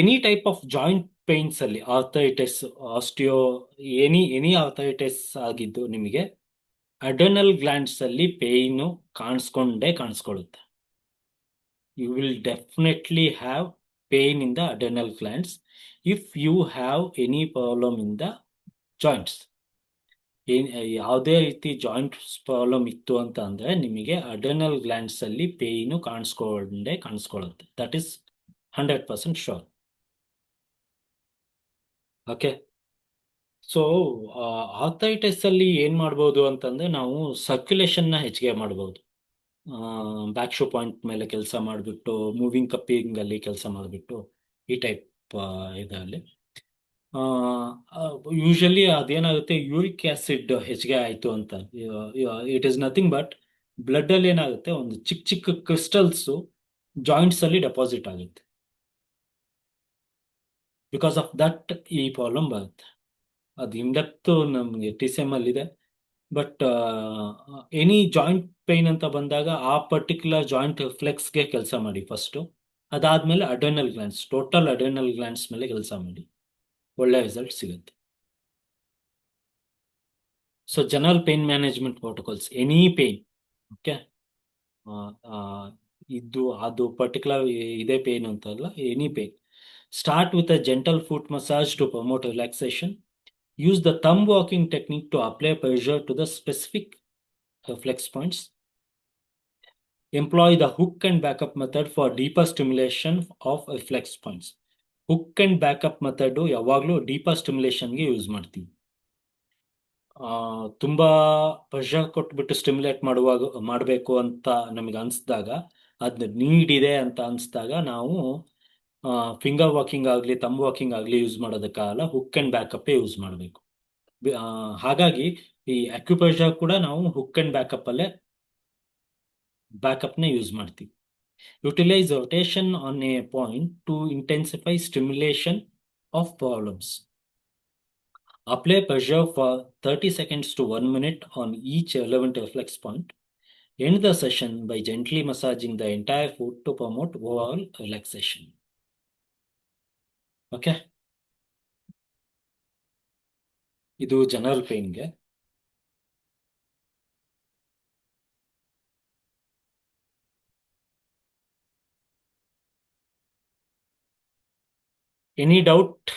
Any type of joint pains ಅಲ್ಲಿ ಆರ್ಥೈಟಿಸ್, ಆಸ್ಟಿಯೋ, ಎನಿ ಆರ್ಥೈಟಿಸ್ ಆಗಿದ್ದು ನಿಮಗೆ ಅಡ್ರೆನಲ್ ಗ್ಲ್ಯಾಂಡ್ಸ್ ಅಲ್ಲಿ ಪೇಯ್ನು ಕಾಣಿಸ್ಕೊಳ್ಳುತ್ತೆ. You will definitely have pain in the adrenal glands if you have any problem in the joints. ಯಾವುದೇ ರೀತಿ ಜಾಯಿಂಟ್ಸ್ ಪ್ರಾಬ್ಲಮ್ ಇತ್ತು ಅಂತ ಅಂದ್ರೆ ನಿಮಗೆ ಅಡ್ರೆನಲ್ ಗ್ಲ್ಯಾಂಡ್ಸ್ ಅಲ್ಲಿ ಪೇಯ್ನು ಕಾಣಿಸ್ಕೊಳ್ಳುತ್ತೆ. That is 100% sure. Okay. So arthritis ಅಲ್ಲಿ ಏನ್ ಮಾಡ್ಬೋದು ಅಂತಂದ್ರೆ ನಾವು ಸರ್ಕ್ಯುಲೇಷನ್ನ ಹೆಚ್ಚಿಗೆ ಮಾಡ್ಬೋದು. ಬ್ಯಾಕ್ ಶೋ ಪಾಯಿಂಟ್ ಮೇಲೆ ಕೆಲಸ ಮಾಡಿಬಿಟ್ಟು, ಮೂವಿಂಗ್ ಕಪ್ಪಿಂಗ್ ಅಲ್ಲಿ ಕೆಲಸ ಮಾಡಿಬಿಟ್ಟು, ಈ ಟೈಪ್ ಇದರಲ್ಲಿ ಯೂಶಲಿ ಅದೇನಾಗುತ್ತೆ, ಯೂರಿಕ್ ಆಸಿಡ್ ಹೆಚ್ಚಿಗೆ ಆಯಿತು ಅಂತ, it is nothing but blood ಅಲ್ಲಿ ಏನಾಗುತ್ತೆ, ಒಂದು ಚಿಕ್ಕ ಚಿಕ್ಕ ಕ್ರಿಸ್ಟಲ್ಸು ಜಾಯಿಂಟ್ಸ್ ಅಲ್ಲಿ ಡೆಪಾಸಿಟ್ ಆಗುತ್ತೆ. ಬಿಕಾಸ್ ಆಫ್ ದಟ್ ಈ ಪ್ರಾಬ್ಲಮ್ ಬರುತ್ತೆ. ಅದು ಇಂಡೆಪ್ತು ನಮಗೆ TCM ಅಲ್ಲಿ ಇದೆ. ಬಟ್ ಎನಿ ಜಾಯಿಂಟ್ ಪೈನ್ ಅಂತ ಬಂದಾಗ ಆ ಪರ್ಟಿಕ್ಯುಲರ್ ಜಾಯಿಂಟ್ ರಿಫ್ಲೆಕ್ಸ್ಗೆ ಕೆಲಸ ಮಾಡಿ ಫಸ್ಟು. ಅದಾದ್ಮೇಲೆ adrenal glands, total adrenal glands ಮೇಲೆ ಕೆಲಸ ಮಾಡಿ, ಒಳ್ಳೆ ರಿಸಲ್ಟ್ ಸಿಗುತ್ತೆ. So general pain management protocols, any pain, okay, ಇದು ಅದು ಪರ್ಟಿಕ್ಯುಲರ್ ಇದೇ ಪೇನ್ ಅಂತಲ್ಲ, any pain. Start with a gentle foot massage to promote relaxation. Use the thumb walking technique to apply pressure to the specific reflex points. Employ the hook and backup method for deeper stimulation of reflex points. Hook and backup method ಯಾವಾಗಲೂ deeper stimulationಗೆ ಯೂಸ್ ಮಾಡ್ತೀವಿ. ತುಂಬಾ ಪ್ರೆಷರ್ ಕೊಟ್ಬಿಟ್ಟು ಸ್ಟಿಮ್ಯುಲೇಟ್ ಮಾಡಬೇಕು ಅಂತ ನಮಗೆ ಅನಿಸಿದಾಗ, ಅದ್ ನೀಡ್ ಇದೆ ಅಂತ ಅನಿಸಿದಾಗ ನಾವು ಫಿಂಗರ್ ವಾಕಿಂಗ್ ಆಗಲಿ ಥಂಬ್ ವಾಕಿಂಗ್ ಆಗಲಿ ಯೂಸ್ ಮಾಡೋದಕ್ಕಾಗಲ್ಲ, ಹುಕ್ ಅಂಡ್ ಬ್ಯಾಕಪ್ ಯೂಸ್ ಮಾಡಬೇಕು. ಹಾಗಾಗಿ ಈ ಅಕ್ಯುಪ್ರೆಷರ್ ಕೂಡ ನಾವು ಹುಕ್ ಅಂಡ್ ಬ್ಯಾಕಪ್ನೇ ಯೂಸ್ ಮಾಡ್ತೀವಿ. Utilize rotation on a point to intensify stimulation of problems. Apply pressure for 30 seconds to 1 minute on each relevant reflex point. End the session by gently massaging the entire foot to promote overall relaxation. Okay. ಇದು ಜನರಲ್ ಪೇನ್ಗೆ. ಎನಿ ಡೌಟ್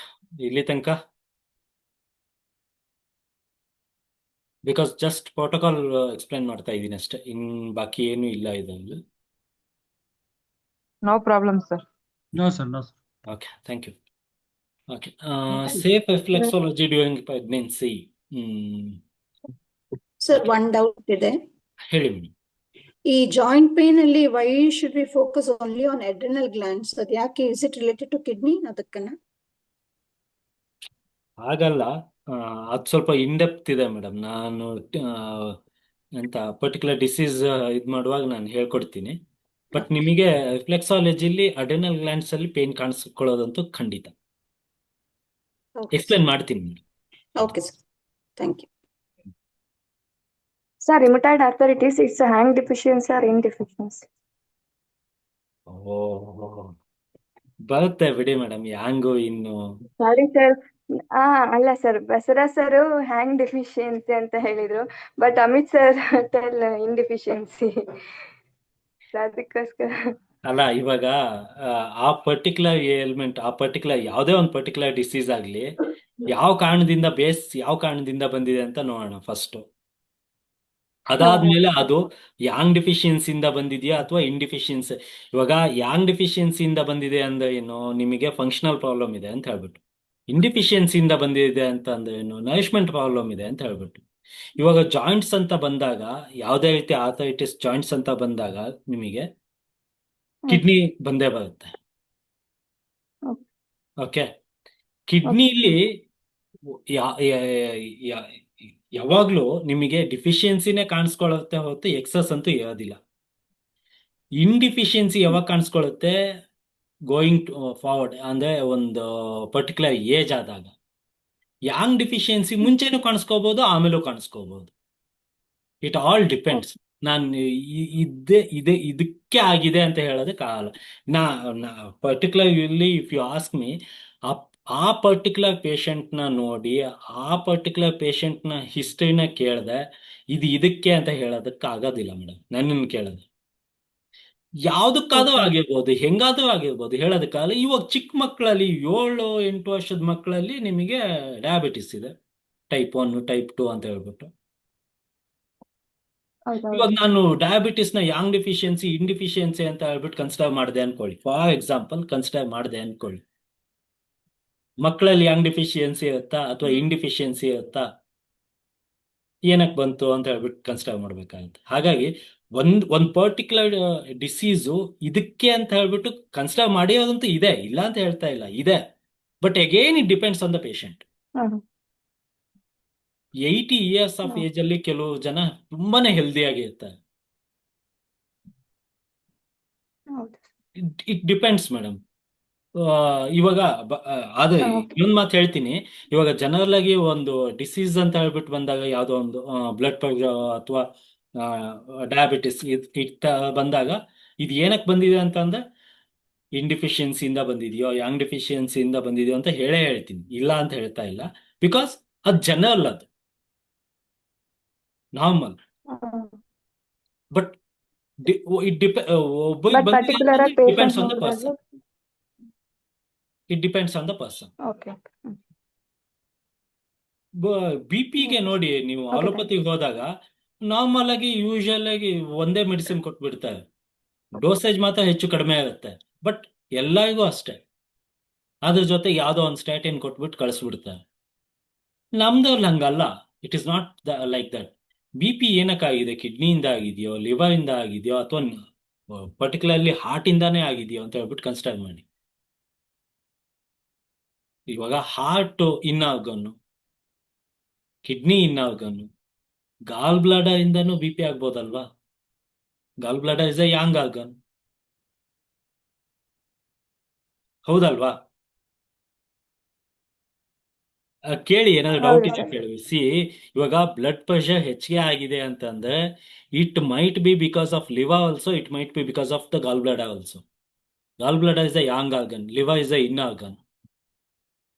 ಇಲ್ಲಿ ತನಕ? ಬಿಕಾಸ್ ಜಸ್ಟ್ ಪ್ರೋಟೋಕಾಲ್ ಎಕ್ಸ್ಪ್ಲೈನ್ ಮಾಡ್ತಾ ಇದ್ದೀನಿ ಅಷ್ಟೇ, ಬಾಕಿ ಏನು ಇಲ್ಲ ಇದರಲ್ಲಿ. No problem, sir. No, sir. No, sir. Okay, thank you. Okay, safe reflexology during pregnancy. Sir, one doubt ಇದೆ. ಹೇಳಿ ಮೇಡಮ್. ಈ ಜಾಯಿಂಟ್ ಪೇನ್ ಅಲ್ಲಿ why should we focus only on adrenal glands? ಅದು ಯಾಕೆ? Is it related to kidney? ಅದಕ್ಕನ ಹಾಗಲ್ಲ, ಅದು ಸ್ವಲ್ಪ ಇನ್ಡೆಪ್ತ್ ಇದೆ ಮೇಡಮ್. ನಾನು ಎಂತ ಪರ್ಟಿಕ್ಯುಲರ್ ಡಿಸೀಸ್ ಇದು ಮಾಡುವಾಗ ನಾನು ಹೇಳ್ಕೊಡ್ತೀನಿ. ಬಟ್ ನಿಮಗೆ ರಿಫ್ಲೆಕ್ಸಾಲಜಿಲಿ ಅಡ್ರಿನಲ್ ಗ್ಲ್ಯಾಂಡ್ಸ್ ಅಲ್ಲಿ ಪೇನ್ ಕಾಣಿಸ್ಕೊಳ್ಳೋದಂತೂ ಖಂಡಿತ ಎಕ್ಸ್ಪ್ಲೇನ್ ಮಾಡ್ತೀನಿ madam. Okay sir, thank you. Sir, rheumatoid arthritis, it's a hang deficiency or indeficiency? ಬರುತ್ತೆ ಬಿಡಿ ಮೇಡಮ್, ಹ್ಯಾಂಗು ಇನ್ನು. Sorry, sir. ಅಲ್ಲ ಸರ್, ಬಸವರಾಜ್ ಸರ್ ಹ್ಯಾಂಗ್ ಡೆಫಿಷಿಯನ್ಸಿ ಅಂತ ಹೇಳಿದ್ರು, ಬಟ್ ಅಮಿತ್ ಸರ್ ಟೆಲ್ ಇನ್ಡೆಫಿಷಿಯನ್ಸಿ. ಅದಕ್ಕೋಸ್ಕರ. ಅಲ್ಲ ಇವಾಗ ಆ ಪರ್ಟಿಕ್ಯುಲರ್ ಎಲಿಮೆಂಟ್, ಆ ಪರ್ಟಿಕ್ಯುಲರ್ ಯಾವುದೇ ಒಂದು ಪರ್ಟಿಕ್ಯುಲರ್ ಡಿಸೀಸ್ ಆಗಲಿ, ಯಾವ ಕಾರಣದಿಂದ ಬಂದಿದೆ ಅಂತ ನೋಡೋಣ ಫಸ್ಟ್. ಅದಾದ್ಮೇಲೆ ಅದು ಯಾಂಗ್ ಡೆಫಿಷಿಯನ್ಸಿಯಿಂದ ಬಂದಿದೆಯಾ ಅಥವಾ ಇಂಡಿಫಿಷಿಯನ್ಸಿ. ಇವಾಗ ಯಾಂಗ್ ಡೆಫಿಷಿಯನ್ಸಿಯಿಂದ ಬಂದಿದೆ ಅಂದ್ರೆ ಏನು, ನಿಮಗೆ ಫಂಕ್ಷನಲ್ ಪ್ರಾಬ್ಲಮ್ ಇದೆ ಅಂತ ಹೇಳ್ಬಿಟ್ಟು. ಇಂಡಿಫಿಷಿಯನ್ಸಿಯಿಂದ ಬಂದಿದೆ ಅಂತ ಅಂದ್ರೆ ಏನು, ನರಿಶ್ಮೆಂಟ್ ಪ್ರಾಬ್ಲಮ್ ಇದೆ ಅಂತ ಹೇಳ್ಬಿಟ್ಟು. ಇವಾಗ ಜಾಯಿಂಟ್ಸ್ ಅಂತ ಬಂದಾಗ, ಯಾವುದೇ ರೀತಿ ಆರ್ಥರೈಟಿಸ್ ಜಾಯಿಂಟ್ಸ್ ಅಂತ ಬಂದಾಗ ನಿಮಗೆ ಕಿಡ್ನಿ ಬಂದೇ ಬರುತ್ತೆ. ಓಕೆ, ಕಿಡ್ನಿಲಿ ಯಾವಾಗ್ಲೂ ನಿಮಗೆ ಡಿಫಿಷಿಯನ್ಸಿನೇ ಕಾಣಿಸ್ಕೊಳ್ಳುತ್ತೆ ಹೊರತು ಎಕ್ಸಸ್ ಅಂತೂ ಇರೋದಿಲ್ಲ. ಇನ್ಡಿಫಿಷಿಯನ್ಸಿ ಯಾವಾಗ ಕಾಣಿಸ್ಕೊಳ್ಳುತ್ತೆ, ಗೋಯಿಂಗ್ ಫಾರ್ವರ್ಡ್ ಅಂದ್ರೆ ಒಂದು ಪರ್ಟಿಕ್ಯುಲರ್ ಏಜ್ ಆದಾಗ. ಯಾಂಗ್ ಡಿಫಿಷಿಯನ್ಸಿ ಮುಂಚೆನೂ ಕಾಣಿಸ್ಕೋಬಹುದು, ಆಮೇಲೂ ಕಾಣಿಸ್ಕೋಬಹುದು. It all depends. ನಾನು ಇದಕ್ಕೆ ಆಗಿದೆ ಅಂತ ಹೇಳೋದಕ್ಕಾಗಲ್ಲ. ನಾ particularly if you ask me, ಆ ಪರ್ಟಿಕ್ಯುಲರ್ ಪೇಷಂಟ್ನ ನೋಡಿ, ಆ ಪರ್ಟಿಕ್ಯುಲರ್ ಪೇಷಂಟ್ನ ಹಿಸ್ಟ್ರಿನ ಕೇಳಿದೆ, ಇದಕ್ಕೆ ಅಂತ ಹೇಳೋದಕ್ಕೆ ಆಗೋದಿಲ್ಲ ಮೇಡಮ್. ನನ್ನನ್ನು ಕೇಳಿದೆ ಯಾವ್ದಕ್ಕಾದ್ರೂ ಆಗಿರ್ಬೋದು, ಹೆಂಗಾದ್ರೂ ಆಗಿರ್ಬೋದು, ಹೇಳೋದಕ್ಕಾಗಲ್ಲ. ಇವಾಗ ಚಿಕ್ಕ ಮಕ್ಕಳಲ್ಲಿ 7-8 ವರ್ಷದ ಮಕ್ಕಳಲ್ಲಿ ನಿಮಗೆ ಡಯಾಬಿಟಿಸ್ ಇದೆ, ಟೈಪ್ 1 ಟೈಪ್ 2 ಅಂತ ಹೇಳ್ಬಿಟ್ಟು. ಇವಾಗ ನಾನು ಡಯಾಬಿಟಿಸ್ನ ಯಾಂಗ್ ಡಿಫಿಷಿಯನ್ಸಿ ಇಂಡಿಫಿಷಿಯನ್ಸಿ ಅಂತ ಹೇಳ್ಬಿಟ್ಟು ಕನ್ಸಿಡರ್ ಮಾಡಿದೆ ಅನ್ಕೊಳ್ಳಿ, ಫಾರ್ ಎಕ್ಸಾಂಪಲ್ ಕನ್ಸಿಡರ್ ಮಾಡಿದೆ ಅನ್ಕೊಳ್ಳಿ. ಮಕ್ಕಳಲ್ಲಿ ಯಾಂಗ್ ಡಿಫಿಷಿಯನ್ಸಿ ಇರುತ್ತಾ ಅಥವಾ ಇಂಡಿಫಿಷಿಯನ್ಸಿ ಇರುತ್ತಾ, ಏನಕ್ಕೆ ಬಂತು ಅಂತ ಹೇಳ್ಬಿಟ್ಟು ಕನ್ಸಿಡರ್ ಮಾಡ್ಬೇಕಾಗುತ್ತೆ. ಹಾಗಾಗಿ ಒಂದ್ ಪರ್ಟಿಕ್ಯುಲರ್ ಡಿಸೀಸು ಇದಕ್ಕೆ ಅಂತ ಹೇಳ್ಬಿಟ್ಟು ಕನ್ಸಿಡರ್ ಮಾಡಿರೋದಂತೂ ಇದೆ, ಇಲ್ಲ ಅಂತ ಹೇಳ್ತಾ ಇಲ್ಲ, ಇದೆ. But again it depends on the patient. 80 years of age ಅಲ್ಲಿ ಕೆಲವು ಜನ ತುಂಬಾನೇ ಹೆಲ್ದಿ ಆಗಿರ್ತಾರೆ. It depends madam. ಇವಾಗ ಅದು ಇನ್ನೊಂದು ಮಾತು ಹೇಳ್ತೀನಿ. ಇವಾಗ ಜನರಲ್ ಆಗಿ ಒಂದು ಡಿಸೀಸ್ ಅಂತ ಹೇಳ್ಬಿಟ್ಟು ಬಂದಾಗ, ಯಾವುದೋ ಒಂದು ಬ್ಲಡ್ ಪ್ರೆಷರ್ ಅಥವಾ ಡಯಾಬಿಟಿಸ್ ಇತ್ತ ಬಂದಾಗ, ಇದು ಏನಕ್ಕೆ ಬಂದಿದೆ ಅಂತಂದ್ರೆ ಇಂಡಿಫಿಷಿಯನ್ಸಿಯಿಂದ ಬಂದಿದೆಯೋ ಯಾಂಗ್ ಡಿಫಿಷಿಯನ್ಸಿಯಿಂದ ಬಂದಿದೆಯೋ ಅಂತ ಹೇಳ್ತೀನಿ, ಇಲ್ಲ ಅಂತ ಹೇಳ್ತಾ ಇಲ್ಲ. ಬಿಕಾಸ್ ಅದು ಜನರಲ್, ಅದು normal. But it depends on the person. It depends on the person. BP-ಗೆ ನೋಡಿ, ನೀವು ಅಲೋಪತಿಗೆ ಹೋದಾಗ ನಾರ್ಮಲ್ ಆಗಿ ಯೂಶುವಲ್ ಆಗಿ ಒಂದೇ ಮೆಡಿಸಿನ್ ಕೊಟ್ಬಿಡ್ತಾರೆ, ಡೋಸೇಜ್ ಮಾತ್ರ ಹೆಚ್ಚು ಕಡಿಮೆ ಆಗುತ್ತೆ. ಬಟ್ ಎಲ್ಲರಿಗೂ ಅಷ್ಟೇ, ಅದ್ರ ಜೊತೆ ಯಾವುದೋ ಒಂದು ಸ್ಟ್ಯಾಟಿನ್ ಕೊಟ್ಬಿಟ್ಟು ಕಳಿಸ್ಬಿಡ್ತಾರೆ. ನಮ್ದ್ರಲ್ಲಿ ಹಂಗಲ್ಲ. It is not like that. BP ಏನಕ್ಕಾಗಿದೆ, ಕಿಡ್ನಿಯಿಂದ ಆಗಿದೆಯೋ, ಲಿವರ್ ಇಂದ ಆಗಿದೆಯೋ, ಅಥವಾ ಪರ್ಟಿಕ್ಯುಲರ್ಲಿ ಹಾರ್ಟ್ ಇಂದಾನೇ ಆಗಿದೆಯೋ ಅಂತ ಹೇಳ್ಬಿಟ್ಟು ಕನ್ಸಿಡರ್ ಮಾಡಿ. ಇವಾಗ heart yin organ, kidney yin organ, gall bladder ಇಂದನೂ BP ಆಗ್ಬೋದಲ್ವಾ? Gall bladder is a yang organ, ಹೌದಲ್ವಾ? ಕೇಳಿ, ಏನಾದ್ರು ಡೌಟ್ ಇದೆ ಕೇಳಿ. ಇವಾಗ ಬ್ಲಡ್ ಪ್ರೆಷರ್ ಹೆಚ್ಚಿಗೆ ಆಗಿದೆ ಅಂತಂದ್ರೆ it might be because of liver also, it might be because of the gall bladder also. Gall bladder is a yang organ, liver is a yin organ.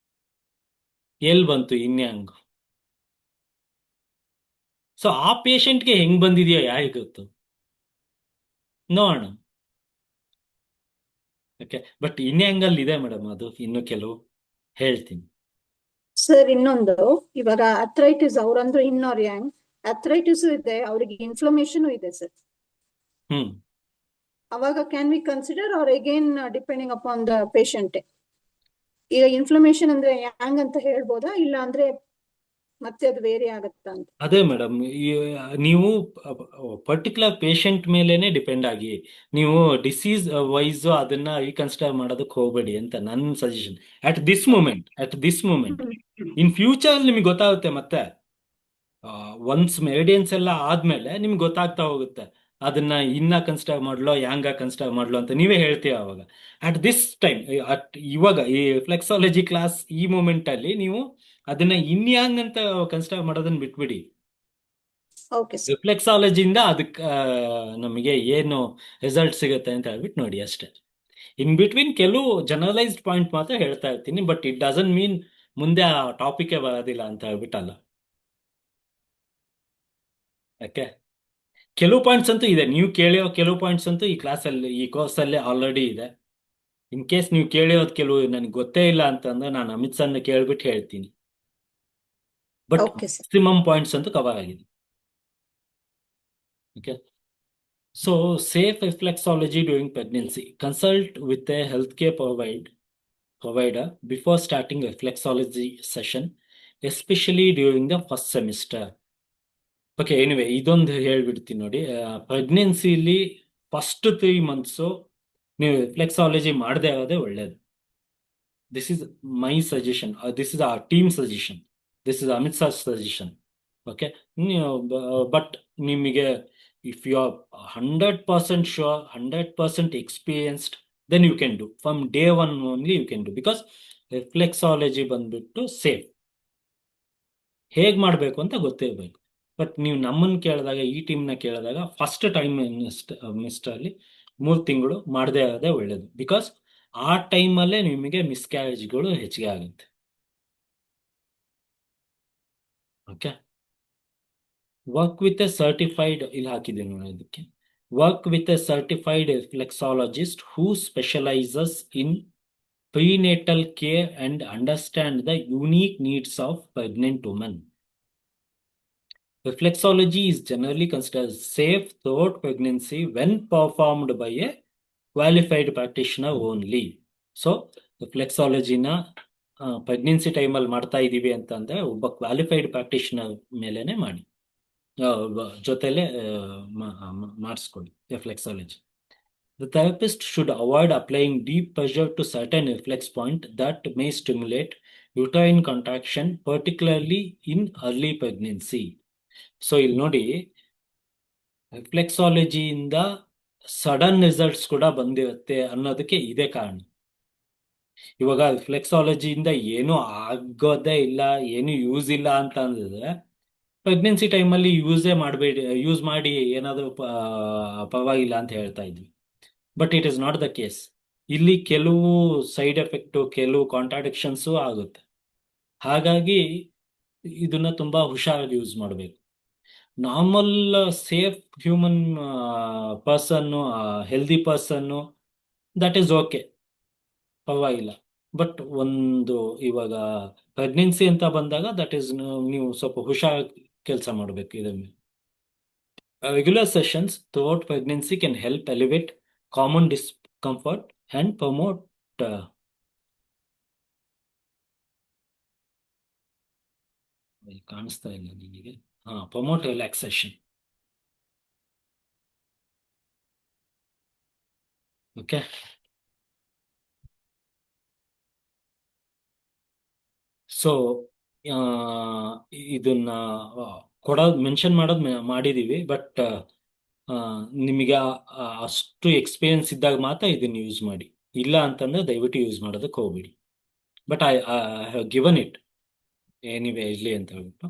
ಎಲ್ಲಿ ಬಂತು ಇನ್ ಯಾಂಗ್? ಸೊ ಆ ಪೇಷಂಟ್ಗೆ ಹೆಂಗ್ ಬಂದಿದೆಯೋ ಯಾರಿಗೆ ಗೊತ್ತು, ನೋಡೋಣ. ಓಕೆ, ಬಟ್ ಇನ್ ಯಾಂಗಲ್ ಇದೆ ಮೇಡಮ್, ಅದು ಇನ್ನು ಕೆಲವು ಹೇಳ್ತೀನಿ. ಸರ್ ಇನ್ನೊಂದು, ಇವಾಗ ಅಥ್ರೈಟಿಸ್, ಅವ್ರಂದ್ರು ಇನ್ನೋರ್ ಯಾಂಗ್ ಅಥ್ರೈಟಿಸ್ ಇದೆ, ಅವ್ರಿಗೆ ಇನ್ಫ್ಲಮೇಷನ್ ಇದೆ ಸರ್. ಅವಾಗ can we consider R again depending upon the patient? ಈಗ ಇನ್ಫ್ಲಮೇಷನ್ ಅಂದ್ರೆ ಯಾಂಗ್ ಅಂತ ಹೇಳ್ಬೋದಾ, ಇಲ್ಲ ಅಂದ್ರೆ ಮತ್ತೆ ಅದು ವೇರಿ ಆಗತ್ತಾ ಅಂತ? ಅದೇ ಮೇಡಮ್, ನೀವು ಪರ್ಟಿಕ್ಯುಲರ್ ಪೇಷಂಟ್ ಮೇಲೇನೆ ಡಿಪೆಂಡ್ ಆಗಿ, ನೀವು ಡಿಸೀಸ್ ವೈಸ್ ಅದನ್ನ ರೀಕನ್ಸಿಡರ್ ಮಾಡೋದಕ್ಕೆ ಹೋಗಬೇಡಿ ಅಂತ ನನ್ನ suggestion. At this moment in future ನಿಮ್ಗೆ ಗೊತ್ತಾಗುತ್ತೆ. ಮತ್ತೆ ಒನ್ಸ್ ಮೆರಿಡಿಯನ್ಸ್ ಎಲ್ಲ ಆದ್ಮೇಲೆ ನಿಮ್ಗೆ ಗೊತ್ತಾಗ್ತಾ ಹೋಗುತ್ತೆ, ಅದನ್ನ ಇನ್ನ ಕನ್ಸಿಡರ್ ಮಾಡ್ಲೋ ಯಾಂಗ ಕನ್ಸಿಡರ್ ಮಾಡ್ಲೋ ಅಂತ ನೀವೇ ಹೇಳ್ತೀರ ಅವಾಗ. ಅಟ್ ದಿಸ್ ಟೈಮ್, ಇವಾಗ ಈ ಫ್ಲೆಕ್ಸಾಲಜಿ ಕ್ಲಾಸ್ ಈ ಮೂಮೆಂಟ್ ಅಲ್ಲಿ ನೀವು ಅದನ್ನ ಇನ್ಯಾಂಗ್ ಅಂತ ಕನ್ಸಿಡರ್ ಮಾಡೋದನ್ನ ಬಿಟ್ಬಿಡಿ. ರಿಫ್ಲೆಕ್ಸಾಲಜಿಯಿಂದ ಅದಕ್ಕೆ ನಮಗೆ ಏನು ರಿಸಲ್ಟ್ ಸಿಗುತ್ತೆ ಅಂತ ಹೇಳ್ಬಿಟ್ಟು ನೋಡಿ ಅಷ್ಟೇ. ಇನ್ ಬಿಟ್ವೀನ್ ಕೆಲವು ಜನರಲೈಸ್ಡ್ ಪಾಯಿಂಟ್ ಮಾತ್ರ ಹೇಳ್ತಾ ಇರ್ತೀನಿ, ಬಟ್ ಇಟ್ ಡಸಂಟ್ ಮೀನ್ ಮುಂದೆ ಆ ಟಾಪಿಕೇ ಬರೋದಿಲ್ಲ ಅಂತ ಹೇಳ್ಬಿಟ್ಟಲ್ಲ. ಯಾಕೆ ಕೆಲವು ಪಾಯಿಂಟ್ಸ್ ಅಂತೂ ಇದೆ, ನೀವು ಕೇಳಿರೋ ಕೆಲವು ಪಾಯಿಂಟ್ಸ್ ಅಂತೂ ಈ ಕ್ಲಾಸಲ್ಲಿ ಈ ಕೋರ್ಸಲ್ಲಿ ಆಲ್ರೆಡಿ ಇದೆ. ಇನ್ ಕೇಸ್ ನೀವು ಕೇಳಿರೋದು ಕೆಲವು ನನಗೆ ಗೊತ್ತೇ ಇಲ್ಲ ಅಂತಂದ್ರೆ ನಾನು ಅಮಿತ್ ಸರ್ನ ಕೇಳ್ಬಿಟ್ಟು ಹೇಳ್ತೀನಿ. But Okay, sir. Maximum points ಅಂತೂ ಕವರ್ ಆಗಿದೆ. Okay. So, safe reflexology during pregnancy. Consult with a healthcare provider before starting reflexology session, especially during the first semester. Okay, anyway ಇದೊಂದು ಹೇಳ್ಬಿಡ್ತೀನಿ ನೋಡಿ. ಪ್ರೆಗ್ನೆನ್ಸಿಲಿ ಫಸ್ಟ್ 3 months ನೀವು ರಿಫ್ಲೆಕ್ಸಾಲಜಿ ಮಾಡದೇ ಇರೋದೇ ಒಳ್ಳೇದು. This is my suggestion, this is our team suggestion, this is Amit sir suggestion. Okay, but ನಿಮಗೆ if you are 100% sure, 100% experienced, then you can do. From day one only you can do, because reflexology ಬಂದ್ಬಿಟ್ಟು ಸೇಫ್. ಹೇಗೆ ಮಾಡಬೇಕು ಅಂತ ಗೊತ್ತಿರಬೇಕು. ಬಟ್ ನೀವು ನಮ್ಮನ್ನು ಕೇಳಿದಾಗ, ಈ ಟೀಮ್ನ ಕೇಳಿದಾಗ ಫಸ್ಟ್ ಟೈಮ್ ಮಿಸ್ಟರ್ಲಿ 3 ತಿಂಗಳು ಮಾಡದೇ ಇರೋದೇ ಒಳ್ಳೇದು. ಬಿಕಾಸ್ ಆ ಟೈಮಲ್ಲೇ ನಿಮಗೆ ಮಿಸ್ಕ್ಯಾರೇಜ್ಗಳು ಹೆಚ್ಚಿಗೆ ಆಗುತ್ತೆ. Okay. Work with a certified, ಇಲ್ಲಿ ಹಾಕಿದ್ದೀನಿ ನೋಡಿ ಅದಕ್ಕೆ. Work with a certified reflexologist who specialises in prenatal care and understand the unique needs of pregnant women. Reflexology is generally considered safe throughout pregnancy when performed by a qualified practitioner only. So, reflexology-ನ ಪ್ರೆಗ್ನೆನ್ಸಿ ಟೈಮಲ್ಲಿ ಮಾಡ್ತಾ ಇದ್ದೀವಿ ಅಂತಂದರೆ ಒಬ್ಬ ಕ್ವಾಲಿಫೈಡ್ ಪ್ರಾಕ್ಟಿಷನರ್ ಮೇಲೇನೆ ಮಾಡಿ, ಜೊತೆಲೆ ಮಾಡಿಸ್ಕೊಳ್ಳಿ reflexology. The therapist should avoid applying deep pressure to certain reflex point that may stimulate uterine contraction, particularly in early pregnancy. So, ಇಲ್ಲಿ ನೋಡಿ, ರಿಫ್ಲೆಕ್ಸಾಲಜಿಯಿಂದ ಸಡನ್ ರಿಸಲ್ಟ್ಸ್ ಕೂಡ ಬಂದಿರುತ್ತೆ ಅನ್ನೋದಕ್ಕೆ ಇದೇ ಕಾರಣ. ಇವಾಗ ರಿಫ್ಲೆಕ್ಸಾಲಜಿಯಿಂದ ಏನೂ ಆಗೋದೇ ಇಲ್ಲ, ಏನು ಯೂಸ್ ಇಲ್ಲ ಅಂತ ಅಂದಿದ್ರೆ ಪ್ರೆಗ್ನೆನ್ಸಿ ಟೈಮಲ್ಲಿ ಯೂಸ್ ಮಾಡಿ ಏನಾದರೂ ಪರವಾಗಿಲ್ಲ ಅಂತ ಹೇಳ್ತಾ ಇದ್ವಿ. But it is not the case. ಇಲ್ಲಿ ಕೆಲವು ಸೈಡ್ ಎಫೆಕ್ಟು, ಕೆಲವು ಕಾಂಟ್ರಾಡಿಕ್ಷನ್ಸು ಆಗುತ್ತೆ. ಹಾಗಾಗಿ ಇದನ್ನ ತುಂಬ ಹುಷಾರಾಗಿ ಯೂಸ್ ಮಾಡಬೇಕು. Normal safe human person, healthy person, that is okay, ಪರವಾಗಿಲ್ಲ. ಬಟ್ ಒಂದು ಇವಾಗ ಪ್ರೆಗ್ನೆನ್ಸಿ ಅಂತ ಬಂದಾಗ ದಟ್ ಈಸ್ ನೀವು ಸ್ವಲ್ಪ ಹುಷಾರಾಗಿ ಕೆಲಸ ಮಾಡಬೇಕು. ಇದನ್ನು regular sessions throughout pregnancy can help elevate common discomfort and promote ಕಾಣಿಸ್ತಾ ಇಲ್ಲ ನಿಮಗೆ, promote relaxation. ಓಕೆ. ಸೊ ಇದನ್ನ ಮೆನ್ಷನ್ ಮಾಡಿದೀವಿ. ಬಟ್ ನಿಮಗೆ ಅಷ್ಟು ಎಕ್ಸ್ಪೀರಿಯನ್ಸ್ ಇದ್ದಾಗ ಮಾತ್ರ ಇದನ್ನು ಯೂಸ್ ಮಾಡಿ, ಇಲ್ಲ ಅಂತಂದ್ರೆ ದಯವಿಟ್ಟು ಯೂಸ್ ಮಾಡೋದಕ್ಕೆ ಹೋಗ್ಬಿಡಿ. But I have given it anyway ಇರಲಿ ಅಂತ ಹೇಳ್ಬಿಟ್ಟು.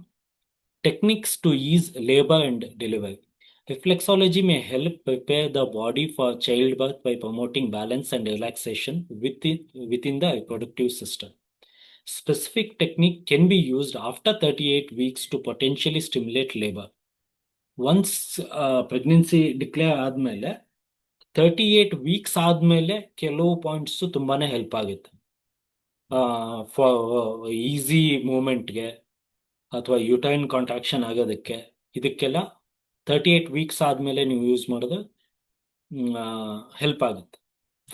Techniques to is labour and delivery. Reflexology may help prepare the body for childbirth by promoting balance and relaxation within the reproductive system. Specific technique can be used after 38 weeks to potentially stimulate labor. Once pregnancy declare ಆದಮೇಲೆ 38 ವೀಕ್ಸ್ ಆದಮೇಲೆ ಕೆಲವು ಪಾಯಿಂಟ್ಸು ತುಂಬಾ ಹೆಲ್ಪ್ ಆಗುತ್ತೆ. ಫಾರ್ ಈಸಿ ಮೂಮೆಂಟ್ಗೆ ಅಥವಾ ಯುಟೈನ್ ಕಾಂಟ್ರಾಕ್ಷನ್ ಆಗೋದಕ್ಕೆ, ಇದಕ್ಕೆಲ್ಲ 38 ವೀಕ್ಸ್ ಆದಮೇಲೆ ನೀವು ಯೂಸ್ ಮಾಡಿದ್ರೆ ಹೆಲ್ಪ್ ಆಗುತ್ತೆ.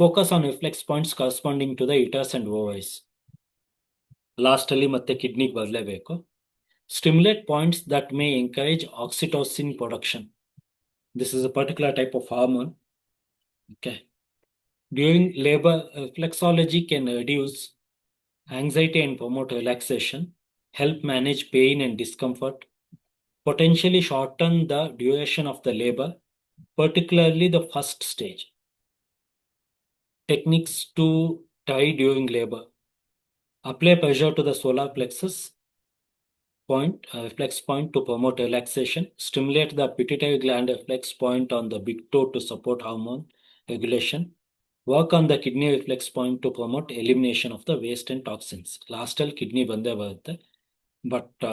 Focus on reflex points corresponding to the uterus and ovaries. ಲಾಸ್ಟಲ್ಲಿ ಮತ್ತೆ ಕಿಡ್ನಿಗೆ ಬರಲೇಬೇಕು. Stimulate points that may encourage oxytocin production. This is a particular type of hormone. Okay. During labor, reflexology can reduce anxiety and promote relaxation, help manage pain and discomfort, potentially shorten the duration of the labor, particularly the first stage. Techniques to try during labor. Apply pressure to the solar plexus point, reflex point to promote relaxation. Stimulate the pituitary gland reflex point on the big toe to support hormone regulation. Work on the kidney reflex point to promote elimination of the waste and toxins. ಲಾಸ್ಟಲ್ಲಿ ಕಿಡ್ನಿ ಬಂದೇ ಬರುತ್ತೆ, but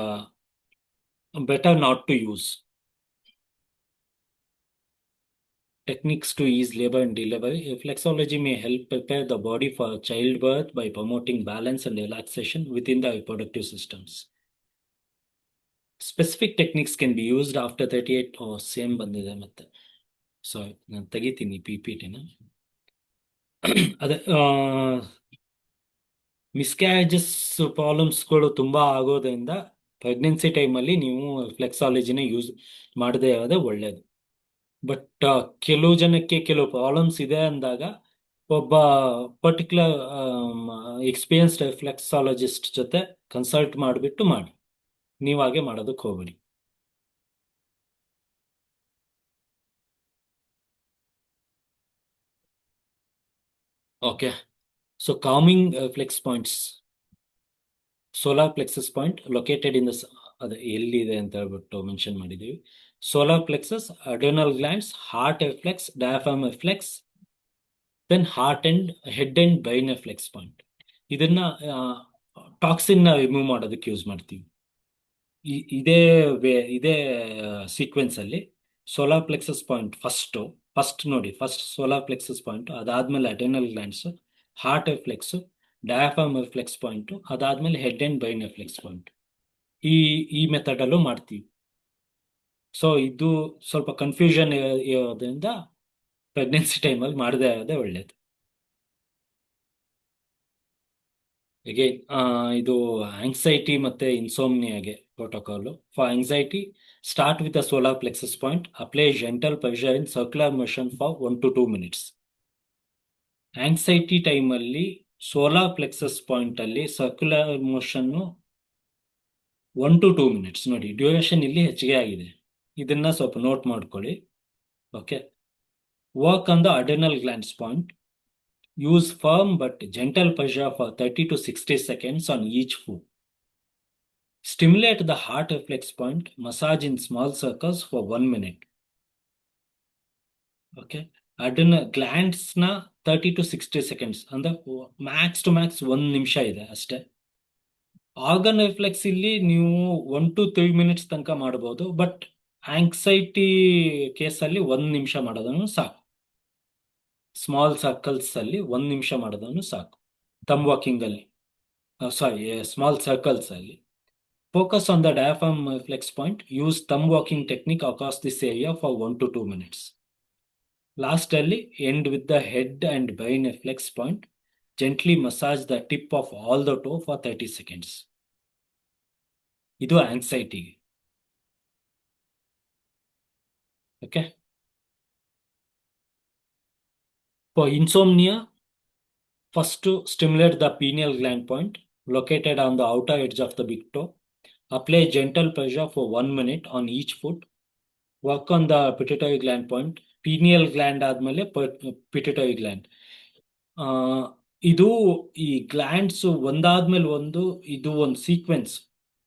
better not to use. Techniques to ease labor and delivery. Reflexology may help prepare the body for childbirth by promoting balance and relaxation within the reproductive systems. Specific techniques can be used after 38 or same ಬಂದಿದೆ ಮತ್ತೆ. ಸೊ ನಾನು ತೆಗಿತೀನಿ PPT-ನ. ಅದೇ ಮಿಸ್ಕ್ಯಾರೇಜಸ್ ಪ್ರಾಬ್ಲಮ್ಸ್ಗಳು ತುಂಬಾ ಆಗೋದ್ರಿಂದ ಪ್ರೆಗ್ನೆನ್ಸಿ ಟೈಮಲ್ಲಿ ನೀವು ಫ್ಲೆಕ್ಸಾಲಜಿನ ಯೂಸ್ ಮಾಡದೇ ಇರೋದೇ ಒಳ್ಳೆಯದು. ಬಟ್ ಕೆಲವು ಜನಕ್ಕೆ ಕೆಲವು ಪ್ರಾಬ್ಲಮ್ಸ್ ಇದೆ ಅಂದಾಗ ಒಬ್ಬ ಪರ್ಟಿಕ್ಯುಲರ್ ಎಕ್ಸ್ಪೀರಿಯನ್ಸ್ಡ್ ರಿಫ್ಲೆಕ್ಸಾಲಜಿಸ್ಟ್ ಜೊತೆ ಕನ್ಸಲ್ಟ್ ಮಾಡಿಬಿಟ್ಟು ಮಾಡಿ. ನೀವು ಹಾಗೆ ಮಾಡೋದಕ್ಕೆ ಹೋಗ್ಬೇಡಿ. Okay, so calming reflex points. Solar plexus point located in the, ಅದು ಎಲ್ಲಿದೆ ಅಂತ ಹೇಳ್ಬಿಟ್ಟು ಮೆನ್ಷನ್ ಮಾಡಿದ್ದೀವಿ. Solar plexus, adrenal glands, heart reflex, diaphragm reflex, then heart and head and brain reflex point. ಇದನ್ನ ಟಾಕ್ಸಿನ್ ರಿಮೂವ್ ಮಾಡೋದಕ್ಕೆ ಯೂಸ್ ಮಾಡ್ತೀವಿ. ಇದೇ ಸೀಕ್ವೆನ್ಸ್ ಅಲ್ಲಿ ಸೋಲಾರ್ ಪ್ಲೆಕ್ಸಸ್ ಪಾಯಿಂಟ್ ಫಸ್ಟ್ ನೋಡಿ, ಫಸ್ಟ್ ಸೋಲಾರ್ ಪ್ಲೆಕ್ಸಸ್ ಪಾಯಿಂಟ್, ಅದಾದ್ಮೇಲೆ adrenal glands, heart reflex, diaphragm reflex point, ಅದಾದ್ಮೇಲೆ head and brain reflex point. ಈ ಮೆಥಡ್ ಅಲ್ಲೂ ಮಾಡ್ತೀವಿ. ಸೊ ಇದು ಸ್ವಲ್ಪ ಕನ್ಫ್ಯೂಷನ್ ಇರೋದ್ರಿಂದ ಪ್ರೆಗ್ನೆನ್ಸಿ ಟೈಮಲ್ಲಿ ಮಾಡದೇ ಇರೋದೇ ಒಳ್ಳೇದು. ಅಗೇನ್ ಇದು ಆಂಗ್ಸೈಟಿ ಮತ್ತೆ ಇನ್ಸೋಮ್ನಿಯಾಗೆ protocol. For anxiety, start with the solar plexus point, apply gentle pressure in circular motion for 1 to 2 minutes. Anxiety ಟೈಮಲ್ಲಿ ಸೋಲಾರ್ ಪ್ಲೆಕ್ಸಸ್ ಪಾಯಿಂಟ್ ಅಲ್ಲಿ ಸರ್ಕ್ಯುಲರ್ ಮೋಷನ್ 1 to 2 minutes. ನೋಡಿ, ಡ್ಯೂರೇಷನ್ ಇಲ್ಲಿ ಹೆಚ್ಚಿಗೆ ಆಗಿದೆ, ಇದನ್ನ ಸ್ವಲ್ಪ ನೋಟ್ ಮಾಡ್ಕೊಳ್ಳಿ. Okay, work on the adrenal glands point. Use firm but gentle pressure for 30 to 60 seconds on each foot. Stimulate the heart reflex point. Massage in small circles for 1 minute. Okay. Adrenal glands na 30 to 60 seconds. And max to max 1 ನಿಮಿಷ ಇದೆ ಅಷ್ಟೇ. ಆರ್ಗನ್ ರಿಫ್ಲೆಕ್ಸ್ ಇಲ್ಲಿ ನೀವು 1 to 3 minutes ತನಕ ಮಾಡಬಹುದು, ಬಟ್ ಆಂಗ್ಸೈಟಿ ಕೇಸಲ್ಲಿ 1 ನಿಮಿಷ ಮಾಡೋದನ್ನು ಸಾಕು. ಸ್ಮಾಲ್ ಸರ್ಕಲ್ಸ್ ಅಲ್ಲಿ 1 ನಿಮಿಷ ಮಾಡೋದನ್ನು ಸಾಕು. ಥಂಬ್ ವಾಕಿಂಗ್ ಅಲ್ಲಿ, ಸ್ಮಾಲ್ ಸರ್ಕಲ್ಸ್ ಅಲ್ಲಿ focus on the diaphragm reflex point. Use thumb walking technique across this area for 1 to 2 minutes. Last ಅಲ್ಲಿ end with the head and brain reflex point. Gently massage the tip of all the toe for 30 seconds. ಇದು ಆಂಗ್ಸೈಟಿಗೆ. Okay. For insomnia, first to stimulate the pineal gland point located on the outer edge of the big toe. Apply gentle pressure for 1 minute on each foot. Work on the pituitary gland point. Pineal gland ಆದ್ಮೇಲೆ pituitary gland. ಇದು ಈ ಗ್ಲ್ಯಾಂಡ್ಸ್ ಒಂದಾದ್ಮೇಲೆ ಒಂದು, ಇದು ಒಂದು ಸೀಕ್ವೆನ್ಸ್.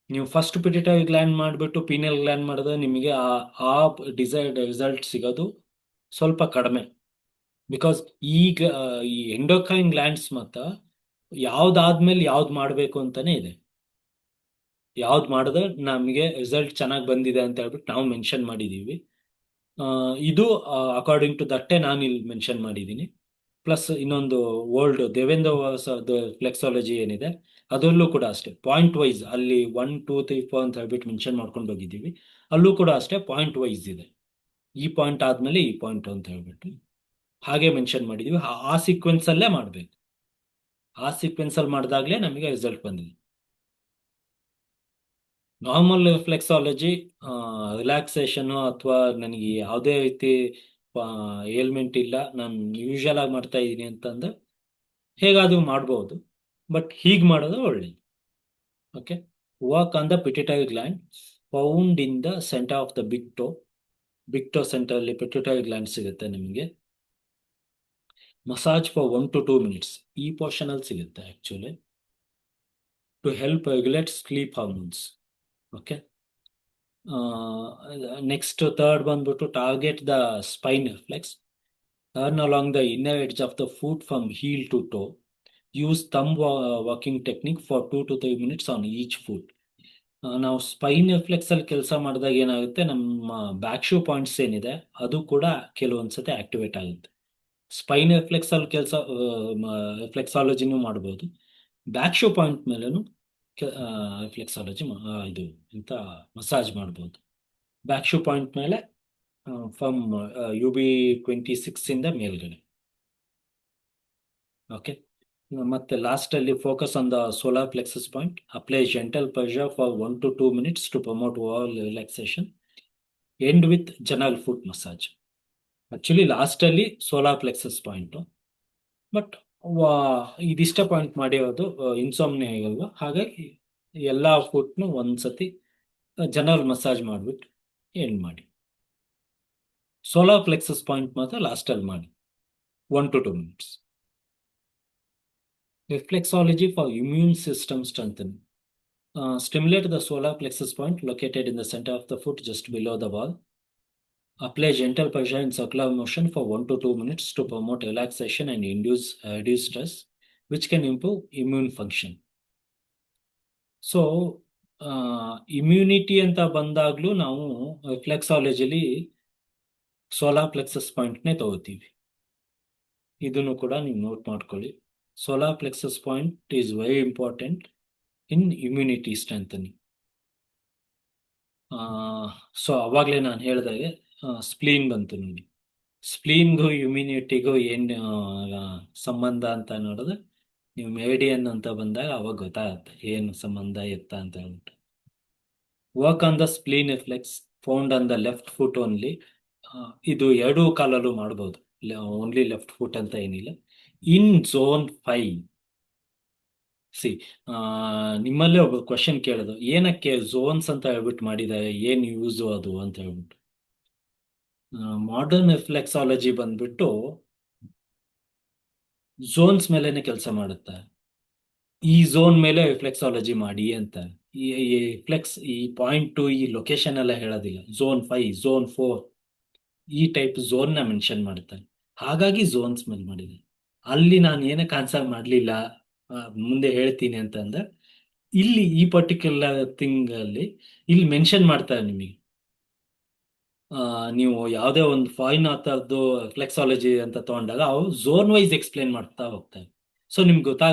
ನೀವು ಫಸ್ಟ್ ಪಿಟ್ಯೂಟರಿ ಗ್ಲ್ಯಾಂಡ್ ಮಾಡಿಬಿಟ್ಟು ಪೀನಿಯಲ್ ಗ್ಲ್ಯಾಂಡ್ ಮಾಡಿದ್ರೆ ನಿಮಗೆ ಆ ಡಿಸೈರ್ಡ್ ರಿಸಲ್ಟ್ ಸಿಗೋದು ಸ್ವಲ್ಪ ಕಡಿಮೆ. ಬಿಕಾಸ್ ಈಗ ಈ ಎಂಡೋಕ್ರೈನ್ ಗ್ಲ್ಯಾಂಡ್ಸ್ ಮಾತ್ರ ಯಾವ್ದಾದ್ಮೇಲೆ ಯಾವ್ದು ಮಾಡಬೇಕು ಅಂತಾನೆ ಇದೆ. ಯಾವ್ದು ಮಾಡಿದ್ರೆ ನಮಗೆ ರಿಸಲ್ಟ್ ಚೆನ್ನಾಗಿ ಬಂದಿದೆ ಅಂತ ಹೇಳ್ಬಿಟ್ಟು ನಾವು ಮೆನ್ಷನ್ ಮಾಡಿದ್ದೀವಿ. ಇದು ಅಕಾರ್ಡಿಂಗ್ ಟು ದಟ್ಟೆ ನಾನು ಇಲ್ಲಿ ಮೆನ್ಷನ್ ಮಾಡಿದ್ದೀನಿ. ಪ್ಲಸ್ ಇನ್ನೊಂದು ಓಲ್ಡ್ ದೇವೇಂದ್ರ ಫ್ಲೆಕ್ಸಾಲಜಿ ಏನಿದೆ ಅದರಲ್ಲೂ ಕೂಡ ಅಷ್ಟೇ ಪಾಯಿಂಟ್ ವೈಸ್ ಅಲ್ಲಿ 1 2 3 4 ಅಂತ ಹೇಳ್ಬಿಟ್ಟು ಮೆನ್ಷನ್ ಮಾಡ್ಕೊಂಡು ಹೋಗಿದ್ದೀವಿ. ಅಲ್ಲೂ ಕೂಡ ಅಷ್ಟೇ ಪಾಯಿಂಟ್ ವೈಸ್ ಇದೆ. ಈ ಪಾಯಿಂಟ್ ಆದ್ಮೇಲೆ ಈ ಪಾಯಿಂಟ್ ಅಂತ ಹೇಳ್ಬಿಟ್ಟು ಹಾಗೆ ಮೆನ್ಷನ್ ಮಾಡಿದೀವಿ. ಆ ಸೀಕ್ವೆನ್ಸ್ ಅಲ್ಲೇ ಮಾಡಬೇಕು. ಆ ಸೀಕ್ವೆನ್ಸ್ ಅಲ್ಲಿ ಮಾಡಿದಾಗಲೇ ನಮಗೆ ರಿಸಲ್ಟ್ ಬಂದಿದೆ. ನಾರ್ಮಲ್ ರಿಫ್ಲೆಕ್ಸಾಲಜಿ ರಿಲ್ಯಾಕ್ಸೇಷನ್ ಅಥವಾ ನನಗೆ ಯಾವುದೇ ರೀತಿ ಏಲ್ಮೆಂಟ್ ಇಲ್ಲ, ನಾನು ಯೂಶಲ್ ಆಗಿ ಮಾಡ್ತಾ ಇದ್ದೀನಿ ಅಂತಂದ್ರೆ ಹೇಗಾದ್ರೂ ಮಾಡ್ಬೋದು, ಬಟ್ ಹೀಗೆ ಮಾಡೋದು ಒಳ್ಳೇದು. Okay. Work on the pituitary gland found in the centre of the big toe. Big toe centre ಅಲ್ಲಿ ಪಿಟ್ಯೂಟರಿ ಗ್ಲ್ಯಾಂಡ್ ಸಿಗುತ್ತೆ ನಿಮಗೆ. Massage for 1 to 2 minutes. ಈ ಪೋರ್ಷನ್ ಅಲ್ಲಿ ಸಿಗುತ್ತೆ actually, to help regulate sleep hormones. Okay. Next third ಬಂದ್ಬಿಟ್ಟು target the spine reflex. Turn along the inner edge of the foot from heel to toe. Use thumb walking technique for 2 to 3 minutes on each foot. ನಾವು ಸ್ಪೈನ್ ಫ್ಲೆಕ್ಸ್ ಅಲ್ಲಿ ಕೆಲಸ ಮಾಡಿದಾಗ ಏನಾಗುತ್ತೆ, ನಮ್ಮ ಬ್ಯಾಕ್ ಶೂ ಪಾಯಿಂಟ್ಸ್ ಏನಿದೆ ಅದು ಕೂಡ ಕೆಲವೊಂದ್ಸತಿ ಆಕ್ಟಿವೇಟ್ ಆಗುತ್ತೆ. ಸ್ಪೈನ್ ಫ್ಲೆಕ್ಸ್ ಅಲ್ಲಿ ಕೆಲಸ ಫ್ಲೆಕ್ಸಾಲಜಿನೂ ಮಾಡ್ಬೋದು. ಬ್ಯಾಕ್ ಶೂ ಪಾಯಿಂಟ್ ಮೇಲೂ ಫ್ಲೆಕ್ಸಾಲಜಿ ಇದು ಅಂತ ಮಸಾಜ್ ಮಾಡ್ಬೋದು. ಬ್ಯಾಕ್ ಶೂ ಪಾಯಿಂಟ್ ಮೇಲೆ ಫ್ರಮ್ UB26 ಇಂದ ಮೇಲ್ಗಡೆ. ಓಕೆ, ಮತ್ತೆ ಲಾಸ್ಟ್ ಅಲ್ಲಿ focus on the solar plexus point. Apply gentle pressure for 1 to 2 minutes to promote overall relaxation. End with general foot massage. Actually last ಅಲ್ಲಿ ಸೋಲಾರ್ ಪ್ಲೆಕ್ಸಸ್ ಪಾಯಿಂಟ್, ಬಟ್ ಇದಿಷ್ಟ ಪಾಯಿಂಟ್ ಮಾಡಿರೋದು ಇನ್ಸೋಮ್ನಿಯಾ ಆಗಲ್ವಾ, ಹಾಗಾಗಿ ಎಲ್ಲ ಫುಟ್ನು ಒಂದ್ಸತಿ ಜನರಲ್ ಮಸಾಜ್ ಮಾಡಿಬಿಟ್ಟು ಎಂಡ್ ಮಾಡಿ. ಸೋಲಾರ್ ಪ್ಲೆಕ್ಸಸ್ ಪಾಯಿಂಟ್ ಮಾತ್ರ ಲಾಸ್ಟ್ ಅಲ್ಲಿ ಮಾಡಿ 1 to 2 minutes. Reflexology for immune system strengthening. Stimulate the solar plexus point located in the center of the foot just below the ball. Apply gentle pressure in circular motion for 1 to 2 minutes to promote relaxation and induce stress, which can improve immune function. So, immunity ಅಂತ ಬಂದಾಗ್ಲೂ ನಾವು ರಿಫ್ಲೆಕ್ಸಾಲಜಿಲಿ ಸೋಲಾರ್ ಪ್ಲೆಕ್ಸಸ್ ಪಾಯಿಂಟ್ನೇ ತಗೋತೀವಿ. ಇದನ್ನು ಕೂಡ ನೀವು ನೋಟ್ ಮಾಡ್ಕೊಳ್ಳಿ. Solar plexus point is very important in immunity strengthening. So ಅವಾಗಲೇ ನಾನು ಹೇಳಿದಾಗೆ ಸ್ಪ್ಲೀನ್ ಬಂತು ನೋಡಿ. ಸ್ಪ್ಲೀನ್ಗೂ ಇಮ್ಯುನಿಟಿಗೂ ಏನು ಸಂಬಂಧ ಅಂತ ನೋಡಿದ್ರೆ, ನೀವು ಮೇಡಿಯನ್ ಅಂತ ಬಂದಾಗ ಅವಾಗ ಗೊತ್ತಾಗುತ್ತೆ ಏನು ಸಂಬಂಧ ಎತ್ತ ಅಂತ ಹೇಳ್ಬಿಟ್ಟು. Work on the spleen reflex found on the left foot only. ಇದು ಎರಡೂ ಕಾಲಲ್ಲೂ ಮಾಡ್ಬೋದು, ಓನ್ಲಿ ಲೆಫ್ಟ್ ಫುಟ್ ಅಂತ ಏನಿಲ್ಲ. ಇನ್ ಝೋನ್ 5. ನಿಮ್ಮಲ್ಲೇ ಒಬ್ಬ ಕ್ವಶನ್ ಕೇಳೋದು, ಏನಕ್ಕೆ ಝೋನ್ಸ್ ಅಂತ ಹೇಳ್ಬಿಟ್ಟು ಮಾಡಿದ್ದಾರೆ, ಏನು ಯೂಸು ಅದು ಅಂತ ಹೇಳ್ಬಿಟ್ಟು. ಮಾಡರ್ನ್ ರಿಫ್ಲೆಕ್ಸಾಲಜಿ ಬಂದ್ಬಿಟ್ಟು ಝೋನ್ಸ್ ಮೇಲೆನೆ ಕೆಲಸ ಮಾಡುತ್ತೆ. ಈ ಝೋನ್ ಮೇಲೆ ರಿಫ್ಲೆಕ್ಸಾಲಜಿ ಮಾಡಿ ಅಂತ. ಈ ರಿಫ್ಲೆಕ್ಸ್ ಈ ಪಾಯಿಂಟ್ ಈ ಲೊಕೇಶನ್ ಎಲ್ಲ ಹೇಳೋದಿಲ್ಲ. ಝೋನ್ 5, ಝೋನ್ 4 ಈ ಟೈಪ್ ಝೋನ್ನ ಮೆನ್ಷನ್ ಮಾಡುತ್ತಾರೆ. ಹಾಗಾಗಿ ಝೋನ್ಸ್ ಮೇಲೆ ಮಾಡಿದೆ. ಅಲ್ಲಿ ನಾನು ಏನಕ್ಕೆ ಆನ್ಸರ್ ಮಾಡಲಿಲ್ಲ, ಮುಂದೆ ಹೇಳ್ತೀನಿ ಅಂತಂದ್ರೆ, ಇಲ್ಲಿ ಈ ಪರ್ಟಿಕ್ಯುಲರ್ ಥಿಂಗ್ ಅಲ್ಲಿ ಇಲ್ಲಿ ಮೆನ್ಷನ್ ಮಾಡ್ತಾರೆ ನಿಮಗೆ. ನೀವು ಯಾವುದೇ ಒಂದು ಫಾರಿನ್ ಆಥರ್ದು ಫ್ಲೆಕ್ಸಾಲಜಿ ಅಂತ ತಗೊಂಡಾಗ ಅವ್ರು ಝೋನ್ ವೈಸ್ ಎಕ್ಸ್ಪ್ಲೇನ್ ಮಾಡ್ತಾ ಹೋಗ್ತಾರೆ. ಸೊ ನಿಮ್ಗೆ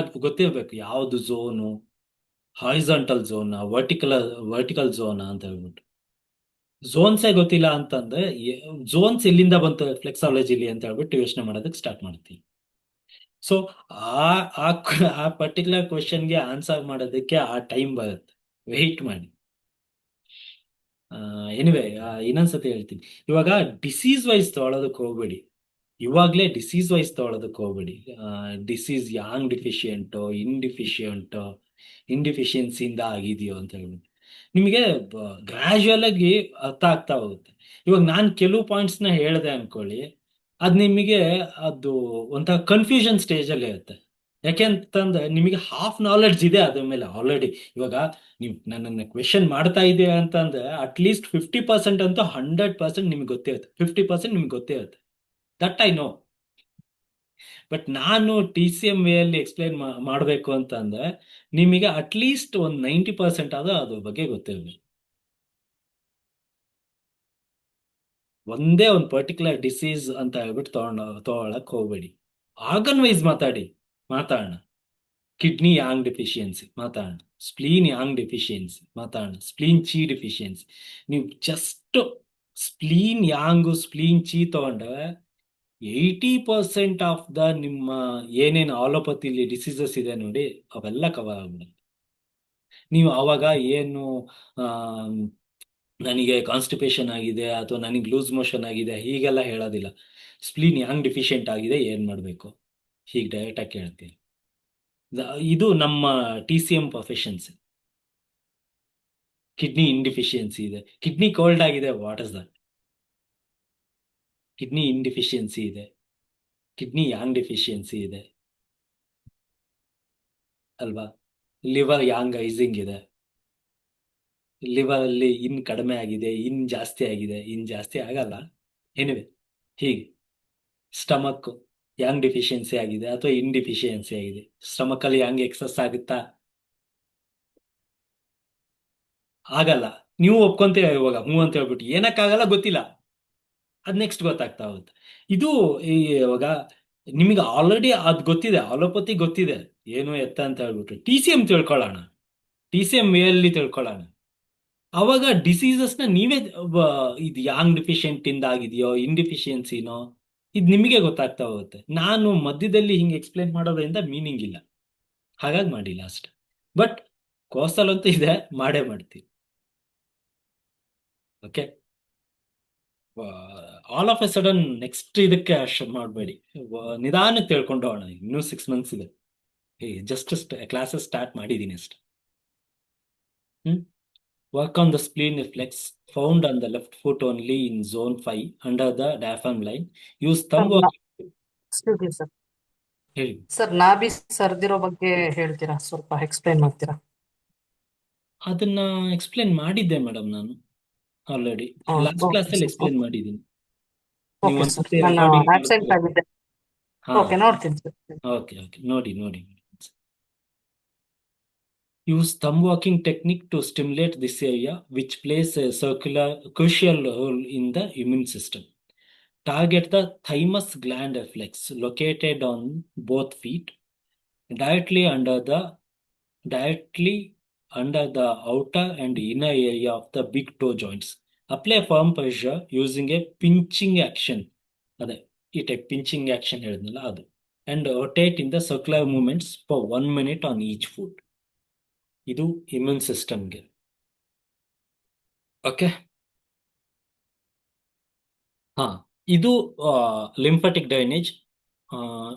ಗೊತ್ತಿರಬೇಕು ಯಾವುದು zone, horizontal zone, vertical zone ಅಂತ ಹೇಳ್ಬಿಟ್ಟು. ಝೋನ್ಸೇ ಗೊತ್ತಿಲ್ಲ ಅಂತಂದ್ರೆ ಝೋನ್ಸ್ ಎಲ್ಲಿಂದ ಬಂತು ಫ್ಲೆಕ್ಸಾಲಜಿಲಿ ಅಂತ ಹೇಳ್ಬಿಟ್ಟು ಯೋಚನೆ ಮಾಡೋದಕ್ಕೆ ಸ್ಟಾರ್ಟ್ ಮಾಡ್ತೀವಿ. ಸೊ ಆ ಪರ್ಟಿಕ್ಯುಲರ್ ಕ್ವೆಶನ್ಗೆ ಆನ್ಸರ್ ಮಾಡೋದಕ್ಕೆ ಆ ಟೈಮ್ ಬರುತ್ತೆ, ವೆಯ್ಟ್ ಮಾಡಿ. ಎನಿವೆ ಇನ್ನೊಂದ್ಸತಿ ಹೇಳ್ತೀನಿ, ಇವಾಗ ಡಿಸೀಸ್ ವೈಸ್ ತಗೊಳ್ಳೋದಕ್ಕೆ ಹೋಗ್ಬೇಡಿ. ಇವಾಗಲೇ ಡಿಸೀಸ್ ವೈಸ್ ತಗೊಳ್ಳೋದಕ್ಕೆ ಹೋಗ್ಬೇಡಿ. ಡಿಸೀಸ್ ಯಾಂಗ್ ಡಿಫಿಷಿಯೆಂಟೋ ಇನ್ಡಿಫಿಷಿಯನ್ಸಿಯಿಂದ ಆಗಿದೆಯೋ ಅಂತ ಹೇಳ್ಬಿಟ್ಟು ನಿಮಗೆ ಗ್ರಾಜುಯಲ್ ಆಗಿ ಅರ್ಥ ಆಗ್ತಾ ಹೋಗುತ್ತೆ. ಇವಾಗ ನಾನು ಕೆಲವು ಪಾಯಿಂಟ್ಸ್ನ ಹೇಳಿದೆ ಅನ್ಕೊಳ್ಳಿ, ಅದು ನಿಮಗೆ ಅದು ಒಂಥರ ಕನ್ಫ್ಯೂಷನ್ ಸ್ಟೇಜಲ್ಲಿ ಇರುತ್ತೆ. ಯಾಕೆ ಅಂತಂದ್ರೆ ನಿಮಗೆ ಹಾಫ್ ನಾಲೆಡ್ಜ್ ಇದೆ ಅದ್ರ ಮೇಲೆ ಆಲ್ರೆಡಿ. ಇವಾಗ ನೀವು ನನ್ನನ್ನು ಕ್ವೆಶನ್ ಮಾಡ್ತಾ ಇದೀಯ ಅಂತಂದ್ರೆ ಅಟ್ಲೀಸ್ಟ್ 50% ಅಂತೂ 100% ನಿಮ್ಗೆ ಗೊತ್ತಿರುತ್ತೆ, 50% ನಿಮ್ಗೆ ಗೊತ್ತಿರುತ್ತೆ. That I know. ಬಟ್ ನಾನು TCM ವೇಯಲ್ಲಿ ಎಕ್ಸ್ಪ್ಲೈನ್ ಮಾಡಬೇಕು ಅಂತಂದ್ರೆ ನಿಮಗೆ ಅಟ್ಲೀಸ್ಟ್ ಒಂದು 90% ಆದ್ರೂ ಅದ್ರ ಬಗ್ಗೆ ಗೊತ್ತಿರಬೇಕು. ಒಂದೇ ಒಂದು ಪರ್ಟಿಕ್ಯುಲರ್ ಡಿಸೀಸ್ ಅಂತ ಹೇಳ್ಬಿಟ್ಟು ತಗೊಳಕ್ ಹೋಗ್ಬೇಡಿ. ಆರ್ಗನ್ ವೈಸ್ ಮಾತಾಡೋಣ. ಕಿಡ್ನಿ ಯಾಂಗ್ ಡೆಫಿಷಿಯನ್ಸಿ ಮಾತಾಡೋಣ, ಸ್ಪ್ಲೀನ್ ಯಾಂಗ್ ಡೆಫಿಷಿಯನ್ಸಿ ಮಾತಾಡೋಣ, ಸ್ಪ್ಲೀನ್ ಚಿ ಡೆಫಿಷಿಯನ್ಸಿ. ನೀವು ಜಸ್ಟ್ ಸ್ಪ್ಲೀನ್ ಯಾಂಗು ಸ್ಪ್ಲೀನ್ ಚಿ ತಗೊಂಡ್ರೆ 80% ಆಫ್ ದ ನಿಮ್ಮ ಏನೇನು ಆಲೋಪತಿಲಿ ಡಿಸೀಸಸ್ ಇದೆ ನೋಡಿ ಅವೆಲ್ಲ ಕವರ್ ಆಗ್ಬಿಡುತ್ತೆ. ನೀವು ಅವಾಗ ಏನು ನನಗೆ ಕಾನ್ಸ್ಟಿಪೇಷನ್ ಆಗಿದೆ ಅಥವಾ ನನಗೆ ಲೂಸ್ ಮೋಷನ್ ಆಗಿದೆ ಹೀಗೆಲ್ಲ ಹೇಳೋದಿಲ್ಲ. ಸ್ಪ್ಲೀನ್ ಯಾಂಗ್ ಡಿಫಿಷಿಯೆಂಟ್ ಆಗಿದೆ, ಏನು ಮಾಡಬೇಕು, ಹೀಗೆ ಡೈರೆಕ್ಟಾಗಿ ಕೇಳ್ತೀನಿ. ಇದು ನಮ್ಮ TCM ಪ್ರೊಫೆಷನ್ಸಿ. ಕಿಡ್ನಿ ಇನ್ಡಿಫಿಷಿಯನ್ಸಿ ಇದೆ, ಕಿಡ್ನಿ ಕೋಲ್ಡ್ ಆಗಿದೆ, ವಾಟ್ ಇಸ್ ದಟ್? ಕಿಡ್ನಿ ಇನ್ಡಿಫಿಷಿಯನ್ಸಿ ಇದೆ, ಕಿಡ್ನಿ ಯಾಂಗ್ ಡಿಫಿಷಿಯನ್ಸಿ ಇದೆ ಅಲ್ವಾ? ಲಿವರ್ ಯಾಂಗ್ ಐಸಿಂಗ್ ಇದೆ, ಲಿವರ್ ಅಲ್ಲಿ ಕಡಿಮೆ ಆಗಿದೆ, ಜಾಸ್ತಿ ಆಗಿದೆ, ಜಾಸ್ತಿ ಆಗಲ್ಲ. ಎನಿವೆ ಹೀಗೆ ಸ್ಟಮಕ್ ಯಾಂಗ್ ಡಿಫಿಷಿಯನ್ಸಿ ಆಗಿದೆ ಅಥವಾ ಇನ್ಡಿಫಿಷಿಯನ್ಸಿ ಆಗಿದೆ. ಸ್ಟಮಕ್ ಅಲ್ಲಿ ಯಾಂಗ್ ಎಕ್ಸಸ್ ಆಗುತ್ತಾ? ಆಗಲ್ಲ. ನೀವು ಒಪ್ಕೊಂತೀರ ಇವಾಗ ಹ್ಞೂ ಅಂತ ಹೇಳ್ಬಿಟ್ಟು, ಏನಕ್ಕಾಗಲ್ಲ ಗೊತ್ತಿಲ್ಲ, ಅದ್ ನೆಕ್ಸ್ಟ್ ಗೊತ್ತಾಗ್ತಾ ಹೋಗುತ್ತೆ. ಇದು ಇವಾಗ ನಿಮಗೆ ಆಲ್ರೆಡಿ ಅದ್ ಗೊತ್ತಿದೆ, ಅಲೋಪತಿ ಗೊತ್ತಿದೆ ಏನು ಎತ್ತ ಅಂತ ಹೇಳ್ಬಿಟ್ಟು, TCM ತಿಳ್ಕೊಳ್ಳೋಣ, TCM ಅಲ್ಲಿ ತಿಳ್ಕೊಳ್ಳೋಣ. ಅವಾಗ ಡಿಸೀಸಸ್ನ ನೀವೇ ಇದು ಯಾಂಗ್ ಡಿಫಿಷಿಯಂಟ್ ಇಂದ ಆಗಿದೆಯೋ ಇನ್ಡಿಫಿಷಿಯನ್ಸಿನೋ ಇದು ನಿಮಗೆ ಗೊತ್ತಾಗ್ತಾ ಹೋಗುತ್ತೆ. ನಾನು ಮಧ್ಯದಲ್ಲಿ ಹಿಂಗೆ ಎಕ್ಸ್ಪ್ಲೇನ್ ಮಾಡೋದ್ರಿಂದ ಮೀನಿಂಗ್ ಇಲ್ಲ, ಹಾಗಾಗಿ ಮಾಡಿಲ್ಲ ಅಷ್ಟೆ. ಬಟ್ ಕೋರ್ಸಲ್ ಅಂತೂ ಇದೆ, ಮಾಡೇ ಮಾಡ್ತೀವಿ. Okay, all of a sudden next ಇದಕ್ಕೆ ಅಷ್ಟು ಮಾಡಬೇಡಿ, ನಿಧಾನಕ್ಕೆ ತಿಳ್ಕೊಂಡು ಹೋಗೋಣ. ಇನ್ನೂ 6 months ಇದೆ, ಜಸ್ಟ್ ಕ್ಲಾಸಸ್ ಸ್ಟಾರ್ಟ್ ಮಾಡಿದ್ದೀನಿ ಅಷ್ಟೆ. Work on the spleen reflex found on the left foot only in zone 5 under the diaphragm line. Use thumb work. Sir ಹೇಳಿ. ಸರ್ ನಾಭಿ ಸರ್ದಿರೋ ಬಗ್ಗೆ ಹೇಳ್ತೀರಾ, ಸ್ವಲ್ಪ ಎಕ್ಸ್ಪ್ಲೈನ್ ಮಾಡ್ತೀರಾ? ಅದನ್ನ ಎಕ್ಸ್ಪ್ಲೇನ್ ಮಾಡಿದ್ದೆ ಮೇಡಮ್ ನಾನು ಆಲ್ರೆಡಿ ಹಾ, ಲಾಸ್ಟ್ okay, ಕ್ಲಾಸಲ್ಲಿ sir. ಎಕ್ಸ್ಪ್ಲೇನ್ ಮಾಡಿದ್ದೀನಿ. ನೀವು ಓಕೆ ಸರ್, ಒಂದ್ಸತಿ ನಾನು ರೆಕಾರ್ಡಿಂಗ್ ಆಬ್ಸೆಂಟ್ ಆಗಿದ್ದೆ. ಹಾ, ಓಕೆ, ನೋಡ್ತೀನಿ ಸರ್. ಓಕೆ ನೋಡಿ. Use thumb walking technique to stimulate this area, which plays a crucial role in the immune system. Target the thymus gland reflex located on both feet, directly under the outer and inner area of the big toe joints. Apply firm pressure using a pinching action. Pinching action ಹೇಳಿದ್ನಲ್ಲ ಅದು. And rotate in the circular movements for 1 minute on each foot. ಇದು ಇಮ್ಯೂನ್ ಸಿಸ್ಟಮ್ಗೆ. ಓಕೆ, ಇದು ಲಿಂಫಾಟಿಕ್ ಡ್ರೈನೇಜ್.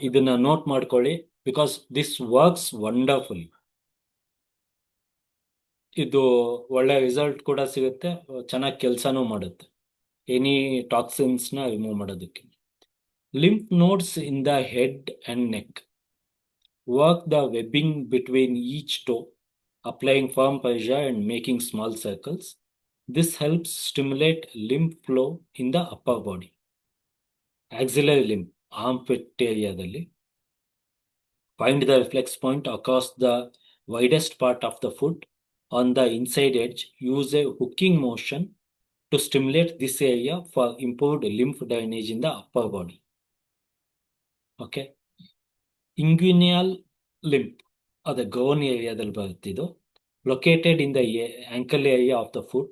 ಇದನ್ನ ನೋಟ್ ಮಾಡ್ಕೊಳ್ಳಿ, ಬಿಕಾಸ್ ದಿಸ್ ವರ್ಕ್ಸ್ ವಂಡರ್ಫುಲಿ. ಇದು ಒಳ್ಳೆ ರಿಸಲ್ಟ್ ಕೂಡ ಸಿಗುತ್ತೆ, ಚೆನ್ನಾಗಿ ಕೆಲಸನೂ ಮಾಡುತ್ತೆ ಎನಿ ಟಾಕ್ಸಿನ್ಸ್ನ ರಿಮೂವ್ ಮಾಡೋದಕ್ಕೆ. Lymph nodes in the head and neck. Work the webbing between each toe, applying firm pressure and making small circles. This helps stimulate lymph flow in the upper body. Axillary limb, armpit area. Find the reflex point across the widest part of the foot on the inside edge. Use a hooking motion to stimulate this area for improved lymph drainage in the upper body. Okay. Inguinal limb, the groin ಏರಿಯಾದಲ್ಲಿ ಬರುತ್ತಿದ್ದು, located in the ankle area of the foot.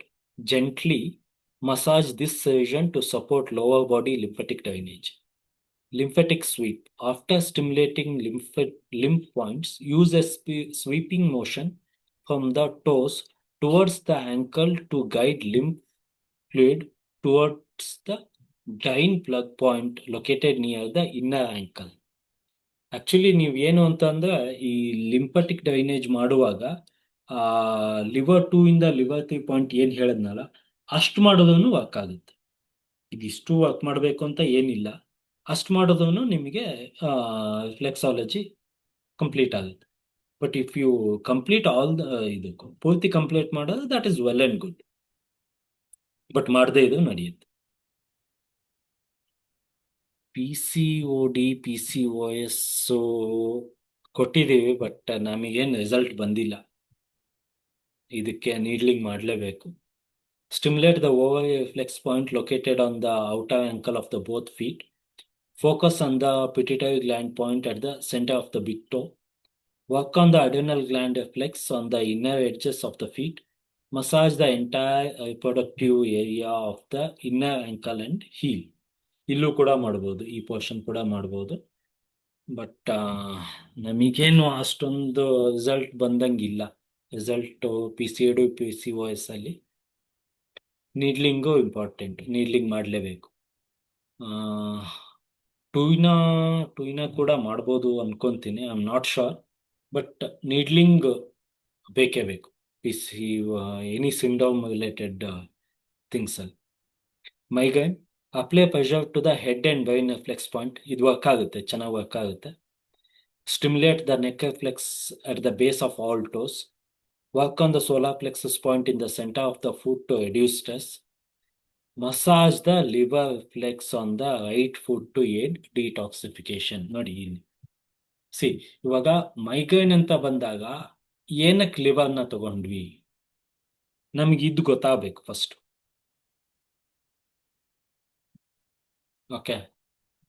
Gently massage this region to support lower body lymphatic drainage. Lymphatic sweep. After stimulating lymph points, use a sweeping motion from the toes towards the ankle to guide lymph fluid towards the drain plug point located near the inner ankle. Actually ನೀವು ಏನು ಅಂತಂದ್ರೆ ಈ ಲಿಂಫಾಟಿಕ್ ಡ್ರೈನೇಜ್ ಮಾಡುವಾಗ ಲಿವರ್ 2 ಇಂದ ಲಿವರ್ 3 ಪಾಯಿಂಟ್ ಏನ್ ಹೇಳದ್ನಲ್ಲ ಅಷ್ಟು ಮಾಡೋದನ್ನು ವರ್ಕ್ ಆಗುತ್ತೆ. ಇದಿಷ್ಟು ವರ್ಕ್ ಮಾಡಬೇಕು ಅಂತ ಏನಿಲ್ಲ, ಅಷ್ಟು ಮಾಡೋದನ್ನು ನಿಮಗೆ ರಿಫ್ಲೆಕ್ಸಾಲಜಿ ಕಂಪ್ಲೀಟ್ ಆಗುತ್ತೆ. But if you complete all ಇದಕ್ಕೂ ಪೂರ್ತಿ ಕಂಪ್ಲೀಟ್ ಮಾಡೋದು, that is well and good. But ಮಾಡದೇ ಇದು ನಡೆಯುತ್ತೆ. PCOD PCOS ಕೊಟ್ಟಿದ್ದೀವಿ, ಬಟ್ ನಮಗೇನು ರಿಸಲ್ಟ್ ಬಂದಿಲ್ಲ. ಇದಕ್ಕೆ ನೀಡ್ಲಿಂಗ್ ಮಾಡಲೇಬೇಕು. Stimulate the ovary reflex point located on the outer ankle of the both feet. Focus on the pituitary gland point at the center of the big toe. Work on the adrenal gland reflex on the inner edges of the feet. Massage the entire reproductive area of the inner ankle and heel. ಇಲ್ಲೂ ಕೂಡ ಮಾಡ್ಬೋದು, ಈ ಪೋರ್ಷನ್ ಕೂಡ ಮಾಡ್ಬೋದು. ಬಟ್ ನಮಗೇನು ಅಷ್ಟೊಂದು ರಿಸಲ್ಟ್ ಬಂದಂಗಿಲ್ಲ. ರಿಸಲ್ಟು PCOD PCOS ಅಲ್ಲಿ ನೀಡ್ಲಿಂಗು ಇಂಪಾರ್ಟೆಂಟ್, ನೀಡ್ಲಿಂಗ್ ಮಾಡಲೇಬೇಕು. ಟೂಯಿನ ಕೂಡ ಮಾಡ್ಬೋದು ಅನ್ಕೊಂತೀನಿ, I am not sure. But needling ಬೇಕೇ ಬೇಕು ಎನಿ ಸಿಂಡ್ರೋಮ್ ರಿಲೇಟೆಡ್ ಥಿಂಗ್ಸ್ ಅಲ್ಲಿ. Migraine, apply pressure to the head and brain reflex point. ಇದು ವರ್ಕ್ ಆಗುತ್ತೆ, ಚೆನ್ನಾಗಿ ವರ್ಕ್ ಆಗುತ್ತೆ. Stimulate the neck reflex at the base of all toes. Work on the solar plexus point in the center of the foot to reduce stress. Massage the liver flex on the right foot to aid detoxification. ನೋಡಿ ಇಲ್ಲಿ ಸಿ, ಇವಾಗ ಮೈಗ್ರೇನ್ ಅಂತ ಬಂದಾಗ ಏನಕ್ಕೆ ಲಿವರ್ನ ತಗೊಂಡ್ವಿ, ನಮ್ಗೆ ಇದು ಗೊತ್ತಾಗಬೇಕು ಫಸ್ಟ್. ಓಕೆ,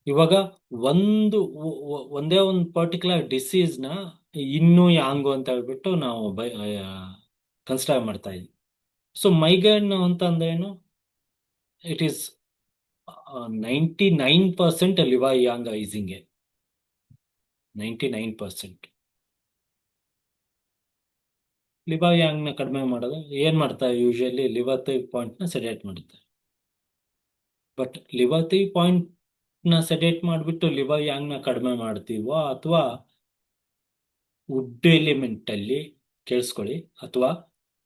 ಇವಾಗ ಒಂದೇ ಒಂದು ಪರ್ಟಿಕ್ಯುಲರ್ ಡಿಸೀಸ್ನ ಇನ್ನೂ ಯಾಂಗು ಅಂತ ಹೇಳ್ಬಿಟ್ಟು ನಾವು ಕನ್ಸಿಡರ್ ಮಾಡ್ತಾ ಇದ್ವಿ. ಸೊ ಮೈಗ್ರೇನ್ ಅಂತ ಅಂದ್ರೇನು, it is 99% liver yang rising. 99% liver ಯಾಂಗ್ನ ಕಡಿಮೆ ಮಾಡೋದು ಏನ್ ಮಾಡ್ತಾರೆ, ಯೂಶಲಿ ಲಿವರ್ 3 ಪಾಯಿಂಟ್ನ ಸೆಡೇಟ್ ಮಾಡುತ್ತೆ. ಬಟ್ ಲಿವರ್ 3 ಪಾಯಿಂಟ್ನ ಸೆಡೇಟ್ ಮಾಡಿಬಿಟ್ಟು ಲಿವರ್ ಯಾಂಗ್ನ ಕಡಿಮೆ ಮಾಡ್ತೀವೋ, ಅಥವಾ ವುಡ್ ಎಲಿಮೆಂಟ್ ಅಲ್ಲಿ ಕೇಳಿಸ್ಕೊಳ್ಳಿ, ಅಥವಾ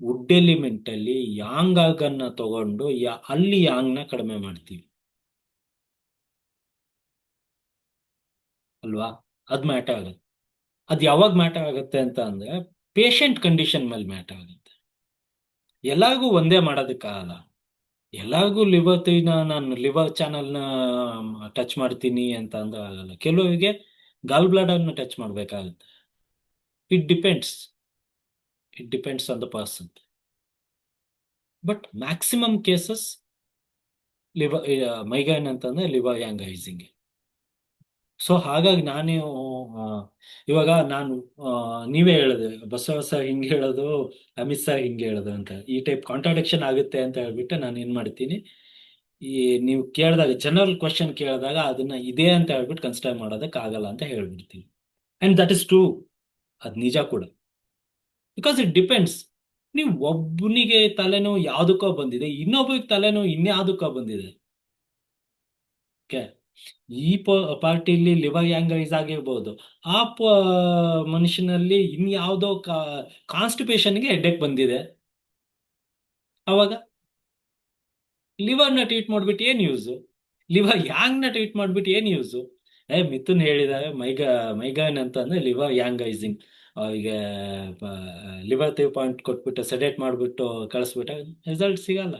ವುಡ್ ಎಲಿಮೆಂಟ್ ಅಲ್ಲಿ ಯಾಂಗ್ ಆಗನ್ನ ತಗೊಂಡು ಅಲ್ಲಿ ಯಾಂಗ್ನ ಕಡಿಮೆ ಮಾಡ್ತೀವಿ ಅಲ್ವಾ? ಅದ್ ಮ್ಯಾಟರ್ ಆಗುತ್ತೆ. ಅದು ಯಾವಾಗ ಮ್ಯಾಟರ್ ಆಗುತ್ತೆ ಅಂತ ಅಂದ್ರೆ ಪೇಷಂಟ್ ಕಂಡೀಷನ್ ಮೇಲೆ ಮ್ಯಾಟರ್ ಆಗುತ್ತೆ. ಎಲ್ಲರಿಗೂ ಒಂದೇ ಮಾಡೋದಕ್ಕಾಗಲ್ಲ. ಎಲ್ಲರಿಗೂ ಲಿವರ್ 3ನ ನಾನು ಲಿವರ್ ಚಾನಲ್ನ ಟಚ್ ಮಾಡ್ತೀನಿ ಅಂತ ಅಂದ್ರೆ ಆಗಲ್ಲ. ಕೆಲವರಿಗೆ ಗಾಲ್ ಬ್ಲಾಡರ್ನ ಟಚ್ ಮಾಡಬೇಕಾಗುತ್ತೆ. It depends on the person. But maximum cases migraine ಅಂತಂದ್ರೆ ಲಿವರ್ ಯಾಂಗ್ ಐಸಿಂಗ್. ಸೊ ಹಾಗಾಗಿ ಇವಾಗ ನಾನು ನೀವೇ ಹೇಳಿದೆ, ಬಸವ ಸರ್ ಹಿಂಗೆ ಹೇಳೋದು, ಅಮಿತ್ ಸರ್ ಹಿಂಗೆ ಹೇಳೋದು ಅಂತ, ಈ ಟೈಪ್ ಕಾಂಟ್ರಾಡಿಕ್ಷನ್ ಆಗುತ್ತೆ ಅಂತ ಹೇಳ್ಬಿಟ್ಟು ನಾನು ಏನ್ ಮಾಡ್ತೀನಿ, ಈ ನೀವು ಕೇಳಿದಾಗ ಜನರಲ್ ಕ್ವಶನ್ ಕೇಳಿದಾಗ ಅದನ್ನ ಇದೆ ಅಂತ ಹೇಳ್ಬಿಟ್ಟು ಕನ್ಸಿಡರ್ ಮಾಡೋದಕ್ಕೆ ಆಗಲ್ಲ ಅಂತ ಹೇಳ್ಬಿಡ್ತೀನಿ. ಅಂಡ್ ದಟ್ ಇಸ್ ಟ್ರೂ, ಅದು ನಿಜ ಕೂಡ. Because it depends. ನೀವು ಒಬ್ಬನಿಗೆ ತಲೆನೋವು ಯಾವುದಕ್ಕೋ ಬಂದಿದೆ, ಇನ್ನೊಬ್ಬರಿಗೆ ತಲೆನೋವು ಇನ್ಯಾವುದಕ್ಕೋ ಬಂದಿದೆ. ಓಕೆ, ಈ ಪಾರ್ಟಿಲಿ ಲಿವರ್ ಯಾಂಗೈಸ್ ಆಗಿರ್ಬೋದು, ಆ ಮನುಷ್ಯನಲ್ಲಿ ಇನ್ಯಾವುದೋ ಕಾನ್ಸ್ಟಿಪೇಷನ್ಗೆ ಹೆಡ್ಡೇಕ್ ಬಂದಿದೆ. ಅವಾಗ ಲಿವರ್ನ ಟ್ರೀಟ್ ಮಾಡ್ಬಿಟ್ಟು ಏನ್ ಯೂಸು, ಲಿವರ್ ಯಾಂಗ್ನ ಟ್ರೀಟ್ ಮಾಡ್ಬಿಟ್ಟು ಏನ್ ಯೂಸು? ಮಿಥುನ್ ಹೇಳಿದ್ದಾರೆ ಮೈಗ್ರೇನ್ ಅಂತ ಅಂದ್ರೆ ಲಿವರ್ ಯಾಂಗೈಸಿಂಗ್, ಈಗ ಲಿವರ್ 3 ಪಾಯಿಂಟ್ ಕೊಟ್ಬಿಟ್ಟು ಸೆಡೇಟ್ ಮಾಡಿಬಿಟ್ಟು ಕಳಿಸ್ಬಿಟ್ಟ ರಿಸಲ್ಟ್ ಸಿಗಲ್ಲ.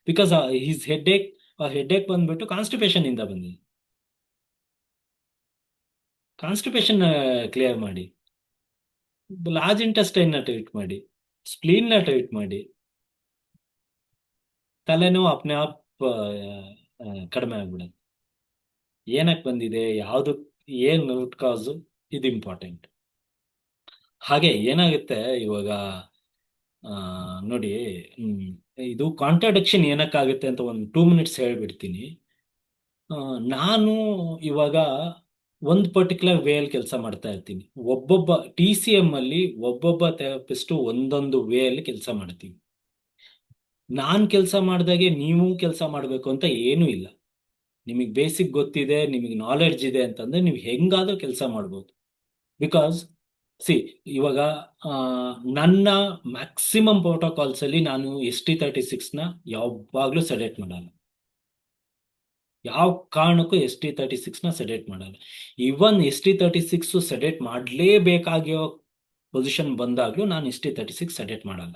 ಬಿಕಾಸ್ ಹಿಸ್ ಹೆಡ್ಡೇಕ್ ಬಂದ್ಬಿಟ್ಟು ಕಾನ್ಸ್ಟಿಪೇಷನ್ ಇಂದ ಬಂದಿದೆ. ಕಾನ್ಸ್ಟಿಪೇಷನ್ ಕ್ಲಿಯರ್ ಮಾಡಿ, ಲಾರ್ಜ್ ಇಂಟೆಸ್ಟೈನ್ ನ ಟ್ರೀಟ್ ಮಾಡಿ, ಸ್ಪ್ಲೀನ್ ನ ಟ್ರೀಟ್ ಮಾಡಿ, ತಲೆನೋವು ಅಪ್ನೆ ಆಪ್ ಕಡಿಮೆ ಆಗ್ಬಿಡುತ್ತೆ. ಏನಕ್ಕೆ ಬಂದಿದೆ, ಯಾವುದು, ಏನ್ ರೂಟ್ ಕಾಸು, ಇದು ಇಂಪಾರ್ಟೆಂಟ್. ಹಾಗೆ ಏನಾಗುತ್ತೆ ಇವಾಗ ನೋಡಿ, ಇದು ಕಾಂಟ್ರಾಡಿಕ್ಷನ್ ಏನಕ್ಕಾಗುತ್ತೆ ಅಂತ ಒಂದು 2 minutes ಹೇಳ್ಬಿಡ್ತೀನಿ. ನಾನು ಇವಾಗ ಒಂದು ಪರ್ಟಿಕ್ಯುಲರ್ ವೇ ಅಲ್ಲಿ ಕೆಲಸ ಮಾಡ್ತಾ ಇರ್ತೀನಿ. ಒಬ್ಬೊಬ್ಬ TCM ಅಲ್ಲಿ ಒಬ್ಬೊಬ್ಬ ಥೆರಪಿಸ್ಟ್ ಒಂದೊಂದು ವೇ ಅಲ್ಲಿ ಕೆಲಸ ಮಾಡ್ತೀವಿ. ನಾನ್ ಕೆಲಸ ಮಾಡಿದಾಗೆ ನೀವು ಕೆಲಸ ಮಾಡಬೇಕು ಅಂತ ಏನೂ ಇಲ್ಲ. ನಿಮಗೆ ಬೇಸಿಕ್ ಗೊತ್ತಿದೆ, ನಿಮಗೆ ನಾಲೆಡ್ಜ್ ಇದೆ ಅಂತಂದ್ರೆ ನೀವು ಹೆಂಗಾದ್ರೂ ಕೆಲಸ ಮಾಡ್ಬೋದು. ಬಿಕಾಸ್ ಇವಾಗ ನನ್ನ ಮ್ಯಾಕ್ಸಿಮಮ್ ಪ್ರೋಟೋಕಾಲ್ಸ್ ಅಲ್ಲಿ ನಾನು ST36ನ ಯಾವಾಗ್ಲೂ ಸೆಲೆಕ್ಟ್ ಮಾಡಲ್ಲ. ಯಾವ ಕಾರಣಕ್ಕೂ ST36ನ ಸೆಲೆಕ್ಟ್ ಮಾಡಲ್ಲ. ಇವನ್ ST36 ಸೆಲೆಕ್ಟ್ ಮಾಡಲೇಬೇಕಾಗಿರೋ ಪೊಸಿಷನ್ ಬಂದಾಗ್ಲೂ ನಾನು ST36 ಸೆಲೆಕ್ಟ್ ಮಾಡಲ್ಲ.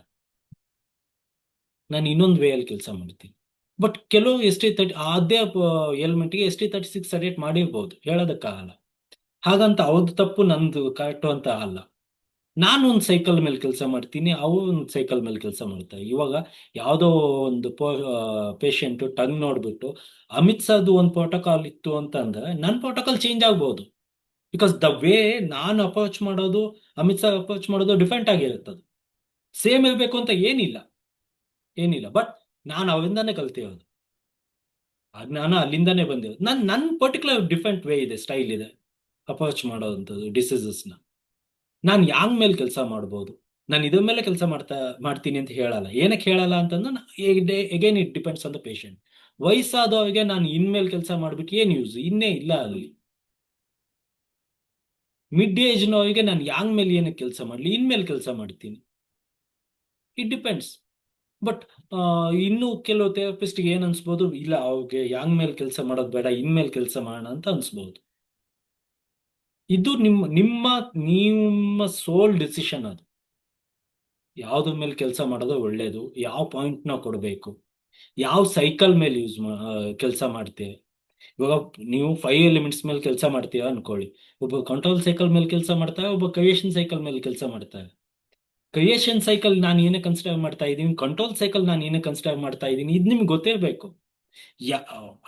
ನಾನು ಇನ್ನೊಂದು ವೇ ಅಲ್ಲಿ ಕೆಲಸ ಮಾಡ್ತೀನಿ. ಬಟ್ ಕೆಲವು ಅದೇ ಎಲಿಮೆಂಟ್ಗೆ ST36 ಸೆಲೆಕ್ಟ್ ಮಾಡಿರ್ಬೋದು, ಹೇಳೋದಕ್ಕಾಗಲ್ಲ. ಹಾಗಂತ ಅವ್ರದ್ದು ತಪ್ಪು ನಂದು ಕರೆಕ್ಟು ಅಂತ ಅಲ್ಲ. ನಾನು ಒಂದು ಸೈಕಲ್ ಮೇಲೆ ಕೆಲಸ ಮಾಡ್ತೀನಿ, ಅವರು ಒಂದು ಸೈಕಲ್ ಮೇಲೆ ಕೆಲಸ ಮಾಡ್ತಾರೆ. ಇವಾಗ ಯಾವುದೋ ಒಂದು ಪೇಷಂಟು ಟಂಗ್ ನೋಡ್ಬಿಟ್ಟು ಅಮಿತ್ ಸರ್ದು ಒಂದು ಪ್ರೋಟೋಕಾಲ್ ಇತ್ತು ಅಂತ ಅಂದ್ರೆ ನನ್ನ ಪ್ರೋಟೋಕಾಲ್ ಚೇಂಜ್ ಆಗ್ಬೋದು. ಬಿಕಾಸ್ ದ ವೇ ನಾನು ಅಪ್ರೋಚ್ ಮಾಡೋದು, ಅಮಿತ್ ಸರ್ ಅಪ್ರೋಚ್ ಮಾಡೋದು ಡಿಫ್ರೆಂಟ್ ಆಗಿರುತ್ತದೆ. ಸೇಮ್ ಇರಬೇಕು ಅಂತ ಏನಿಲ್ಲ. ಬಟ್ ನಾನು ಅವರಿಂದಾನೇ ಕಲ್ತಿರೋದು, ಆ ಜ್ಞಾನ ಅಲ್ಲಿಂದಾನೇ ಬಂದಿರೋದು. ನನ್ನ ಪರ್ಟಿಕ್ಯುಲರ್ ಡಿಫ್ರೆಂಟ್ ವೇ ಇದೆ, ಸ್ಟೈಲ್ ಇದೆ ಅಪ್ರೋಚ್ ಮಾಡೋವಂಥದ್ದು ಡಿಸೀಸಸ್ನ. ನಾನು ಯಾಂಗ್ ಮೇಲೆ ಕೆಲಸ ಮಾಡ್ಬೋದು, ನಾನು ಇದ್ರ ಮೇಲೆ ಕೆಲಸ ಮಾಡ್ತೀನಿ ಅಂತ ಹೇಳಲ್ಲ. ಏನಕ್ಕೆ ಹೇಳಲ್ಲ ಅಂತಂದ್ರೆ again it depends on the patient. ವಯಸ್ಸಾದವ್ರಿಗೆ ನಾನು ಇನ್ಮೇಲೆ ಕೆಲಸ ಮಾಡ್ಬಿಟ್ಟು ಏನು ಯೂಸ್, ಇನ್ನೇ ಇಲ್ಲ ಅಲ್ಲಿ. ಮಿಡ್ ಏಜ್ನವರಿಗೆ ನಾನು ಯಾಂಗ್ ಮೇಲೆ ಏನಕ್ಕೆ ಕೆಲಸ ಮಾಡಲಿ, ಇನ್ಮೇಲೆ ಕೆಲಸ ಮಾಡ್ತೀನಿ. It depends. ಬಟ್ ಇನ್ನು ಕೆಲವು ಥೆರಪಿಸ್ಟ್ಗೆ ಏನು ಅನ್ಸ್ಬೋದು, ಇಲ್ಲ ಅವ್ರಿಗೆ ಯಾಂಗ್ ಮೇಲೆ ಕೆಲಸ ಮಾಡೋದು ಬೇಡ, ಇನ್ಮೇಲೆ ಕೆಲಸ ಮಾಡೋಣ ಅಂತ ಅನ್ಸ್ಬೋದು. ಇದು ನಿಮ್ಮ ಸೋಲ್ ಡಿಸಿಷನ್. ಅದು ಯಾವ್ದ್ರ ಮೇಲೆ ಕೆಲಸ ಮಾಡೋದು ಒಳ್ಳೇದು, ಯಾವ ಪಾಯಿಂಟ್ನ ಕೊಡಬೇಕು, ಯಾವ ಸೈಕಲ್ ಮೇಲೆ ಕೆಲಸ ಮಾಡ್ತೀವಿ. ಇವಾಗ ನೀವು 5 ಎಲಿಮೆಂಟ್ಸ್ ಮೇಲೆ ಕೆಲಸ ಮಾಡ್ತೀರಾ ಅನ್ಕೊಳ್ಳಿ. ಒಬ್ಬ ಕಂಟ್ರೋಲ್ ಸೈಕಲ್ ಮೇಲೆ ಕೆಲಸ ಮಾಡ್ತಾರೆ, ಒಬ್ಬ ಕ್ರಿಯೇಷನ್ ಸೈಕಲ್ ಮೇಲೆ ಕೆಲಸ ಮಾಡ್ತಾರೆ. ಕ್ರಿಯೇಷನ್ ಸೈಕಲ್ ನಾನು ಏನೇ ಕನ್ಸಿಡರ್ ಮಾಡ್ತಾ ಇದ್ದೀನಿ, ಕಂಟ್ರೋಲ್ ಸೈಕಲ್ ನಾನು ಏನೇ ಕನ್ಸಿಡರ್ ಮಾಡ್ತಾ ಇದ್ದೀನಿ, ಇದು ನಿಮ್ಗೆ ಗೊತ್ತಿರಬೇಕು.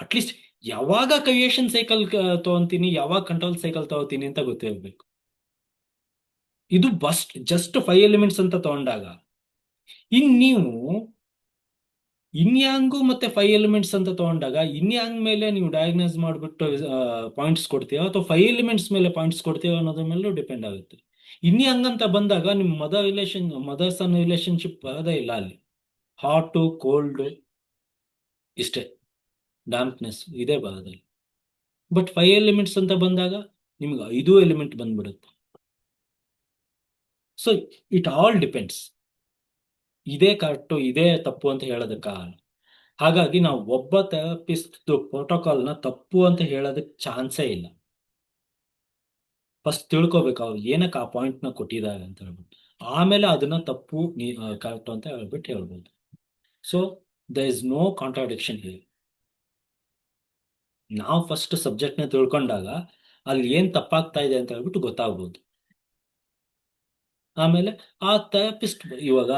ಅಟ್ಲೀಸ್ಟ್ ಯಾವಾಗ ಕ್ರಿಯೇಷನ್ ಸೈಕಲ್ ತಗೊಂತೀನಿ, ಯಾವಾಗ ಕಂಟ್ರೋಲ್ ಸೈಕಲ್ ತಗೋತೀನಿ ಅಂತ ಗೊತ್ತಿರಬೇಕು. ಇದು ಜಸ್ಟ್ 5 ಎಲಿಮೆಂಟ್ಸ್ ಅಂತ ತಗೊಂಡಾಗ, ಇನ್ ನೀವು ಇನ್ಯಾಂಗು ಮತ್ತೆ 5 ಎಲಿಮೆಂಟ್ಸ್ ಅಂತ ತಗೊಂಡಾಗ ಇನ್ಯಾಂಗ್ ಮೇಲೆ ನೀವು ಡಯಾಗ್ನೈಸ್ ಮಾಡಿಬಿಟ್ಟು ಪಾಯಿಂಟ್ಸ್ ಕೊಡ್ತೀರಾ, ಅಥವಾ 5 ಎಲಿಮೆಂಟ್ಸ್ ಮೇಲೆ ಪಾಯಿಂಟ್ಸ್ ಕೊಡ್ತೀರಾ ಅನ್ನೋದ್ರ ಮೇಲೂ ಡಿಪೆಂಡ್ ಆಗುತ್ತೆ. ಇನ್ಯಾಂಗ್ ಅಂತ ಬಂದಾಗ ನಿಮ್ಮ ಮದರ್ ಸನ್ ರಿಲೇಶನ್ಶಿಪ್ ಬರೋದೇ ಇಲ್ಲ ಅಲ್ಲಿ. ಹಾಟು ಕೋಲ್ಡ್ ಇಷ್ಟೇ, ಡಾಂಪ್ನೆಸ್ ಇದೇ ಬರೋದಲ್ಲಿ. ಬಟ್ 5 ಎಲಿಮೆಂಟ್ಸ್ ಅಂತ ಬಂದಾಗ ನಿಮ್ಗೆ 5 ಎಲಿಮೆಂಟ್ ಬಂದ್ಬಿಡುತ್ತೆ. So it all depends. ಇದೇ ಕರೆಕ್ಟು ಇದೇ ತಪ್ಪು ಅಂತ ಹೇಳೋದಕ್ಕಾಗಲ್ಲ. ಹಾಗಾಗಿ ನಾವು ಒಬ್ಬ ಥೆರಪಿಸ್ಟ್ ಪ್ರೋಟೋಕಾಲ್ನ ತಪ್ಪು ಅಂತ ಹೇಳೋದಕ್ಕೆ ಚಾನ್ಸೇ ಇಲ್ಲ. ಫಸ್ಟ್ ತಿಳ್ಕೊಬೇಕು ಅವ್ರು ಏನಕ್ಕೆ ಆ ಪಾಯಿಂಟ್ನ ಕೊಟ್ಟಿದ್ದಾರೆ ಅಂತ ಹೇಳ್ಬಿಟ್ಟು, ಆಮೇಲೆ ಅದನ್ನ ತಪ್ಪು ಕರೆಕ್ಟು ಅಂತ ಹೇಳ್ಬೋದು. So the is no contradiction here. ನಾವು ಫಸ್ಟ್ ಸಬ್ಜೆಕ್ಟ್ನ ತಿಳ್ಕೊಂಡಾಗ ಅಲ್ಲಿ ಏನ್ ತಪ್ಪಾಗ್ತಾ ಇದೆ ಅಂತ ಹೇಳ್ಬಿಟ್ಟು ಗೊತ್ತಾಗ್ಬೋದು. ಆಮೇಲೆ ಆ ಥೆರಪಿಸ್ಟ್ ಇವಾಗ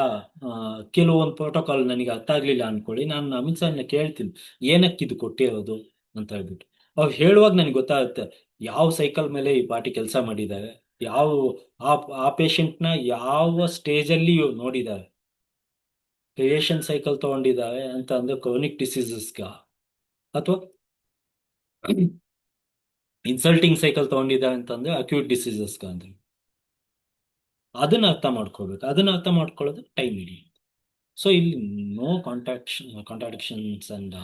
ಕೆಲವೊಂದು ಪ್ರೋಟೋಕಾಲ್ ನನಗೆ ಅರ್ಥ ಆಗ್ಲಿಲ್ಲ ಅನ್ಕೊಳ್ಳಿ, ನಾನು ಅಮಿತ್ ಸರ್ನ ಕೇಳ್ತೀನಿ ಏನಕ್ಕೆ ಇದು ಕೊಟ್ಟಿರೋದು ಅಂತ ಹೇಳ್ಬಿಟ್ಟು. ಅವ್ರು ಹೇಳುವಾಗ ನನಗೆ ಗೊತ್ತಾಗುತ್ತೆ ಯಾವ ಸೈಕಲ್ ಮೇಲೆ ಈ ಪಾರ್ಟಿ ಕೆಲಸ ಮಾಡಿದ್ದಾರೆ, ಯಾವ ಆ ಪೇಷಂಟ್ನ ಯಾವ ಸ್ಟೇಜಲ್ಲಿ ನೋಡಿದ್ದಾರೆ. ಕ್ರಿಯೇಷನ್ ಸೈಕಲ್ ತಗೊಂಡಿದ್ದಾರೆ ಅಂತ ಅಂದ್ರೆ ಕ್ರೋನಿಕ್ ಡಿಸೀಸಸ್ಗ, ಅಥವಾ ಇನ್ಸಲ್ಟಿಂಗ್ ಸೈಕಲ್ ತಗೊಂಡಿದ್ದಾರೆ ಅಂತಂದ್ರೆ ಅಕ್ಯೂಟ್ ಡಿಸೀಸಸ್ಗ ಅಂದ್ರೆ ಅದನ್ನ ಅರ್ಥ ಮಾಡ್ಕೋಬೇಕು. ಅದನ್ನ ಅರ್ಥ ಮಾಡ್ಕೊಳ್ಳೋದು ಟೈಮ್ ಹಿಡಿಯುತ್ತೆ. ಸೊ ಇಲ್ಲಿ ನೋ ಕಾಂಟ್ರಾಡಿಕ್ಷನ್ಸ್ ಅಂಡ್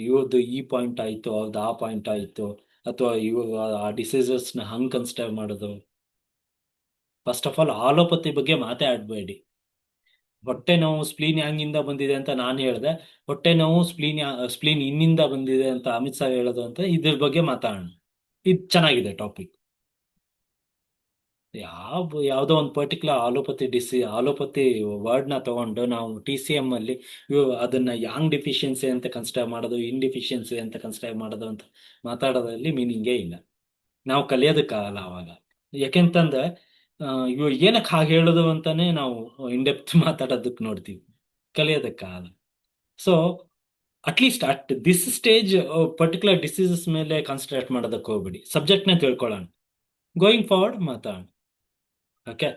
ಇವ್ರದ್ದು ಈ ಪಾಯಿಂಟ್ ಆಯಿತು, ಅವ್ರದ್ದು ಆ ಪಾಯಿಂಟ್ ಆಯಿತು, ಅಥವಾ ಇವಾಗ ಆ ಡಿಸೀಸಸ್ನ ಹಂಗೆ ಕನ್ಸಿಡರ್ ಮಾಡೋದು. ಫಸ್ಟ್ ಆಫ್ ಆಲ್ ಆಲೋಪತಿ ಬಗ್ಗೆ ಮಾತಾಡಬೇಡಿ. ಹೊಟ್ಟೆ ನೋವು ಸ್ಪ್ಲೀನ್ ಯಾಂಗಿಂದ ಬಂದಿದೆ ಅಂತ ನಾನು ಹೇಳಿದೆ, ಹೊಟ್ಟೆ ನೋವು ಸ್ಪ್ಲೀನ್ ಇನ್ನಿಂದ ಬಂದಿದೆ ಅಂತ ಅಮಿತ್ ಸರ್ ಹೇಳೋದು ಅಂತ ಇದ್ರ ಬಗ್ಗೆ ಮಾತಾಡೋಣ. ಇದು ಚೆನ್ನಾಗಿದೆ ಟಾಪಿಕ್. ಯಾವುದೋ ಒಂದು ಪರ್ಟಿಕ್ಯುಲರ್ ಆಲೋಪತಿ ವರ್ಡ್ನ ತಗೊಂಡು ನಾವು TCM ಅಲ್ಲಿ ಅದನ್ನ ಯಾಂಗ್ ಡಿಫಿಷಿಯನ್ಸಿ ಅಂತ ಕನ್ಸಿಡರ್ ಮಾಡೋದು, ಇನ್ಡಿಫಿಷಿಯನ್ಸಿ ಅಂತ ಕನ್ಸಿಡರ್ ಮಾಡೋದು ಅಂತ ಮಾತಾಡೋದ್ರಲ್ಲಿ ಮೀನಿಂಗೇ ಇಲ್ಲ. ನಾವು ಕಲಿಯೋದಕ್ಕಾಗಲ್ಲ ಅವಾಗ. ಯಾಕೆಂತಂದ್ರೆ ಇವು ಏನಕ್ಕೆ ಹಾಗೆ ಹೇಳೋದು ಅಂತಾನೆ ನಾವು ಇನ್ಡೆಪ್ತ್ ಮಾತಾಡೋದಕ್ಕೆ ನೋಡ್ತೀವಿ, ಕಲಿಯೋದಕ್ಕಾಗಲ್ಲ. So at least at this stage particular diseases ಮೇಲೆ ಕಾನ್ಸಂಟ್ರೇಟ್ ಮಾಡೋದಕ್ಕೆ ಹೋಗ್ಬಿಡಿ, ಸಬ್ಜೆಕ್ಟ್ನ ತಿಳ್ಕೊಳ್ಳೋಣ, ಗೋಯಿಂಗ್ ಫಾರ್ವರ್ಡ್ ಮಾತಾಡೋಣ. Okay.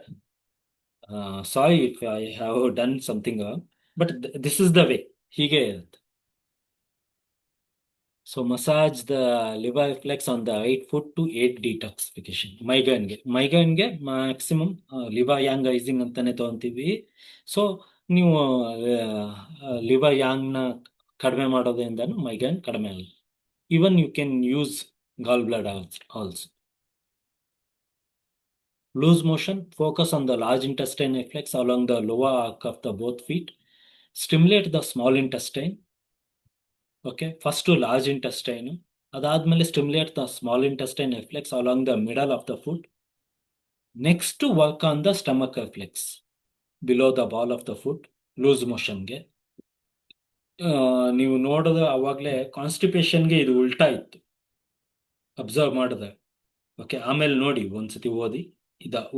Sorry if I have done something wrong, but this is the way. ಹೀಗೆ ಇರುತ್ತೆ. So massage the liver reflex on the right foot to aid detoxification. ಮೈಗ್ರೇನ್ಗೆ ಮ್ಯಾಕ್ಸಿಮಮ್ ಲಿವರ್ ಯಾಂಗ್ ರೈಸಿಂಗ್ ಅಂತಾನೆ ತಗೊಂತೀವಿ. ಸೊ ನೀವು ಲಿವರ್ ಯಾಂಗ್ನ ಕಡಿಮೆ ಮಾಡೋದ್ರಿಂದನೂ ಮೈಗ್ರೇನ್ ಕಡಿಮೆ ಆಗುತ್ತೆ. Even you can use gall bladder also. Loose motion, focus on the large intestine reflex along the lower arc of the both feet. Stimulate the small intestine. Okay, first to large intestine. Adadmele stimulate the small intestine reflex along the middle of the foot. Next to work on the stomach reflex below the ball of the foot. Loose motion ge. ನೀವು ನೋಡಿದ್ರೆ ಅವಾಗಲೇ ಕಾನ್ಸ್ಟಿಪೇಷನ್ಗೆ ಇದು ಉಲ್ಟಾ ಇತ್ತು, ಅಬ್ಸರ್ವ್ ಮಾಡಿದೆ. ಓಕೆ, ಆಮೇಲೆ ನೋಡಿ ಒಂದ್ಸತಿ ಓದಿ,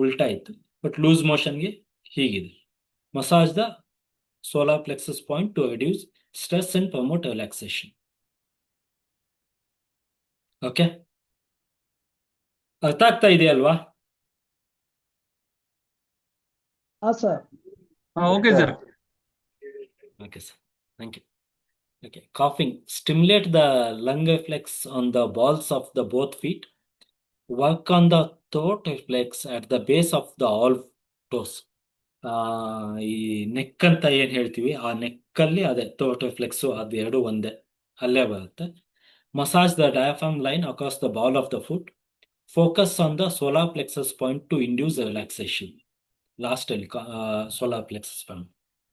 ಉಲ್ಟಾ ಇತ್ತು. ಬಟ್ ಲೂಸ್ ಮೋಷನ್ಗೆ ಹೀಗಿದೆ. Massage the solar plexus point to reduce stress and promote relaxation. Okay, ಅರ್ಥ ಆಗ್ತಾ ಇದೆಯಲ್ವಾ? Okay sir. Okay sir, thank you. Okay, coughing. Stimulate the lung reflex on the balls of the both feet. Work on the throat reflex at the base of the all toes. ಈ ನೆಕ್ ಅಂತ ಏನ್ ಹೇಳ್ತೀವಿ, ಆ ನೆಕ್ಕಲ್ಲಿ ಅದೇ ಥ್ರೋಟ್ ರಿಫ್ಲೆಕ್ಸು ಅದು ಎರಡು ಒಂದೇ, ಅಲ್ಲೇ ಬರುತ್ತೆ. Massage the diaphragm line across the ball of the foot. Focus on the solar plexus point to induce relaxation. ಲಾಸ್ಟಲ್ಲಿ solar plexus point.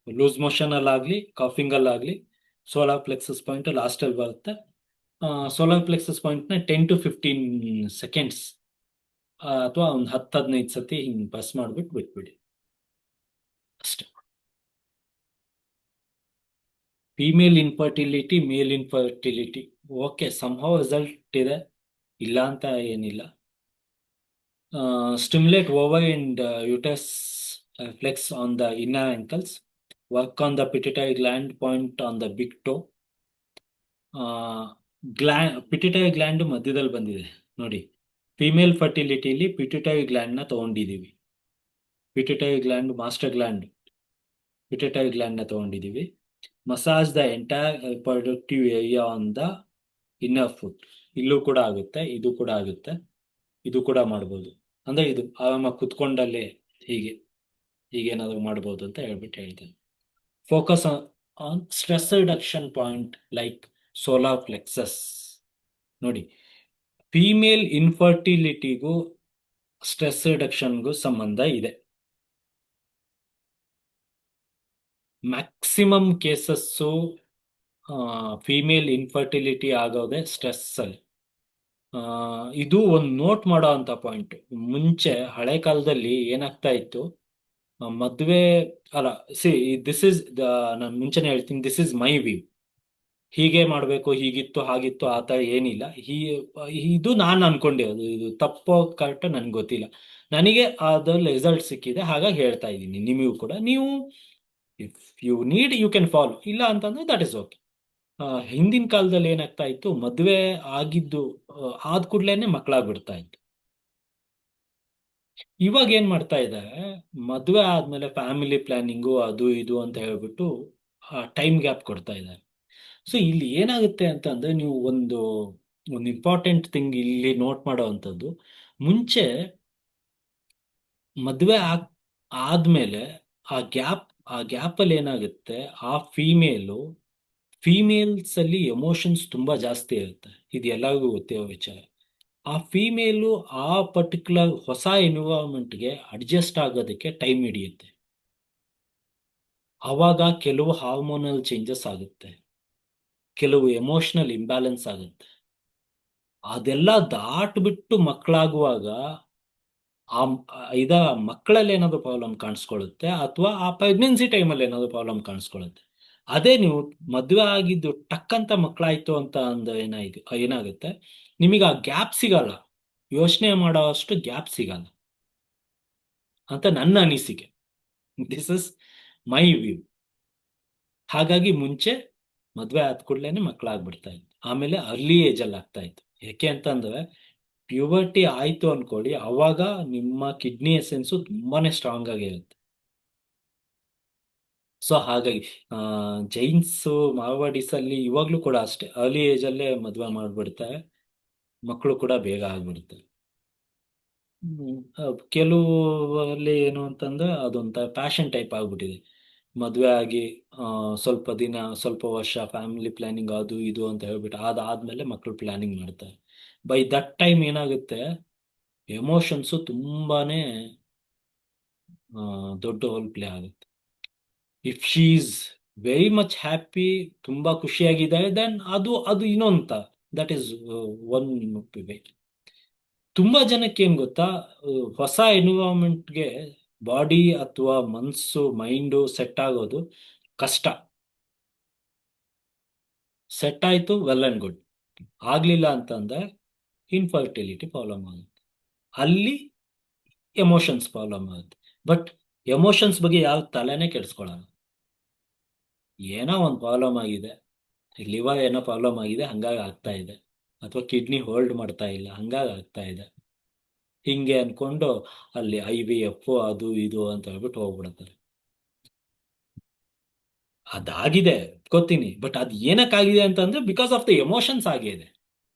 Loose motion ಅಲ್ಲಾಗ್ಲಿ ಕಾಫಿಂಗ್ ಅಲ್ಲಾಗ್ಲಿ ಸೋಲಾರ್ ಪ್ಲೆಕ್ಸಸ್ ಪಾಯಿಂಟ್ ಲಾಸ್ಟಲ್ಲಿ ಬರುತ್ತೆ. ಸೋಲಾರ್ ಪ್ಲೆಕ್ಸಸ್ ಪಾಯಿಂಟ್ನ 10 to 15 ಸೆಕೆಂಡ್ಸ್ ಅಥವಾ ಒಂದು 10-15 ಸತಿ ಹಿಂಗೆ ಪ್ರೆಸ್ ಮಾಡಿಬಿಟ್ಟು ಬಿಟ್ಬಿಡಿ ಅಷ್ಟೇ. Female infertility, male infertility. Okay, somehow result ಇದೆ, ಇಲ್ಲ ಅಂತ ಏನಿಲ್ಲ. Stimulate ovary and uterus flex on the inner ankles, work on the pituitary gland, point on the big toe. Pituitary gland ಮಧ್ಯದಲ್ಲಿ ಬಂದಿದೆ ನೋಡಿ. ಫಿಮೇಲ್ ಫರ್ಟಿಲಿಟಿಲಿ ಪಿಟ್ಯುಟರಿ ಗ್ಲ್ಯಾಂಡ್ನ ತಗೊಂಡಿದ್ದೀವಿ. Pituitary gland, master gland, pituitary ಗ್ಲ್ಯಾಂಡ್ನ ತಗೊಂಡಿದ್ದೀವಿ. Massage the entire productive area on the inner foot. ಇಲ್ಲೂ ಕೂಡ ಆಗುತ್ತೆ, ಇದು ಕೂಡ ಆಗುತ್ತೆ, ಇದು ಕೂಡ ಮಾಡ್ಬೋದು. ಅಂದ್ರೆ ಇದು ಆರಾಮಾಗಿ ಕುತ್ಕೊಂಡಲ್ಲೇ ಹೀಗೇನಾದ್ರು ಮಾಡ್ಬೋದು ಅಂತ ಹೇಳ್ತೇನೆ. Focus on stress reduction point like solar plexus. ನೋಡಿ, ಫಿಮೇಲ್ ಇನ್ಫರ್ಟಿಲಿಟಿಗೂ ಸ್ಟ್ರೆಸ್ ರಿಡಕ್ಷನ್ಗೂ ಸಂಬಂಧ ಇದೆ. ಮ್ಯಾಕ್ಸಿಮಮ್ ಕೇಸಸ್ಸು ಫಿಮೇಲ್ ಇನ್ಫರ್ಟಿಲಿಟಿ ಆಗೋದೇ ಸ್ಟ್ರೆಸ್ ಅಲ್ಲಿ. ಇದು ಒಂದು ನೋಟ್ ಮಾಡೋ ಅಂತ ಪಾಯಿಂಟ್. ಮುಂಚೆ ಹಳೆ ಕಾಲದಲ್ಲಿ ಏನಾಗ್ತಾ ಇತ್ತು, ಮದುವೆ ಅಲ್ಲ, ದಿಸ್ ಇಸ್ ನಾನು ಮುಂಚೆನೆ ಹೇಳ್ತೀನಿ, ದಿಸ್ ಇಸ್ ಮೈ ವ್ಯೂ. ಹೀಗೆ ಮಾಡಬೇಕು, ಹೀಗಿತ್ತು ಹಾಗಿತ್ತು ಆ ಥರ ಏನಿಲ್ಲ. ಇದು ನಾನು ಅನ್ಕೊಂಡಿರೋದು, ಇದು ತಪ್ಪೋ ಕರೆಕ್ಟ್ ನನ್ಗೆ ಗೊತ್ತಿಲ್ಲ. ನನಗೆ ಅದ್ರಲ್ಲಿ ರಿಸಲ್ಟ್ ಸಿಕ್ಕಿದೆ, ಹಾಗಾಗಿ ಹೇಳ್ತಾ ಇದ್ದೀನಿ. ನಿಮಗೂ ಕೂಡ, ನೀವು if you need you can follow, ಇಲ್ಲ ಅಂತಂದ್ರೆ ದಟ್ ಇಸ್ ಓಕೆ. ಹಿಂದಿನ ಕಾಲದಲ್ಲಿ ಏನಾಗ್ತಾ ಇತ್ತು, ಮದುವೆ ಆಗಿದ್ದು ಆದ ಕೂಡ್ಲೇನೆ ಮಕ್ಕಳಾಗ್ಬಿಡ್ತಾ ಇತ್ತು. ಇವಾಗ ಏನ್ ಮಾಡ್ತಾ ಇದ್ದಾರೆ, ಮದುವೆ ಆದ್ಮೇಲೆ ಫ್ಯಾಮಿಲಿ ಪ್ಲಾನಿಂಗು ಅದು ಇದು ಅಂತ ಹೇಳ್ಬಿಟ್ಟು ಟೈಮ್ ಗ್ಯಾಪ್ ಕೊಡ್ತಾ ಇದ್ದಾರೆ. ಸೊ ಇಲ್ಲಿ ಏನಾಗುತ್ತೆ ಅಂತಂದ್ರೆ, ನೀವು ಒಂದು ಇಂಪಾರ್ಟೆಂಟ್ ಥಿಂಗ್ ಇಲ್ಲಿ ನೋಟ್ ಮಾಡೋ ಅಂಥದ್ದು, ಮುಂಚೆ ಮದುವೆ ಆದ್ಮೇಲೆ ಆ ಗ್ಯಾಪಲ್ಲಿ ಏನಾಗುತ್ತೆ, ಆ ಫೀಮೇಲ್ಸ್ ಅಲ್ಲಿ ಎಮೋಷನ್ಸ್ ತುಂಬಾ ಜಾಸ್ತಿ ಇರುತ್ತೆ. ಇದು ಎಲ್ಲರಿಗೂ ಗೊತ್ತಿರೋ ವಿಚಾರ. ಆ ಫೀಮೇಲು ಆ ಪರ್ಟಿಕ್ಯುಲರ್ ಹೊಸ ಎನ್ವಿರಾನ್ಮೆಂಟ್ಗೆ ಅಡ್ಜಸ್ಟ್ ಆಗೋದಕ್ಕೆ ಟೈಮ್ ಹಿಡಿಯುತ್ತೆ. ಆವಾಗ ಕೆಲವು ಹಾರ್ಮೋನಲ್ ಚೇಂಜಸ್ ಆಗುತ್ತೆ, ಕೆಲವು ಎಮೋಷನಲ್ ಇಂಬ್ಯಾಲೆನ್ಸ್ ಆಗುತ್ತೆ. ಅದೆಲ್ಲ ದಾಟ್ಬಿಟ್ಟು ಮಕ್ಕಳಾಗುವಾಗ ಮಕ್ಕಳಲ್ಲಿ ಏನಾದ್ರು ಪ್ರಾಬ್ಲಮ್ ಕಾಣಿಸ್ಕೊಳ್ಳುತ್ತೆ, ಅಥವಾ ಆ ಪ್ರೆಗ್ನೆನ್ಸಿ ಟೈಮಲ್ಲಿ ಏನಾದ್ರು ಪ್ರಾಬ್ಲಮ್ ಕಾಣಿಸ್ಕೊಳ್ಳುತ್ತೆ. ಅದೇ ನೀವು ಮದುವೆ ಆಗಿದ್ದು ಟಕ್ ಅಂತ ಮಕ್ಕಳಾಯ್ತು ಅಂತ ಅಂದ್ರೆ ಏನಾಗುತ್ತೆ, ನಿಮಗೆ ಆ ಗ್ಯಾಪ್ ಸಿಗಲ್ಲ, ಯೋಚನೆ ಮಾಡೋ ಅಷ್ಟು ಗ್ಯಾಪ್ ಸಿಗಲ್ಲ ಅಂತ ನನ್ನ ಅನಿಸಿಕೆ. This is my view. ಹಾಗಾಗಿ ಮುಂಚೆ ಮದುವೆ ಆದ ಕೂಡಲೇ ಮಕ್ಕಳಾಗ್ಬಿಡ್ತಾ ಇತ್ತು, ಆಮೇಲೆ ಅರ್ಲಿ ಏಜಲ್ಲಿ ಆಗ್ತಾ ಇತ್ತು. ಯಾಕೆ ಅಂತಂದ್ರೆ, ಪ್ಯೂಬರ್ಟಿ ಆಯ್ತು ಅನ್ಕೊಳ್ಳಿ, ಅವಾಗ ನಿಮ್ಮ ಕಿಡ್ನಿ ಎಸೆನ್ಸು ತುಂಬಾನೇ ಸ್ಟ್ರಾಂಗ್ ಆಗಿರುತ್ತೆ. ಸೊ ಹಾಗಾಗಿ ಜೈನ್ಸು, ಮಾರ್ವಾಡೀಸ್ ಅಲ್ಲಿ ಇವಾಗ್ಲೂ ಕೂಡ ಅಷ್ಟೇ, ಅರ್ಲಿ ಏಜ್ ಅಲ್ಲೇ ಮದುವೆ ಮಾಡ್ಬಿಡ್ತಾರೆ, ಮಕ್ಕಳು ಕೂಡ ಬೇಗ ಆಗ್ಬಿಡ್ತಾರೆ. ಕೆಲವಲ್ಲಿ ಏನು ಅಂತಂದ್ರೆ ಅದೊಂಥರ ಪ್ಯಾಷನ್ ಟೈಪ್ ಆಗ್ಬಿಟ್ಟಿದೆ. ಮದುವೆ ಆಗಿ ಸ್ವಲ್ಪ ವರ್ಷ ಫ್ಯಾಮಿಲಿ ಪ್ಲಾನಿಂಗ್ ಅದು ಇದು ಅಂತ ಹೇಳ್ಬಿಟ್ಟು ಅದಾದ್ಮೇಲೆ ಮಕ್ಕಳು ಪ್ಲಾನಿಂಗ್ ಮಾಡ್ತಾರೆ. ಬೈ ದಟ್ ಟೈಮ್ ಏನಾಗುತ್ತೆ, ಎಮೋಷನ್ಸು ತುಂಬಾನೇ ದೊಡ್ಡ ರೋಲ್ ಪ್ಲೇ ಆಗುತ್ತೆ. If she is very much happy, ತುಂಬಾ ಖುಷಿಯಾಗಿದ್ದಾರೆ, ದೆನ್ ಅದು ಇನ್ನೊಂತ, ದಟ್ ಈಸ್ ಒನ್ ವೇ. ತುಂಬಾ ಜನಕ್ಕೆ ಏನ್ ಗೊತ್ತಾ, ಹೊಸ ಎನ್ವಿರಾನ್ಮೆಂಟ್ಗೆ ಬಾಡಿ ಅಥವಾ ಮನಸ್ಸು, ಮೈಂಡು ಸೆಟ್ ಆಗೋದು ಕಷ್ಟ. ಸೆಟ್ ಆಯ್ತು, ವೆಲ್ ಅಂಡ್ ಗುಡ್. ಆಗ್ಲಿಲ್ಲ ಅಂತಂದ್ರೆ ಇನ್ಫರ್ಟಿಲಿಟಿ ಪ್ರಾಬ್ಲಮ್ ಆಗುತ್ತೆ, ಅಲ್ಲಿ ಎಮೋಷನ್ಸ್ ಪ್ರಾಬ್ಲಮ್ ಆಗುತ್ತೆ. ಬಟ್ ಎಮೋಷನ್ಸ್ ಬಗ್ಗೆ ಯಾವ ತಲೆನೇ ಕೆಡಿಸ್ಕೊಳ್ಳಲ್ಲ. ಏನೋ ಒಂದು ಪ್ರಾಬ್ಲಮ್ ಆಗಿದೆ, ಲಿವರ್ ಏನೋ ಪ್ರಾಬ್ಲಮ್ ಆಗಿದೆ ಹಂಗಾಗಿ ಆಗ್ತಾ ಇದೆ, ಅಥವಾ ಕಿಡ್ನಿ ಹೋಲ್ಡ್ ಮಾಡ್ತಾ ಇಲ್ಲ ಹಂಗಾಗಿ ಆಗ್ತಾ ಇದೆ, ಹಿಂಗೆ ಅನ್ಕೊಂಡು ಅಲ್ಲಿ IVF ಅದು ಇದು ಅಂತ ಹೇಳ್ಬಿಟ್ಟು ಹೋಗ್ಬಿಡ್ತಾರೆ. ಅದಾಗಿದೆ ಗೊತ್ತೀನಿ, ಬಟ್ ಅದು ಏನಕ್ಕಾಗಿದೆ ಅಂತಂದ್ರೆ ಬಿಕಾಸ್ ಆಫ್ ದ ಎಮೋಷನ್ಸ್ ಆಗಿದೆ.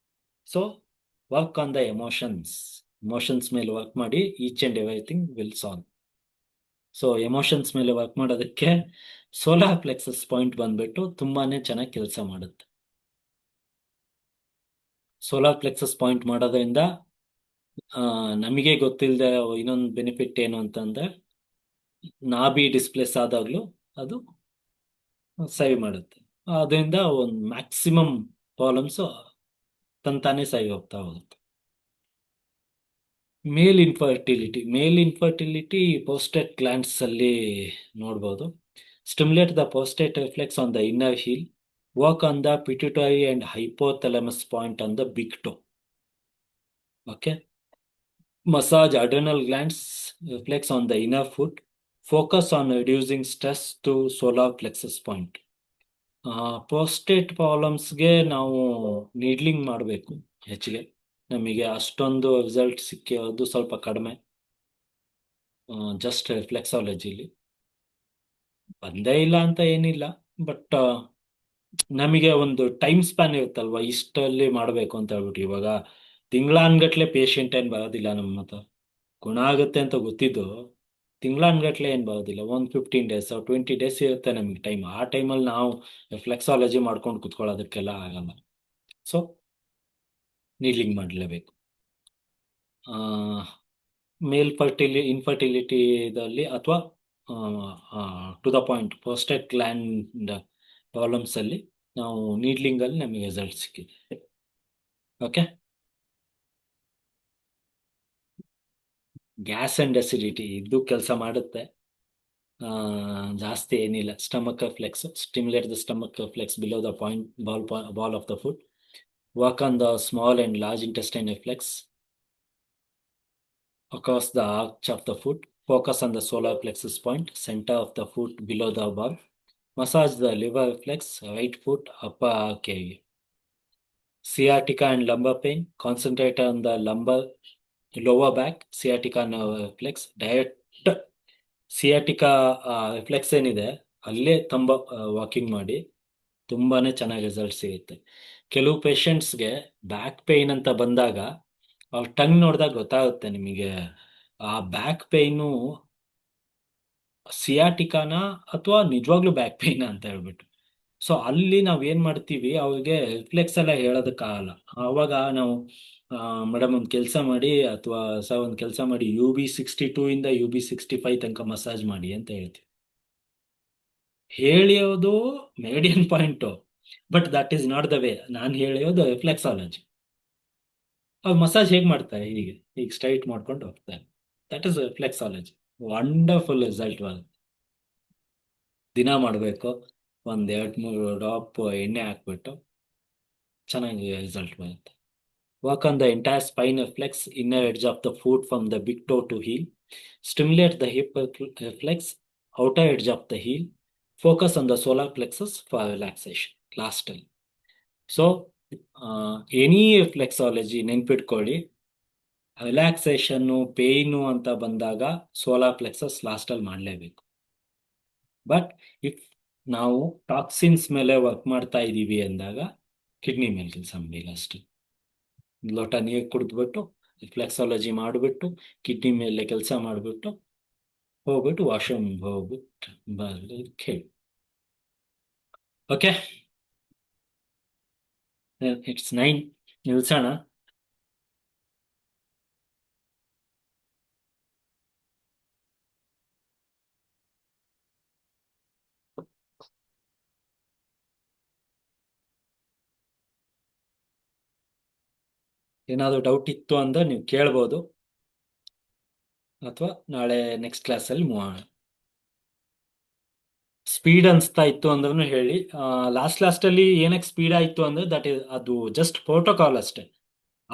So work on the emotions ಮೇಲೆ ವರ್ಕ್ ಮಾಡಿ, each and everything will solve. So emotions ಮೇಲೆ ವರ್ಕ್ ಮಾಡೋದಕ್ಕೆ ಸೋಲಾರ್ ಪ್ಲೆಕ್ಸಸ್ ಪಾಯಿಂಟ್ ಬಂದ್ಬಿಟ್ಟು ತುಂಬಾನೇ ಚೆನ್ನಾಗಿ ಕೆಲಸ ಮಾಡುತ್ತೆ. ಸೋಲಾರ್ ಪ್ಲೆಕ್ಸಸ್ ಪಾಯಿಂಟ್ ಮಾಡೋದ್ರಿಂದ ನಮಗೆ ಗೊತ್ತಿಲ್ಲದೆ ಇನ್ನೊಂದು ಬೆನಿಫಿಟ್ ಏನು ಅಂತಂದ್ರೆ, ನಾಭಿ ಡಿಸ್ಪ್ಲೇಸ್ ಆದಾಗ್ಲೂ ಅದು ಸರಿ ಮಾಡುತ್ತೆ. ಅದರಿಂದ ಒಂದು ಮ್ಯಾಕ್ಸಿಮಮ್ ಪ್ರಾಬ್ಲಮ್ಸ್ ತಂತಾನೆ ಸರಿ ಹೋಗ್ತಾ ಹೋಗುತ್ತೆ. ಮೇಲ್ ಇನ್ಫರ್ಟಿಲಿಟಿ ಪ್ರೋಸ್ಟೇಟ್ ಗ್ಲ್ಯಾಂಡ್ಸ್ ಅಲ್ಲಿ ನೋಡ್ಬೋದು. Stimulate the prostate reflex on the inner heel, Work on the pituitary and hypothalamus point on the big toe. Okay. Massage adrenal glands, flex on the inner foot. Focus on reducing stress to solar plexus point. Prostate ಪ್ರಾಬ್ಲಮ್ಸ್ಗೆ ನಾವು ನೀಡ್ಲಿಂಗ್ ಮಾಡಬೇಕು ಹೆಚ್ಚಿಗೆ. ನಮಗೆ ಅಷ್ಟೊಂದು ರಿಸಲ್ಟ್ ಸಿಕ್ಕಿರೋದು ಸ್ವಲ್ಪ ಕಡಿಮೆ. ಜಸ್ಟ್ ರಿಫ್ಲೆಕ್ಸಾಲಜಿಲಿ ಬಂದೇ ಇಲ್ಲ ಅಂತ ಏನಿಲ್ಲ, ಬಟ್ ನಮಗೆ ಒಂದು ಟೈಮ್ ಸ್ಪ್ಯಾನ್ ಇರುತ್ತಲ್ವಾ, ಇಷ್ಟಲ್ಲಿ ಮಾಡಬೇಕು ಅಂತ ಹೇಳ್ಬಿಟ್ಟು. ಇವಾಗ ತಿಂಗಳಾನ್ಗಟ್ಲೆ ಪೇಷಂಟ್ ಏನು ಬರೋದಿಲ್ಲ ನಮ್ಮ ಹತ್ರ. ಗುಣ ಆಗುತ್ತೆ ಅಂತ ಗೊತ್ತಿದ್ದು ತಿಂಗಳಾನ್ಗಟ್ಲೆ ಏನು ಬರೋದಿಲ್ಲ. ಒಂದು 15 days 20 days ಇರುತ್ತೆ ನಮಗೆ ಟೈಮ್. ಆ ಟೈಮಲ್ಲಿ ನಾವು ಫ್ಲೆಕ್ಸಾಲಜಿ ಮಾಡ್ಕೊಂಡು ಕುತ್ಕೊಳ್ಳೋದಕ್ಕೆಲ್ಲ ಆಗಲ್ಲ. ಸೊ ನೀಡ್ಲಿಂಗ್ ಮಾಡಲೇಬೇಕು. ಮೇಲ್ ಇನ್ಫರ್ಟಿಲಿಟಿ ಇದಲ್ಲಿ ಅಥವಾ to the point prostate gland problems ಅಲ್ಲಿ ನಾವು ನೀಡ್ಲಿಂಗ್ ಅಲ್ಲಿ ನಮಗೆ ರಿಸಲ್ಟ್ ಸಿಕ್ಕಿದೆ. ಓಕೆ. ಗ್ಯಾಸ್ ಅಂಡ್ ಅಸಿಡಿಟಿ ಇದು ಕೆಲಸ ಮಾಡುತ್ತೆ, ಜಾಸ್ತಿ ಏನಿಲ್ಲ. Stomach flex, stimulate the stomach flex below the point ball of the foot. Work on the small and large intestine flex across the arch of the foot. Focus on the solar plexus point, center of the foot below the ball. Massage the liver flex, right foot, upper arc area. Sciatica and lumbar pain. Concentrate on the lumbar, lower back, sciatica nerve flex. Direct sciatica reflex ಏನಿದೆ ಅಲ್ಲೇ ವಾಕಿಂಗ್ ಮಾಡಿ ತುಂಬಾನೇ ಚೆನ್ನಾಗಿ ರಿಸಲ್ಟ್ ಸಿಗುತ್ತೆ. ಕೆಲವು ಪೇಷಂಟ್ಸ್ಗೆ ಬ್ಯಾಕ್ ಪೇಯ್ನ್ ಅಂತ ಬಂದಾಗ ಅವ್ರ ಟಂಗ್ ನೋಡಿದಾಗ ಗೊತ್ತಾಗುತ್ತೆ ನಿಮಗೆ ಆ ಬ್ಯಾಕ್ ಪೇಯ್ನು ಸಿಯಾಟಿಕಾನ ಅಥವಾ ನಿಜವಾಗ್ಲೂ ಬ್ಯಾಕ್ ಪೇಯ್ನ ಅಂತ ಹೇಳ್ಬಿಟ್ಟು. ಸೊ ಅಲ್ಲಿ ನಾವ್ ಏನ್ ಮಾಡ್ತೀವಿ, ಅವ್ರಿಗೆ ರಿಫ್ಲೆಕ್ಸ್ ಎಲ್ಲ ಹೇಳೋದಕ್ಕಾಗಲ್ಲ. ಅವಾಗ ನಾವು ಮೇಡಮ್ ಒಂದು ಕೆಲಸ ಮಾಡಿ ಅಥವಾ ಸರ್ ಒಂದು ಕೆಲಸ ಮಾಡಿ UB62 ಇಂದ UB65 ತನಕ ಮಸಾಜ್ ಮಾಡಿ ಅಂತ ಹೇಳ್ತೀವಿ. ಹೇಳಿಯೋದು median point, but that is not the way. ನಾನು ಹೇಳಿಯೋದು ರಿಫ್ಲೆಕ್ಸಾಲಜಿ. ಅವ್ರು ಮಸಾಜ್ ಹೇಗೆ ಮಾಡ್ತಾರೆ, ಈಗ ಸ್ಟ್ರೈಟ್ ಮಾಡ್ಕೊಂಡು ಹೋಗ್ತಾರೆ. That is reflexology. Wonderful result ಬರುತ್ತೆ. ದಿನ ಮಾಡಬೇಕು, 1-2-3 ಡ್ರಾಪ್ ಎಣ್ಣೆ ಹಾಕ್ಬಿಟ್ಟು ಚೆನ್ನಾಗಿ ರಿಸಲ್ಟ್ ಬರುತ್ತೆ. Work on the entire spine flex, inner edge of the foot from the big toe to heel. Stimulate the hip flex, outer edge of the heel. Focus on the solar plexus for relaxation. Lastly, so any reflexology ನೆನ್ಪಿಟ್ಕೊಳ್ಳಿ, ರಿಲ್ಯಾಕ್ಸೇಷನ್ನು ಪೇಯ್ನು ಅಂತ ಬಂದಾಗ ಸೋಲಾರ್ ಪ್ಲೆಕ್ಸಸ್ ಲಾಸ್ಟಲ್ಲಿ ಮಾಡಲೇಬೇಕು. ಬಟ್ ಇಫ್ ನಾವು ಟಾಕ್ಸಿನ್ಸ್ ಮೇಲೆ ವರ್ಕ್ ಮಾಡ್ತಾ ಇದ್ದೀವಿ ಅಂದಾಗ ಕಿಡ್ನಿ ಮೇಲೆ ಕೆಲಸ ಮಾಡಿಲ್ಲ ಅಷ್ಟೇ. ಲೋಟ ನೀರು ಕುಡಿದ್ಬಿಟ್ಟು ರಿಫ್ಲೆಕ್ಸಾಲಜಿ ಮಾಡಿಬಿಟ್ಟು ಕಿಡ್ನಿ ಮೇಲೆ ಕೆಲಸ ಮಾಡಿಬಿಟ್ಟು ಹೋಗ್ಬಿಟ್ಟು ವಾಶ್ರೂಮ್ ಹೋಗ್ಬಿಟ್ಟು ಹೇಳಿ. Okay, it's 9. ನಿಲ್ಸೋಣ. ಏನಾದರೂ ಡೌಟ್ ಇತ್ತು ಅಂದ್ರೆ ನೀವು ಕೇಳ್ಬೋದು, ಅಥವಾ ನಾಳೆ ನೆಕ್ಸ್ಟ್ ಕ್ಲಾಸಲ್ಲಿ ಮೂವ್ ಮಾಡೋಣ. ಸ್ಪೀಡ್ ಅನ್ಸ್ತಾ ಇತ್ತು ಅಂದ್ರೂ ಹೇಳಿ. ಲಾಸ್ಟಲ್ಲಿ ಏನಕ್ಕೆ ಸ್ಪೀಡ್ ಆಯಿತು ಅಂದ್ರೆ ಅದು ಜಸ್ಟ್ ಪ್ರೋಟೋಕಾಲ್ ಅಷ್ಟೇ.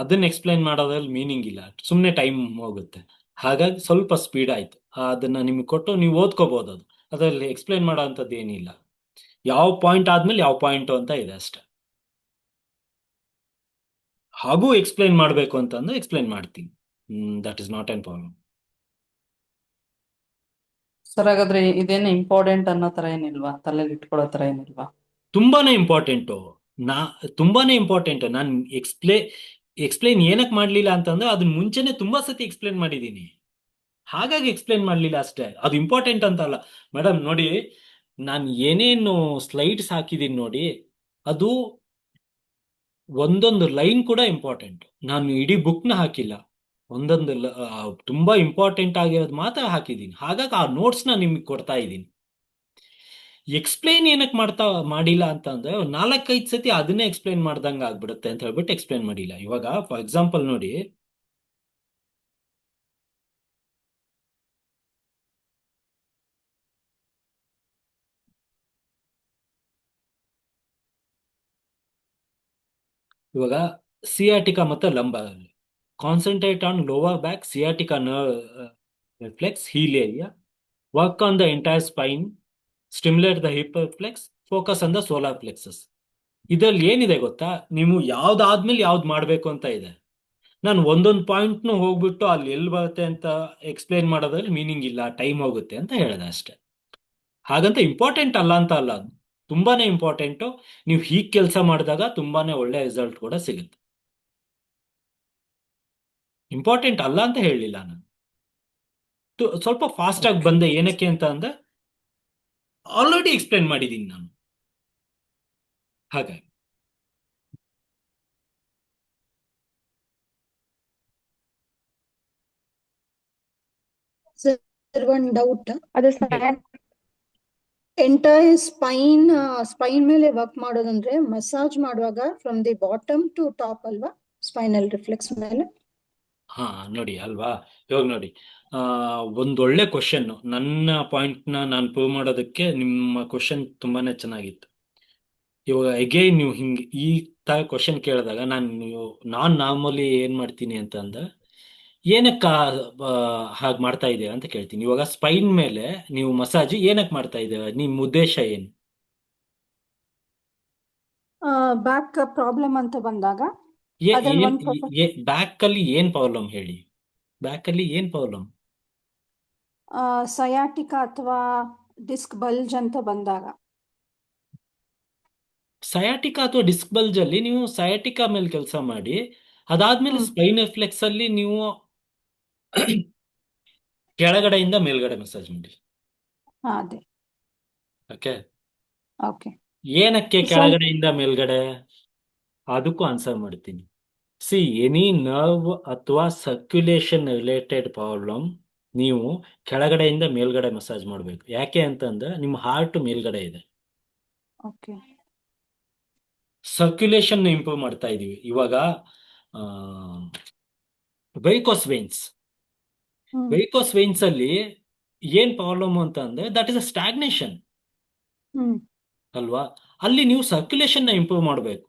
ಅದನ್ನ ಎಕ್ಸ್ಪ್ಲೈನ್ ಮಾಡೋದ್ರಲ್ಲಿ ಮೀನಿಂಗ್ ಇಲ್ಲ, ಸುಮ್ಮನೆ ಟೈಮ್ ಹೋಗುತ್ತೆ. ಹಾಗಾಗಿ ಸ್ವಲ್ಪ ಸ್ಪೀಡ್ ಆಯಿತು. ಅದನ್ನ ನಿಮ್ಗೆ ಕೊಟ್ಟು ನೀವು ಓದ್ಕೋಬೋದು. ಅದರಲ್ಲಿ ಎಕ್ಸ್ಪ್ಲೈನ್ ಮಾಡೋ ಅಂಥದ್ದು ಏನಿಲ್ಲ. ಯಾವ ಪಾಯಿಂಟ್ ಆದ್ಮೇಲೆ ಯಾವ ಪಾಯಿಂಟು ಅಂತ ಇದೆ ಅಷ್ಟೆ. ಹಾಗೂ ಎಕ್ಸ್ಪ್ಲೈನ್ ಮಾಡಬೇಕು ಅಂತಂದ್ರೆ ಎಕ್ಸ್ಪ್ಲೈನ್ ಮಾಡ್ತೀನಿ. That is not an problem. Sir ಹಾಗಾದ್ರೆ ಇದೇನು ಇಂಪಾರ್ಟೆಂಟ್ ಅನ್ನೋ ತರ ಏನಿಲ್ವಾ, ತಲೆಯಲ್ಲಿ ಇಟ್ಕೊಳ್ಳೋ ತರ ಏನಿಲ್ವಾ? ತುಂಬಾನೇ ಇಂಪಾರ್ಟೆಂಟು. ತುಂಬಾನೇ ಇಂಪಾರ್ಟೆಂಟ್. ನಾನು ಎಕ್ಸ್ಪ್ಲೈನ್ ಏನಕ್ಕೆ ಮಾಡಲಿಲ್ಲ ಅಂತಂದ್ರೆ ಅದನ್ನ ಮುಂಚೆನೆ ತುಂಬಾ ಸತಿ ಎಕ್ಸ್ಪ್ಲೈನ್ ಮಾಡಿದ್ದೀನಿ, ಹಾಗಾಗಿ ಎಕ್ಸ್ಪ್ಲೈನ್ ಮಾಡಲಿಲ್ಲ ಅಷ್ಟೇ. ಅದು ಇಂಪಾರ್ಟೆಂಟ್ ಅಂತ ಅಲ್ಲ ಮೇಡಮ್. ನೋಡಿ, ನಾನು ಏನೇನು ಸ್ಲೈಡ್ಸ್ ಹಾಕಿದ್ದೀನಿ ನೋಡಿ, ಅದು ಒಂದೊಂದು ಲೈನ್ ಕೂಡ ಇಂಪಾರ್ಟೆಂಟ್. ನಾನು ಇಡೀ ಬುಕ್ನ ಹಾಕಿಲ್ಲ, ಒಂದೊಂದು ತುಂಬಾ ಇಂಪಾರ್ಟೆಂಟ್ ಆಗಿರೋದು ಮಾತ್ರ ಹಾಕಿದ್ದೀನಿ. ಹಾಗಾಗಿ ಆ ನೋಟ್ಸ್ನ ನಿಮ್ಗೆ ಕೊಡ್ತಾ ಇದ್ದೀನಿ. ಎಕ್ಸ್ಪ್ಲೈನ್ ಏನಕ್ಕೆ ಮಾಡಿಲ್ಲ ಅಂತಂದ್ರೆ 4-5 ಸತಿ ಅದನ್ನೇ ಎಕ್ಸ್ಪ್ಲೈನ್ ಮಾಡ್ದಂಗೆ ಆಗ್ಬಿಡುತ್ತೆ ಅಂತ ಹೇಳ್ಬಿಟ್ಟು ಎಕ್ಸ್ಪ್ಲೈನ್ ಮಾಡಿಲ್ಲ. ಇವಾಗ ಫಾರ್ ಎಕ್ಸಾಂಪಲ್ ನೋಡಿ, ಇವಾಗ ಸಿಯಾಟಿಕಾ ಮತ್ತೆ lumbar concentrate on lower back sciatica nerve reflex heel area work on the entire spine stimulate the hip reflex focus on the solar plexus. ಇದರಲ್ಲಿ ಏನಿದೆ ಗೊತ್ತಾ, ನೀವು ಯಾವ್ದಾದ್ಮೇಲೆ ಯಾವ್ದು ಮಾಡಬೇಕು ಅಂತ ಇದೆ. ನಾನು ಒಂದೊಂದು ಪಾಯಿಂಟ್ನು ಹೋಗ್ಬಿಟ್ಟು ಅಲ್ಲಿ ಎಲ್ಲಿ ಬರುತ್ತೆ ಅಂತ ಎಕ್ಸ್ಪ್ಲೇನ್ ಮಾಡೋದ್ರಲ್ಲಿ ಮೀನಿಂಗ್ ಇಲ್ಲ, ಟೈಮ್ ಹೋಗುತ್ತೆ ಅಂತ ಹೇಳಿದೆ ಅಷ್ಟೇ. ಹಾಗಂತ ಇಂಪಾರ್ಟೆಂಟ್ ಅಲ್ಲ ಅಂತ ಅಲ್ಲ, ಅದು ತುಂಬಾನೇ ಇಂಪಾರ್ಟೆಂಟು. ನೀವು ಹೀಗೆ ಕೆಲಸ ಮಾಡಿದಾಗ ತುಂಬಾನೇ ಒಳ್ಳೆ ರಿಸಲ್ಟ್ ಕೂಡ ಸಿಗುತ್ತೆ. ಇಂಪಾರ್ಟೆಂಟ್ ಅಲ್ಲ ಅಂತ ಹೇಳಲಿಲ್ಲ ನಾನು. ಸ್ವಲ್ಪ ಫಾಸ್ಟ್ ಆಗಿ ಬಂದೆ, ಏನಕ್ಕೆ ಅಂತ ಅಂದ್ರೆ ಆಲ್ರೆಡಿ ಎಕ್ಸ್ಪ್ಲೇನ್ ಮಾಡಿದ್ದೀನಿ ನಾನು. ಹಾಗಾಗಿ ಸರ್ ಒನ್ ಡೌಟ್. ಅದು ಎಂಟೈರ್ ಸ್ಪೈನ್ ಮೇಲೆ ವರ್ಕ್ ಮಾಡೋದಂದ್ರೆ ಮಸಾಜ್ ಮಾಡುವಾಗ from the bottom to top ಅಲ್ವಾ, ಸ್ಪೈನಲ್ ರಿಫ್ಲೆಕ್ಸ್ ಮೇಲೆ? ಹಾ ನೋಡಿ ಅಲ್ವಾ, ಇವಾಗ ನೋಡಿ, ಒಂದೊಳ್ಳೆ ಕ್ವಶನ್. ನನ್ನ ಪಾಯಿಂಟ್ನ ನಾನು ಪ್ರೂವ್ ಮಾಡೋದಕ್ಕೆ ನಿಮ್ಮ ಕ್ವಶನ್ ತುಂಬಾನೇ ಚೆನ್ನಾಗಿತ್ತು. ಇವಾಗ ಅಗೈನ್ ನೀವು ಹಿಂಗೆ ಈ ತರ ಕ್ವಶನ್ ಕೇಳಿದಾಗ ನಾನು ನಾರ್ಮಲಿ ಏನ್ ಮಾಡ್ತೀನಿ ಅಂತಂದ್ರೆ, ಏನಕ್ಕ ಹಾಗೆ ಮಾಡ್ತಾ ಇದೀಯ ಅಂತ ಕೇಳ್ತೀನಿ. ಇವಾಗ ಸ್ಪೈನ್ ಮೇಲೆ ನೀವು ಮಸಾಜ್ ಏನಕ್ಕೆ ಮಾಡ್ತಾ ಇದ್ದೀರಾ, ನಿಮ್ಮ ಉದ್ದೇಶ ಏನು? ಬ್ಯಾಕ್ ಪ್ರಾಬ್ಲಮ್ ಅಂತ ಬಂದಾಗ ಅದ್ರಲ್ಲಿ ಒಂದು ಬ್ಯಾಕ್ ಅಲ್ಲಿ ಏನ್ ಪ್ರಾಬ್ಲಮ್ ಹೇಳಿ, ಬ್ಯಾಕ್ ಅಲ್ಲಿ ಏನ್ ಪ್ರಾಬ್ಲಮ್? ಸಯಾಟಿಕಾ ಅಥವಾ ಡಿಸ್ಕ್ ಬಲ್ಜ್ ಅಂತ ಬಂದಾಗ. ಸಯಾಟಿಕಾ ಅಥವಾ ಡಿಸ್ಕ್ ಬಲ್ಜ್ ಅಲ್ಲಿ ನೀವು ಸಯಾಟಿಕಾ ಮೇಲೆ ಕೆಲಸ ಮಾಡಿ, ಅದಾದ್ಮೇಲೆ ಸ್ಪೈನ್ ರಿಫ್ಲೆಕ್ಸ್ ಅಲ್ಲಿ ನೀವು ಕೆಳಗಡೆಯಿಂದ ಮೇಲ್ಗಡೆ ಮಸಾಜ್ ಮಾಡಿ. ಅದೇ. Okay, okay. ಏನಕ್ಕೆ ಕೆಳಗಡೆಯಿಂದ ಮೇಲ್ಗಡೆ, ಅದಕ್ಕೂ ಆನ್ಸರ್ ಮಾಡ್ತೀನಿ. ಸಿ, ಎನಿ ನರ್ವ್ ಅಥವಾ ಸರ್ಕ್ಯುಲೇಷನ್ ರಿಲೇಟೆಡ್ ಪ್ರಾಬ್ಲಮ್ ನೀವು ಕೆಳಗಡೆಯಿಂದ ಮೇಲ್ಗಡೆ ಮಸಾಜ್ ಮಾಡಬೇಕು. ಯಾಕೆ ಅಂತಂದ್ರೆ ನಿಮ್ಮ ಹಾರ್ಟ್ ಮೇಲ್ಗಡೆ ಇದೆ, ಓಕೆ. ಸರ್ಕ್ಯುಲೇಷನ್ ಇಂಪ್ರೂವ್ ಮಾಡ್ತಾ ಇದೀವಿ. ಇವಾಗ ವೆರಿಕೋಸ್ ವೆಯಿನ್ಸ್ ಅಲ್ಲಿ ಏನ್ ಪ್ರಾಬ್ಲಮ್ ಅಂತ ಅಂದ್ರೆ ದಟ್ ಇಸ್ ಅ ಸ್ಟಾಗ್ನೇಷನ್ ಅಲ್ವಾ. ಅಲ್ಲಿ ನೀವು ಸರ್ಕ್ಯುಲೇಷನ್ ನ ಇಂಪ್ರೂವ್ ಮಾಡಬೇಕು.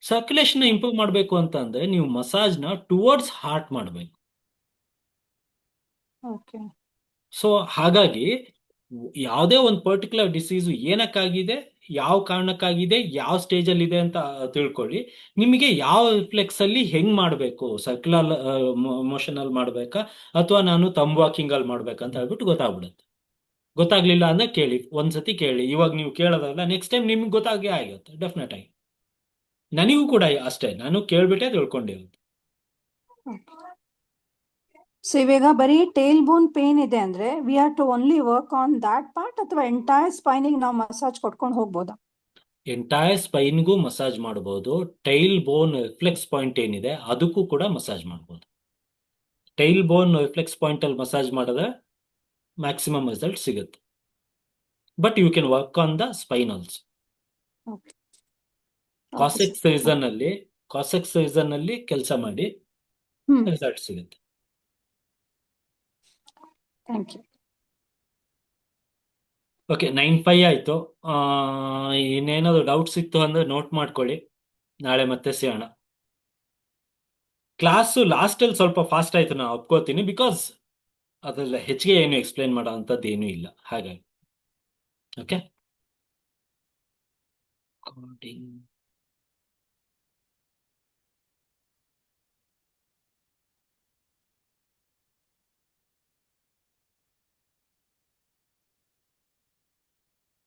ಸರ್ಕ್ಯುಲೇಷನ್ ನ ಇಂಪ್ರೂವ್ ಮಾಡಬೇಕು ಅಂತ ಅಂದ್ರೆ ನೀವು ಮಸಾಜ್ ನ ಟುವರ್ಡ್ಸ್ ಹಾರ್ಟ್ ಮಾಡಬೇಕು. ಓಕೆ. ಸೊ ಹಾಗಾಗಿ ಯಾವುದೇ ಒಂದು ಪರ್ಟಿಕ್ಯುಲರ್ ಡಿಸೀಸು ಏನಕ್ಕಾಗಿದೆ, ಯಾವ ಕಾರಣಕ್ಕಾಗಿದೆ, ಯಾವ ಸ್ಟೇಜ್ ಅಲ್ಲಿ ಇದೆ ಅಂತ ತಿಳ್ಕೊಳ್ಳಿ. ನಿಮಗೆ ಯಾವ ರಿಫ್ಲೆಕ್ಸ್ ಅಲ್ಲಿ ಹೆಂಗ್ ಮಾಡಬೇಕು, ಸರ್ಕ್ಯುಲರ್ ಮೋಷನ್ ಅಲ್ಲಿ ಮಾಡ್ಬೇಕಾ ಅಥವಾ ನಾನು ತಂಬ್ ವಾಕಿಂಗ್ ಅಲ್ಲಿ ಮಾಡ್ಬೇಕಂತ ಹೇಳ್ಬಿಟ್ಟು ಗೊತ್ತಾಗ್ಬಿಡುತ್ತೆ. ಗೊತ್ತಾಗ್ಲಿಲ್ಲ ಅಂದ್ರೆ ಕೇಳಿ, ಒಂದ್ಸತಿ ಕೇಳಿ. ಇವಾಗ ನೀವು ಕೇಳೋದಲ್ಲ, ನೆಕ್ಸ್ಟ್ ಟೈಮ್ ನಿಮ್ಗೆ ಗೊತ್ತಾಗೇ ಆಗುತ್ತೆ ಡೆಫಿನೆಟ್ ಆಗಿ. ನನಗೂ ಕೂಡ ಅಷ್ಟೇ, ನಾನು ಕೇಳ್ಬಿಟ್ಟೆ ತಿಳ್ಕೊಂಡಿರೋದು. ಸೊ ಇವಾಗ ಬರೀ ಟೇಲ್ ಬೋನ್ ಪೇನ್ ಇದೆ ಅಂದ್ರೆ we are to only work on that part, ಅಥವಾ ಎಂಟೈರ್ ಸ್ಪೈನಿಗೆ ನಾವು ಮಸಾಜ್ ಕೊಟ್ಕೊಂಡು ಹೋಗ್ಬೋದಾ? ಎಂಟೈರ್ ಸ್ಪೈನ್ಗೂ ಮಸಾಜ್ ಮಾಡಬಹುದು. ಟೈಲ್ ಬೋನ್ ರಿಫ್ಲೆಕ್ಸ್ ಪಾಯಿಂಟ್ ಏನಿದೆ ಅದಕ್ಕೂ ಕೂಡ ಮಸಾಜ್ ಮಾಡಬಹುದು. ಟೈಲ್ ಬೋನ್ ರಿಫ್ಲೆಕ್ಸ್ ಪಾಯಿಂಟ್ ಅಲ್ಲಿ ಮಸಾಜ್ ಮಾಡಿದ್ರೆ ಮ್ಯಾಕ್ಸಿಮಮ್ ರಿಸಲ್ಟ್ ಸಿಗುತ್ತೆ. But you can work on the spine also. Coccyx reason ಅಲ್ಲಿ ಕೆಲಸ ಮಾಡಿ ರಿಸಲ್ಟ್ ಸಿಗುತ್ತೆ. Thank you. ಓಕೆ, 9:05 ಆಯ್ತು. ಇನ್ನೇನಾದ್ರು ಡೌಟ್ಸ್ ಇತ್ತು ಅಂದ್ರೆ ನೋಟ್ ಮಾಡ್ಕೊಳ್ಳಿ, ನಾಳೆ ಮತ್ತೆ ಸಿಗೋಣ. ಕ್ಲಾಸು ಲಾಸ್ಟಲ್ಲಿ ಸ್ವಲ್ಪ ಫಾಸ್ಟ್ ಆಯ್ತು, ನಾನು ಒಪ್ಕೋತೀನಿ. ಬಿಕಾಸ್ ಅದ್ರಲ್ಲಿ ಹೆಚ್ಚಿಗೆ ಏನು ಎಕ್ಸ್ಪ್ಲೇನ್ ಮಾಡೋ ಅಂಥದ್ದು ಏನೂ ಇಲ್ಲ, ಹಾಗಾಗಿ. ಓಕೆ.